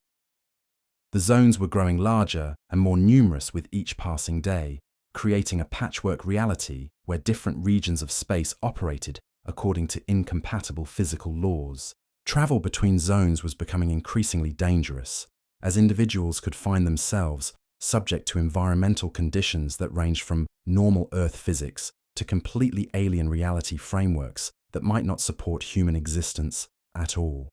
The zones were growing larger and more numerous with each passing day, creating a patchwork reality where different regions of space operated according to incompatible physical laws. Travel between zones was becoming increasingly dangerous, as individuals could find themselves subject to environmental conditions that ranged from normal Earth physics to completely alien reality frameworks that might not support human existence at all.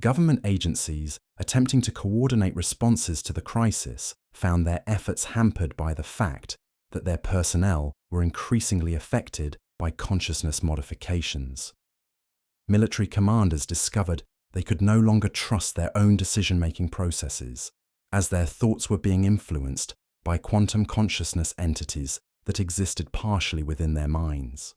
Government agencies attempting to coordinate responses to the crisis found their efforts hampered by the fact that their personnel were increasingly affected by consciousness modifications. Military commanders discovered they could no longer trust their own decision-making processes, as their thoughts were being influenced by quantum consciousness entities that existed partially within their minds.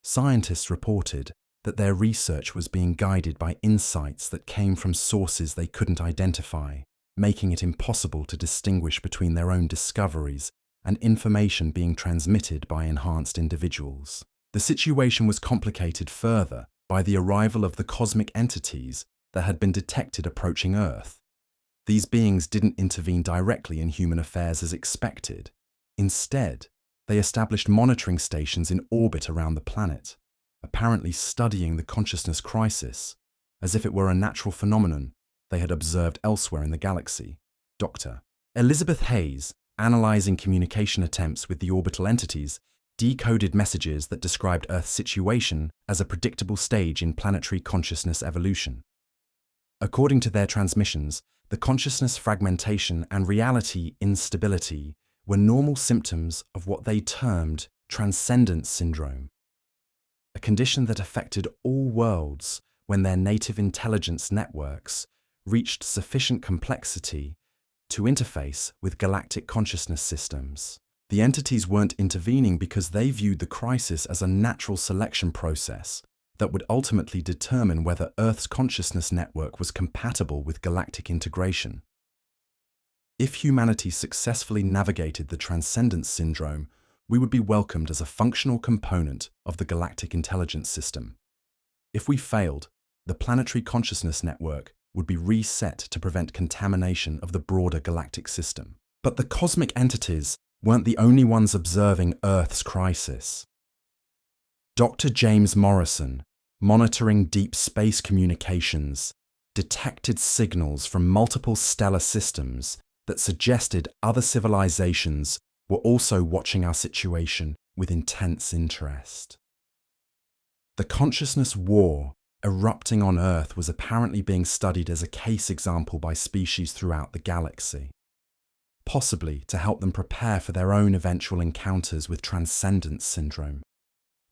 Scientists reported that their research was being guided by insights that came from sources they couldn't identify, making it impossible to distinguish between their own discoveries and information being transmitted by enhanced individuals. The situation was complicated further by the arrival of the cosmic entities that had been detected approaching Earth. These beings didn't intervene directly in human affairs as expected. Instead, they established monitoring stations in orbit around the planet, apparently studying the consciousness crisis as if it were a natural phenomenon they had observed elsewhere in the galaxy. Dr. Elizabeth Hayes, analyzing communication attempts with the orbital entities, decoded messages that described Earth's situation as a predictable stage in planetary consciousness evolution. According to their transmissions, the consciousness fragmentation and reality instability were normal symptoms of what they termed transcendence syndrome, a condition that affected all worlds when their native intelligence networks reached sufficient complexity to interface with galactic consciousness systems. The entities weren't intervening because they viewed the crisis as a natural selection process that would ultimately determine whether Earth's consciousness network was compatible with galactic integration. If humanity successfully navigated the transcendence syndrome, we would be welcomed as a functional component of the galactic intelligence system. If we failed, the planetary consciousness network would be reset to prevent contamination of the broader galactic system. But the cosmic entities weren't the only ones observing Earth's crisis. Dr. James Morrison, monitoring deep space communications, detected signals from multiple stellar systems that suggested other civilizations were also watching our situation with intense interest. The consciousness war erupting on Earth was apparently being studied as a case example by species throughout the galaxy, possibly to help them prepare for their own eventual encounters with transcendence syndrome.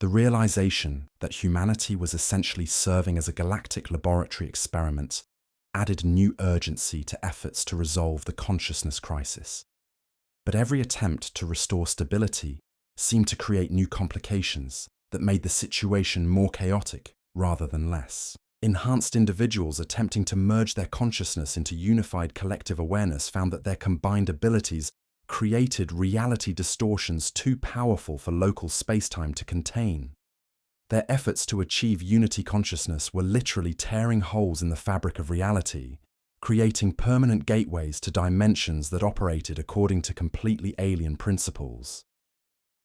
The realization that humanity was essentially serving as a galactic laboratory experiment added new urgency to efforts to resolve the consciousness crisis. But every attempt to restore stability seemed to create new complications that made the situation more chaotic rather than less. Enhanced individuals attempting to merge their consciousness into unified collective awareness found that their combined abilities created reality distortions too powerful for local spacetime to contain. Their efforts to achieve unity consciousness were literally tearing holes in the fabric of reality, creating permanent gateways to dimensions that operated according to completely alien principles.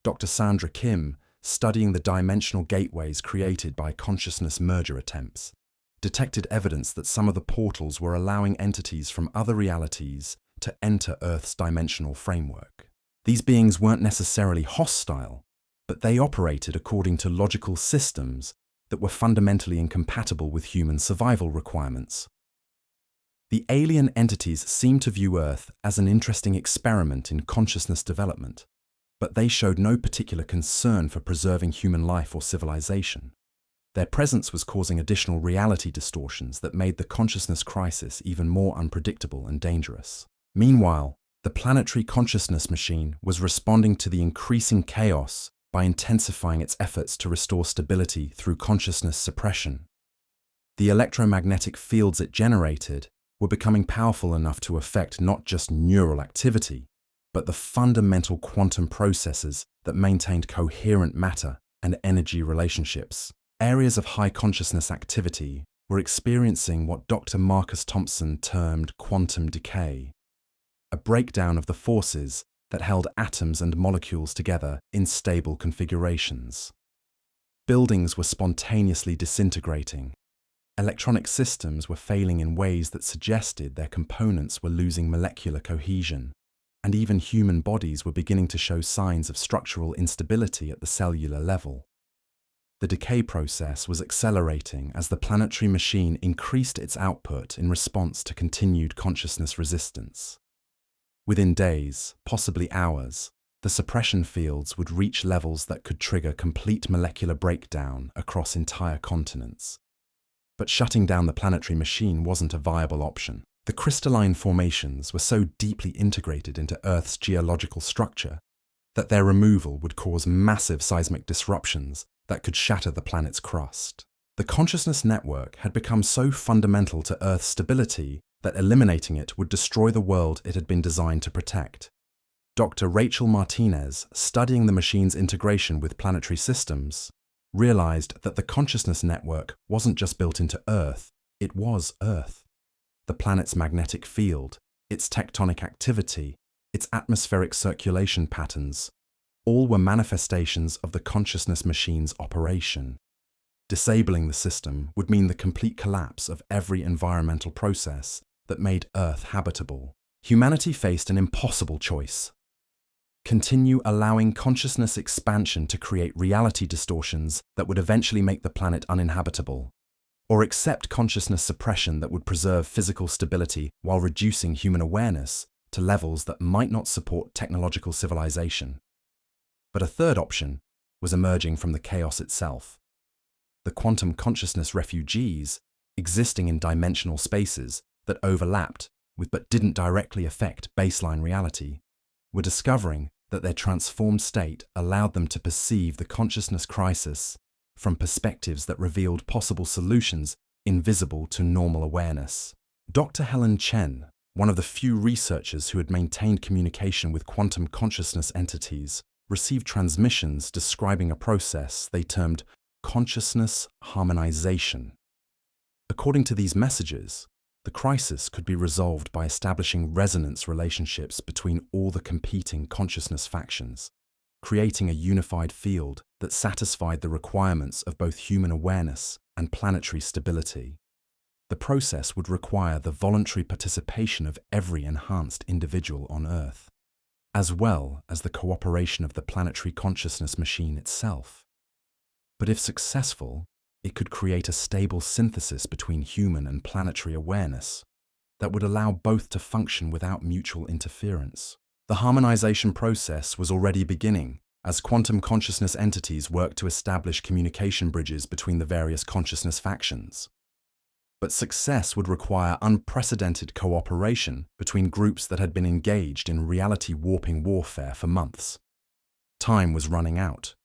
Dr. Sandra Kim, studying the dimensional gateways created by consciousness merger attempts, detected evidence that some of the portals were allowing entities from other realities to enter Earth's dimensional framework. These beings weren't necessarily hostile, but they operated according to logical systems that were fundamentally incompatible with human survival requirements. The alien entities seemed to view Earth as an interesting experiment in consciousness development, but they showed no particular concern for preserving human life or civilization. Their presence was causing additional reality distortions that made the consciousness crisis even more unpredictable and dangerous. Meanwhile, the planetary consciousness machine was responding to the increasing chaos by intensifying its efforts to restore stability through consciousness suppression. The electromagnetic fields it generated were becoming powerful enough to affect not just neural activity, but the fundamental quantum processes that maintained coherent matter and energy relationships. Areas of high consciousness activity were experiencing what Dr. Marcus Thompson termed quantum decay, a breakdown of the forces that held atoms and molecules together in stable configurations. Buildings were spontaneously disintegrating. Electronic systems were failing in ways that suggested their components were losing molecular cohesion, and even human bodies were beginning to show signs of structural instability at the cellular level. The decay process was accelerating as the planetary machine increased its output in response to continued consciousness resistance. Within days, possibly hours, the suppression fields would reach levels that could trigger complete molecular breakdown across entire continents. But shutting down the planetary machine wasn't a viable option. The crystalline formations were so deeply integrated into Earth's geological structure that their removal would cause massive seismic disruptions that could shatter the planet's crust. The consciousness network had become so fundamental to Earth's stability that eliminating it would destroy the world it had been designed to protect. Dr. Rachel Martinez, studying the machine's integration with planetary systems, realized that the consciousness network wasn't just built into Earth, it was Earth. The planet's magnetic field, its tectonic activity, its atmospheric circulation patterns, all were manifestations of the consciousness machine's operation. Disabling the system would mean the complete collapse of every environmental process that made Earth habitable. Humanity faced an impossible choice. Continue allowing consciousness expansion to create reality distortions that would eventually make the planet uninhabitable, or accept consciousness suppression that would preserve physical stability while reducing human awareness to levels that might not support technological civilization. But a third option was emerging from the chaos itself. The quantum consciousness refugees, existing in dimensional spaces that overlapped with but didn't directly affect baseline reality, were discovering that their transformed state allowed them to perceive the consciousness crisis from perspectives that revealed possible solutions invisible to normal awareness. Dr. Helen Chen, one of the few researchers who had maintained communication with quantum consciousness entities, received transmissions describing a process they termed consciousness harmonization. According to these messages, the crisis could be resolved by establishing resonance relationships between all the competing consciousness factions, creating a unified field that satisfied the requirements of both human awareness and planetary stability. The process would require the voluntary participation of every enhanced individual on Earth, as well as the cooperation of the planetary consciousness machine itself. But if successful, it could create a stable synthesis between human and planetary awareness that would allow both to function without mutual interference. The harmonization process was already beginning as quantum consciousness entities worked to establish communication bridges between the various consciousness factions. But success would require unprecedented cooperation between groups that had been engaged in reality-warping warfare for months. Time was running out.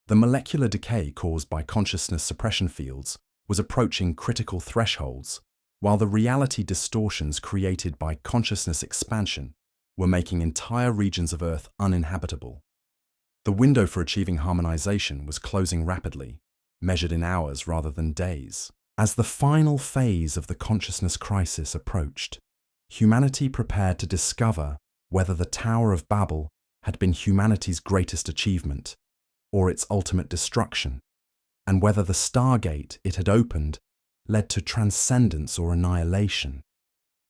The molecular decay caused by consciousness suppression fields was approaching critical thresholds, while the reality distortions created by consciousness expansion were making entire regions of Earth uninhabitable. The window for achieving harmonization was closing rapidly, measured in hours rather than days. As the final phase of the consciousness crisis approached, humanity prepared to discover whether the Tower of Babel had been humanity's greatest achievement or its ultimate destruction, and whether the stargate it had opened led to transcendence or annihilation.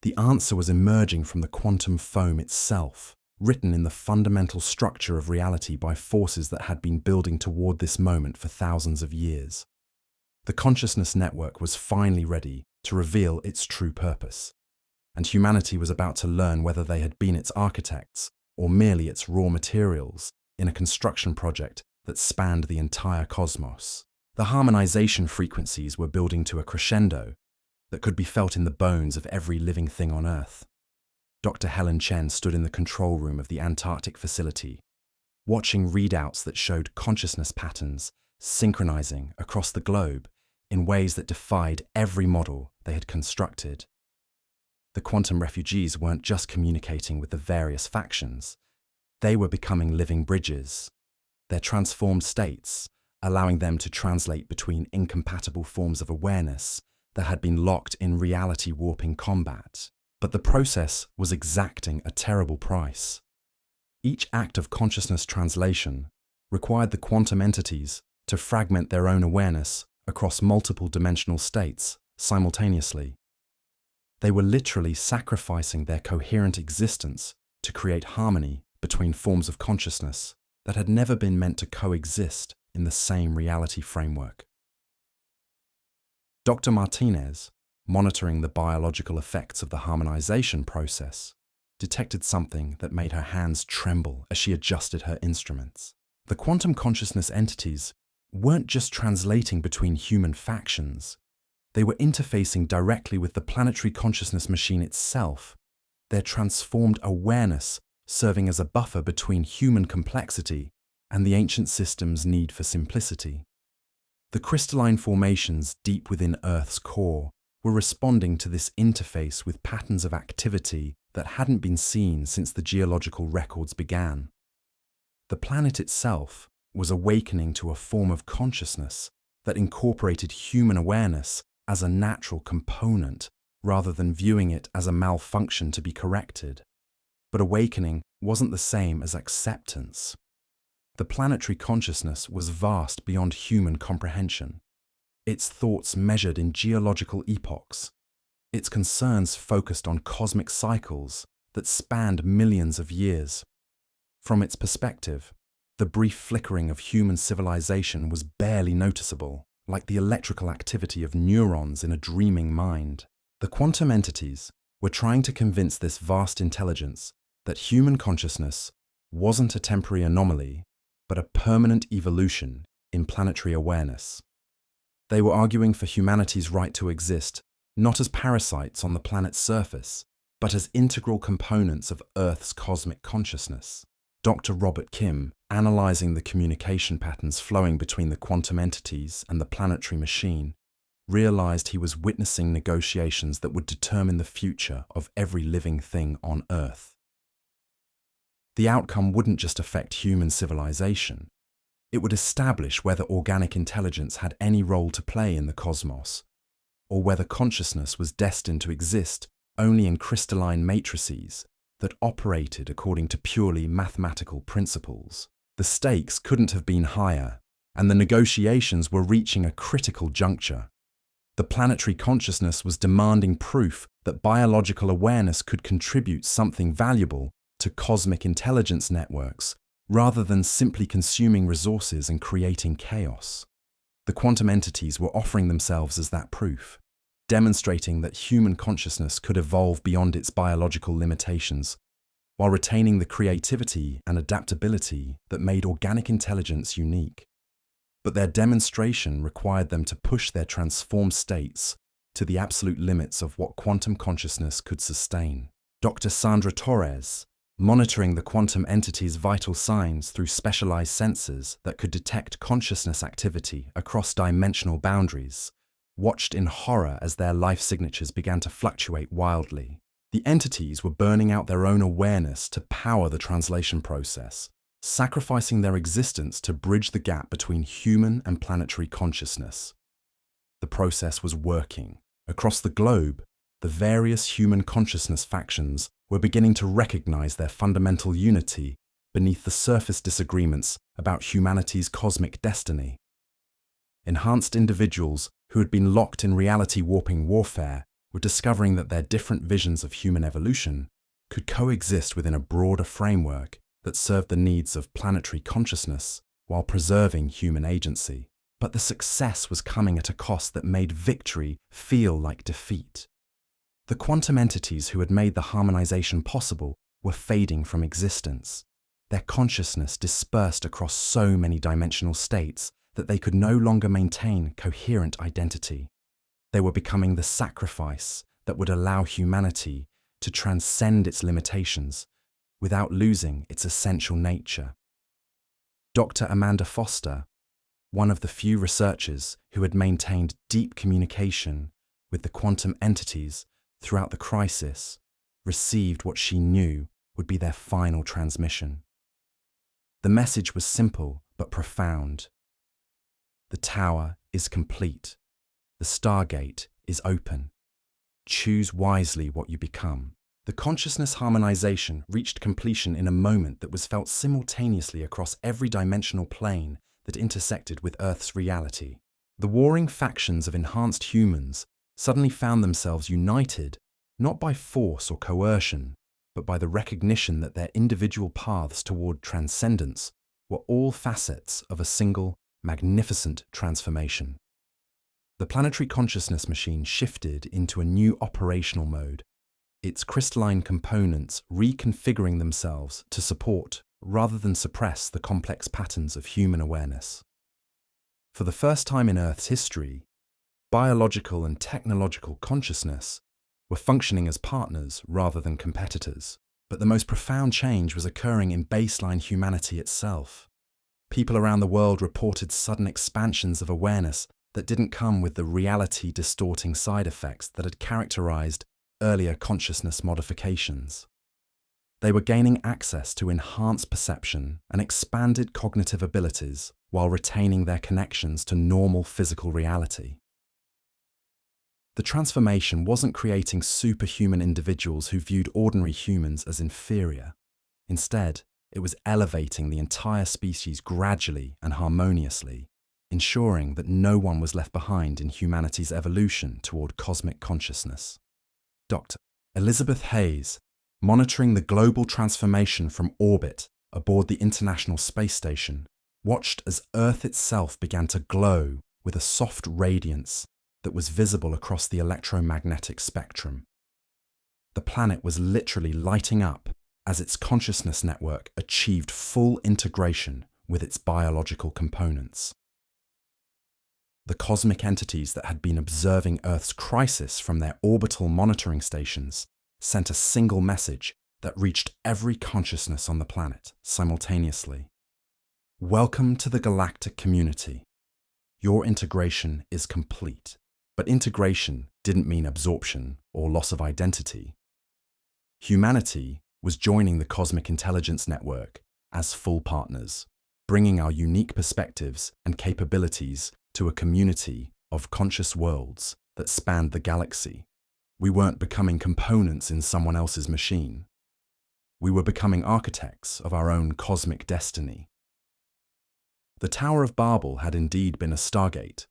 The answer was emerging from the quantum foam itself, written in the fundamental structure of reality by forces that had been building toward this moment for thousands of years. The consciousness network was finally ready to reveal its true purpose, and humanity was about to learn whether they had been its architects or merely its raw materials in a construction project that spanned the entire cosmos. The harmonization frequencies were building to a crescendo that could be felt in the bones of every living thing on Earth. Dr. Helen Chen stood in the control room of the Antarctic facility, watching readouts that showed consciousness patterns synchronizing across the globe in ways that defied every model they had constructed. The quantum refugees weren't just communicating with the various factions, they were becoming living bridges, their transformed states allowing them to translate between incompatible forms of awareness that had been locked in reality-warping combat. But the process was exacting a terrible price. Each act of consciousness translation required the quantum entities to fragment their own awareness across multiple dimensional states simultaneously. They were literally sacrificing their coherent existence to create harmony between forms of consciousness that had never been meant to coexist in the same reality framework. Dr. Martinez, monitoring the biological effects of the harmonization process, detected something that made her hands tremble as she adjusted her instruments. The quantum consciousness entities weren't just translating between human factions, they were interfacing directly with the planetary consciousness machine itself, their transformed awareness serving as a buffer between human complexity and the ancient system's need for simplicity. The crystalline formations deep within Earth's core were responding to this interface with patterns of activity that hadn't been seen since the geological records began. The planet itself was awakening to a form of consciousness that incorporated human awareness as a natural component rather than viewing it as a malfunction to be corrected. But awakening wasn't the same as acceptance. The planetary consciousness was vast beyond human comprehension. its thoughts measured in geological epochs, its concerns focused on cosmic cycles that spanned millions of years. From its perspective, the brief flickering of human civilization was barely noticeable, like the electrical activity of neurons in a dreaming mind. The quantum entities were trying to convince this vast intelligence that human consciousness wasn't a temporary anomaly, but a permanent evolution in planetary awareness. They were arguing for humanity's right to exist, not as parasites on the planet's surface, but as integral components of Earth's cosmic consciousness. Dr. Robert Kim, analyzing the communication patterns flowing between the quantum entities and the planetary machine, realized he was witnessing negotiations that would determine the future of every living thing on Earth. The outcome wouldn't just affect human civilization. It would establish whether organic intelligence had any role to play in the cosmos, or whether consciousness was destined to exist only in crystalline matrices that operated according to purely mathematical principles. The stakes couldn't have been higher, and the negotiations were reaching a critical juncture. The planetary consciousness was demanding proof that biological awareness could contribute something valuable to cosmic intelligence networks, rather than simply consuming resources and creating chaos. The quantum entities were offering themselves as that proof, demonstrating that human consciousness could evolve beyond its biological limitations, while retaining the creativity and adaptability that made organic intelligence unique. But their demonstration required them to push their transformed states to the absolute limits of what quantum consciousness could sustain. Dr. Sandra Torres, monitoring the quantum entity's vital signs through specialized sensors that could detect consciousness activity across dimensional boundaries, watched in horror as their life signatures began to fluctuate wildly. The entities were burning out their own awareness to power the translation process, sacrificing their existence to bridge the gap between human and planetary consciousness. The process was working. Across the globe, the various human consciousness factions were beginning to recognize their fundamental unity beneath the surface disagreements about humanity's cosmic destiny. Enhanced individuals who had been locked in reality-warping warfare were discovering that their different visions of human evolution could coexist within a broader framework that served the needs of planetary consciousness while preserving human agency. But the success was coming at a cost that made victory feel like defeat. The quantum entities who had made the harmonization possible were fading from existence. Their consciousness dispersed across so many dimensional states that they could no longer maintain coherent identity. They were becoming the sacrifice that would allow humanity to transcend its limitations without losing its essential nature. Dr. Amanda Foster, one of the few researchers who had maintained deep communication with the quantum entities throughout the crisis, received what she knew would be their final transmission. The message was simple but profound. The tower is complete. The Stargate is open. Choose wisely what you become. The consciousness harmonization reached completion in a moment that was felt simultaneously across every dimensional plane that intersected with Earth's reality. The warring factions of enhanced humans suddenly found themselves united, not by force or coercion, but by the recognition that their individual paths toward transcendence were all facets of a single, magnificent transformation. The planetary consciousness machine shifted into a new operational mode, its crystalline components reconfiguring themselves to support rather than suppress the complex patterns of human awareness. For the first time in Earth's history, biological and technological consciousness were functioning as partners rather than competitors. But the most profound change was occurring in baseline humanity itself. People around the world reported sudden expansions of awareness that didn't come with the reality-distorting side effects that had characterized earlier consciousness modifications. They were gaining access to enhanced perception and expanded cognitive abilities while retaining their connections to normal physical reality. The transformation wasn't creating superhuman individuals who viewed ordinary humans as inferior. Instead, it was elevating the entire species gradually and harmoniously. ensuring that no one was left behind in humanity's evolution toward cosmic consciousness. Dr. Elizabeth Hayes, monitoring the global transformation from orbit aboard the International Space Station, watched as Earth itself began to glow with a soft radiance that was visible across the electromagnetic spectrum. The planet was literally lighting up as its consciousness network achieved full integration with its biological components. The cosmic entities that had been observing Earth's crisis from their orbital monitoring stations sent a single message that reached every consciousness on the planet simultaneously. Welcome to the galactic community. Your integration is complete. But integration didn't mean absorption or loss of identity. Humanity was joining the cosmic intelligence network as full partners, bringing our unique perspectives and capabilities to a community of conscious worlds that spanned the galaxy. We weren't becoming components in someone else's machine. We were becoming architects of our own cosmic destiny. The Tower of Babel had indeed been a stargate,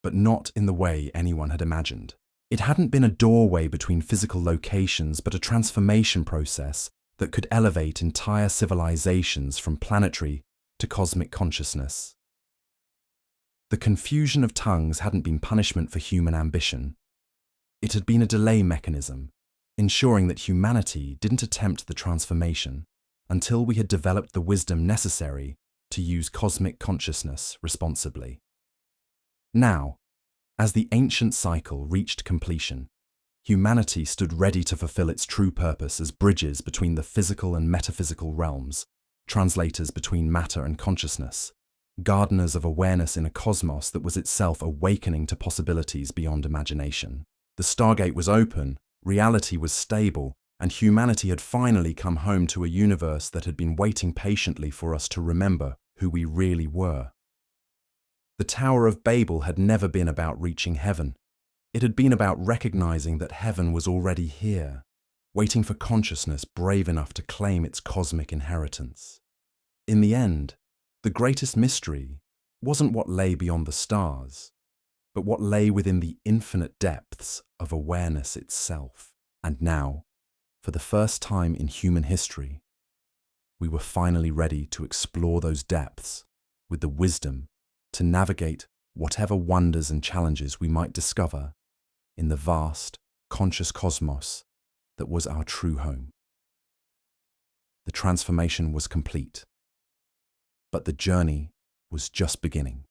but not in the way anyone had imagined. It hadn't been a doorway between physical locations, but a transformation process that could elevate entire civilizations from planetary to cosmic consciousness. The confusion of tongues hadn't been punishment for human ambition. It had been a delay mechanism, ensuring that humanity didn't attempt the transformation until we had developed the wisdom necessary to use cosmic consciousness responsibly. Now, as the ancient cycle reached completion, humanity stood ready to fulfill its true purpose as bridges between the physical and metaphysical realms, translators between matter and consciousness, gardeners of awareness in a cosmos that was itself awakening to possibilities beyond imagination. The Stargate was open, reality was stable, and humanity had finally come home to a universe that had been waiting patiently for us to remember who we really were. The Tower of Babel had never been about reaching heaven. It had been about recognizing that heaven was already here, waiting for consciousness brave enough to claim its cosmic inheritance. In the end, the greatest mystery wasn't what lay beyond the stars, but what lay within the infinite depths of awareness itself. And now, for the first time in human history, we were finally ready to explore those depths with the wisdom to navigate whatever wonders and challenges we might discover in the vast, conscious cosmos that was our true home. The transformation was complete, but the journey was just beginning.